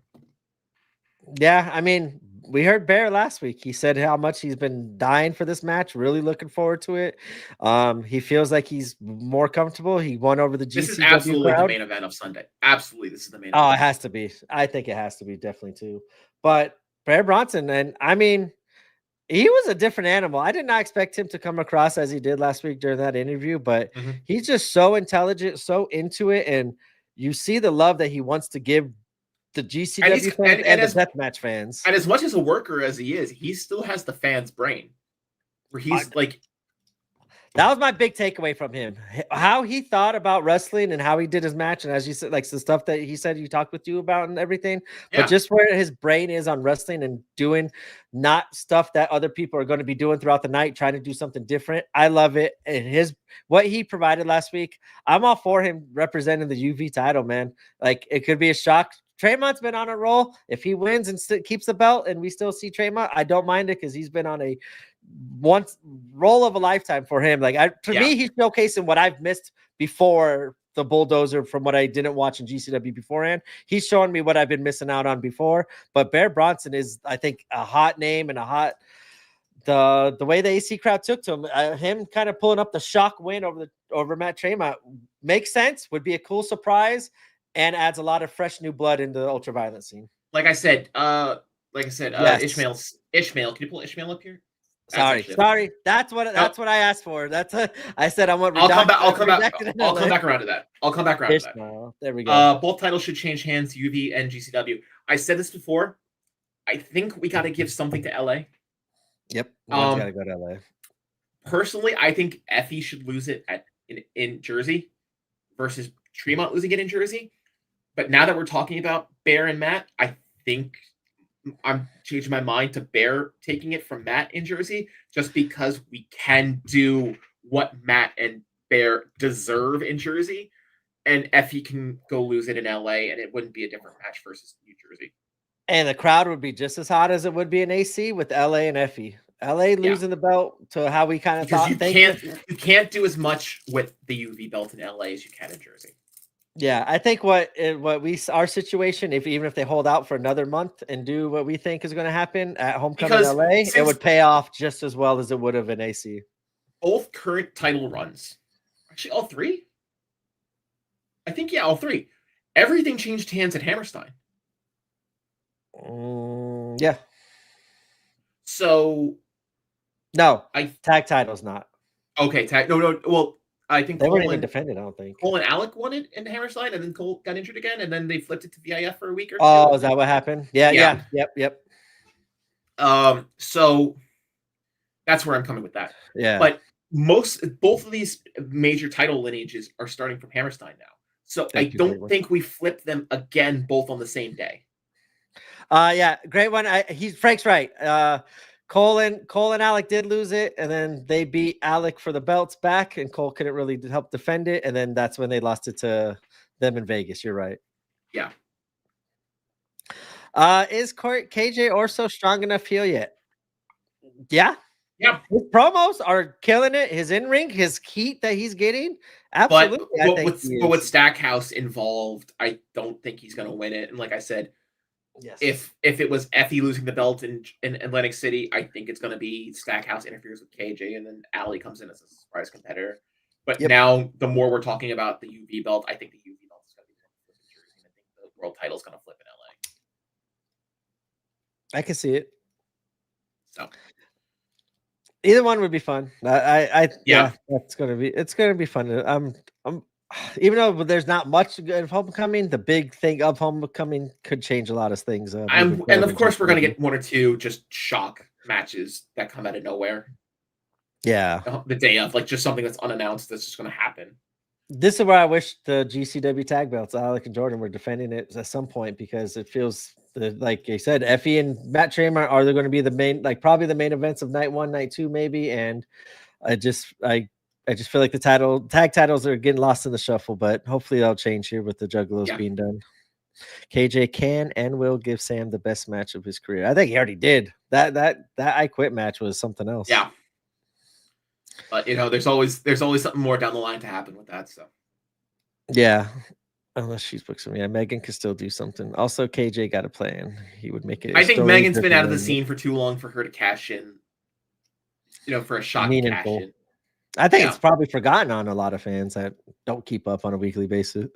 Yeah, I mean, we heard Bear last week. He said how much he's been dying for this match, really looking forward to it. He feels like he's more comfortable. He won over the GCW This is absolutely crowd. the main event of Sunday. Absolutely, this is the main event. Oh, it has to be. I think it has to be, definitely too. But Bear Bronson, and I mean, he was a different animal. I did not expect him to come across as he did last week during that interview, but he's just so intelligent, so into it, and you see the love that he wants to give the GCW fans and the deathmatch fans. And as much as a worker as he is, he still has the fans' brain. Where he's That was my big takeaway from him. How he thought about wrestling and how he did his match. And as you said, like the stuff that he said you talked with you about and everything, Yeah. but just where his brain is on wrestling and doing not stuff that other people are going to be doing throughout the night, trying to do something different. I love it. And what he provided last week, I'm all for him representing the UV title, man. Like it could be a shock. Traymont's been on a roll. If he wins and keeps the belt and we still see Traymont, I don't mind it because he's been on a once roll of a lifetime for him. Like me, he's showcasing what I've missed before the bulldozer from what I didn't watch in GCW beforehand. He's showing me what I've been missing out on before. But Bear Bronson is, I think, a hot name and a hot the way the AC crowd took to him. Him kind of pulling up the shock win over Matt Tremont makes sense. Would be a cool surprise and adds a lot of fresh new blood into the ultraviolet scene. Like I said, yes. Ishmael. Can you pull Ishmael up here? Sorry. That's what I asked for. I said I want. I'll come back around to that. There we go. Both titles should change hands, UV and GCW. I said this before. I think we got to give something to LA. Yep. Got to go to LA. Personally, I think Effie should lose it in Jersey versus Tremont losing it in Jersey. But now that we're talking about Bear and Matt, I think I'm changing my mind to Bear taking it from Matt in Jersey, just because we can do what Matt and Bear deserve in Jersey, and Effie can go lose it in LA, and it wouldn't be a different match versus New Jersey. And the crowd would be just as hot as it would be in AC with LA and Effie. LA losing the belt to how we kind of thought. You can't do as much with the UV belt in LA as you can in Jersey. Yeah, I think our situation, even if they hold out for another month and do what we think is going to happen at Homecoming LA, it would pay off just as well as it would have in AC. Both current title runs, actually all three. I think all three. Everything changed hands at Hammerstein. Yeah. So, no, tag title's not. Okay, tag. No. Well, I think they weren't even defended. I don't think Cole and Alec won it in Hammerstein, and then Cole got injured again, and then they flipped it to VIF for a week or two. Oh, is that what happened? Yeah. Yep. So that's where I'm coming with that. Yeah. But both of these major title lineages are starting from Hammerstein now. So I don't think we flip them again both on the same day. Yeah, great one. Frank's right. Cole and Alec did lose it, and then they beat Alec for the belts back, and Cole couldn't really help defend it, and then that's when they lost it to them in Vegas. You're right. Yeah. Is KJ Orso strong enough heel yet? Yeah. Yeah. His promos are killing it. His in-ring, his heat that he's getting. Absolutely. But with Stackhouse involved, I don't think he's going to win it. And like I said, yes. If it was Effie losing the belt in Atlantic City, I think it's going to be Stackhouse interferes with KJ, and then Allie comes in as a surprise competitor. But now, the more we're talking about the UV belt, I think the UV belt is going to be flipped in Jersey, and I think the world title is going to flip in LA. I can see it. So either one would be fun. It's going to be fun. Even though there's not much of Homecoming, the big thing of Homecoming could change a lot of things. And of course, we're going to get one or two just shock matches that come out of nowhere. Yeah. The day of, like just something that's unannounced that's just going to happen. This is where I wish the GCW tag belts, Alec and Jordan, were defending it at some point, because it feels like I said, Effie and Matt Tremont are going to be the main, probably the main events of night 1, night 2, maybe. And I just feel like the tag titles are getting lost in the shuffle, but hopefully that'll change here with the Juggalos being done. KJ can and will give Sam the best match of his career. I think he already did. That I Quit match was something else. Yeah. But there's always something more down the line to happen with that. So yeah. Unless she's booked some. Yeah, Megan could still do something. Also, KJ got a plan. He would make it. I think Megan's been out of the scene for too long for her to cash in. For a shot to cash in. I think it's probably forgotten on a lot of fans that don't keep up on a weekly basis.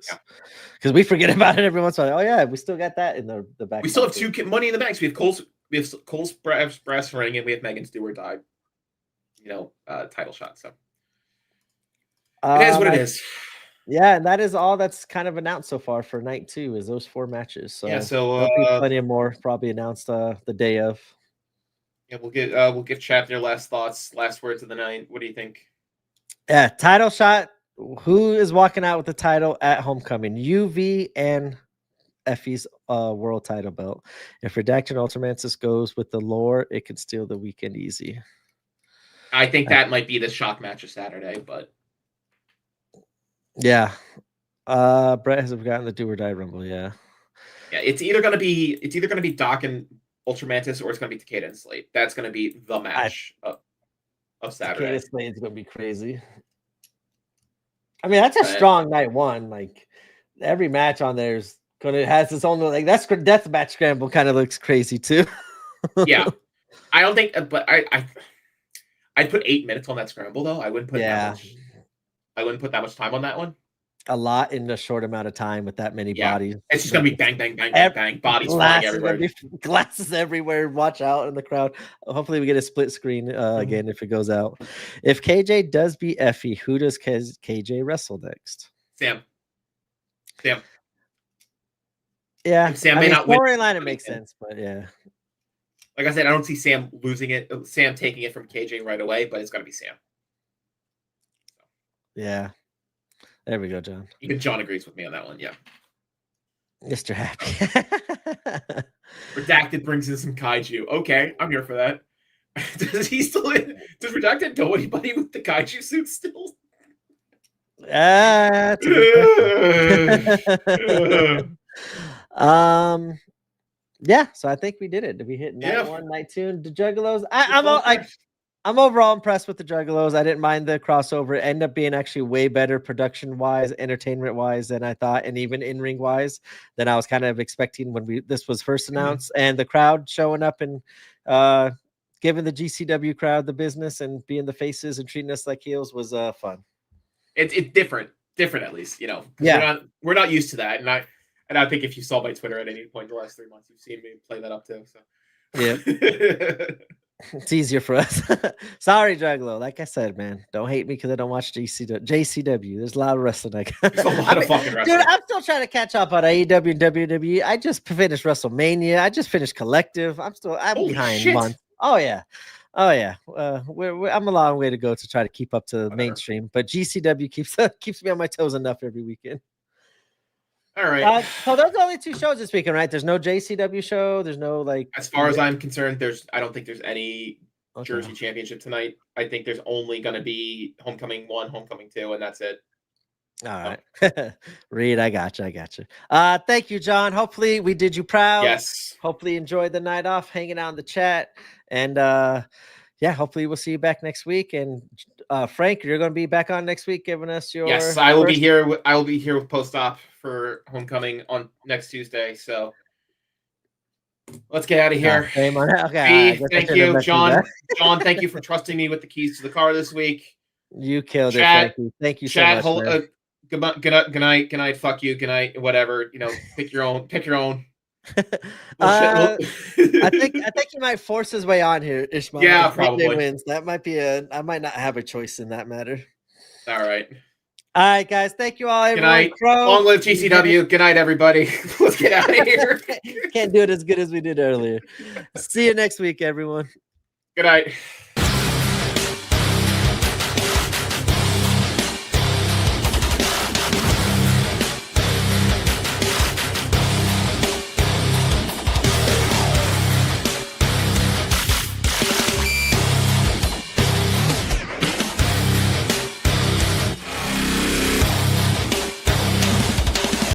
Because we forget about it every once in a while. Oh yeah, we still got that in the back. We still have 2 Money in the Banks. We have Cole's brass ring, and we have Megan's do or die. Title shot. So it is what it is. Yeah, and that is all that's kind of announced so far for night 2 is those 4 matches. So there'll be plenty of more probably announced the day of. Yeah, we'll give chat their last thoughts, last words of the night. What do you think? Yeah, title shot. Who is walking out with the title at Homecoming? UV and Effie's world title belt. If Redaction Ultramantis goes with the lore, it could steal the weekend easy. I think that might be the shock match of Saturday, but yeah. Brett has forgotten the do or die rumble. Yeah. Yeah, it's either gonna be Doc and Ultramantis, or it's gonna be Takeda and Slate. That's gonna be the match of Saturday. Takeda Slate is gonna be crazy. I mean, that's a strong night one. Like every match on there's has its own like that's death match scramble kind of looks crazy too. Yeah, I don't think, but I'd put 8 minutes on that scramble though. I wouldn't put that much time on that one. A lot in a short amount of time with that many bodies. It's just gonna be bang, bang, bang, bang, bang, bodies flying everywhere. Glasses everywhere. Watch out in the crowd. Hopefully we get a split screen again if it goes out. If KJ does beat Effie, who does KJ wrestle next? Sam. Yeah. Sam may not win. Storyline, it makes sense, but yeah. Like I said, I don't see Sam losing it. Sam taking it from KJ right away, but it's gonna be Sam. Yeah. There we go, John. Even John agrees with me on that one. Yeah. Mr. Happy. Redacted brings in some kaiju. Okay, I'm here for that. Does Redacted know anybody with the kaiju suit still? Yeah, so I think we did it. Did we hit night one, night two? The Juggalos. I'm overall impressed with the Juggalos. I didn't mind the crossover. It ended up being actually way better production-wise, entertainment-wise than I thought, and even in-ring wise than I was kind of expecting when this was first announced. And the crowd showing up and giving the GCW crowd the business and being the faces and treating us like heels was fun. It's different at least, you know. Yeah, we're not used to that, and I think if you saw my Twitter at any point in the last 3 months, you've seen me play that up too. So yeah. It's easier for us. Sorry, Juggalo. Like I said, man, don't hate me because I don't watch JCW. There's a lot of wrestling. There's a lot of fucking wrestling. Dude, I'm still trying to catch up on AEW and WWE. I just finished WrestleMania. I just finished Collective. I'm behind months. Oh yeah. I'm a long way to go to try to keep up to the mainstream, but GCW keeps me on my toes enough every weekend. All right. So there's only 2 shows this weekend, right? There's no JCW show. There's no As far as I'm concerned, I don't think there's any Jersey Championship tonight. I think there's only going to be Homecoming 1, Homecoming 2, and that's it. All right. Reed, I got you. Thank you, John. Hopefully we did you proud. Yes. Hopefully enjoyed the night off, hanging out in the chat, and hopefully we'll see you back next week. And Frank, you're going to be back on next week, giving us your. Yes, I will be here. I will be here with post-op for Homecoming on next Tuesday. So let's get out of here. Okay, thank you, John. John, thank you for trusting me with the keys to the car this week. You killed it, Frankie. Thank you so much. Good night. Fuck you. Good night. Whatever. You know, pick your own. I think he might force his way on here, Ishmael. Yeah, probably wins. That might be I might not have a choice in that matter. All right, guys. Thank you all. Good night. Long live GCW. Good night, everybody. Let's get out of here. Can't do it as good as we did earlier. See you next week, everyone. Good night.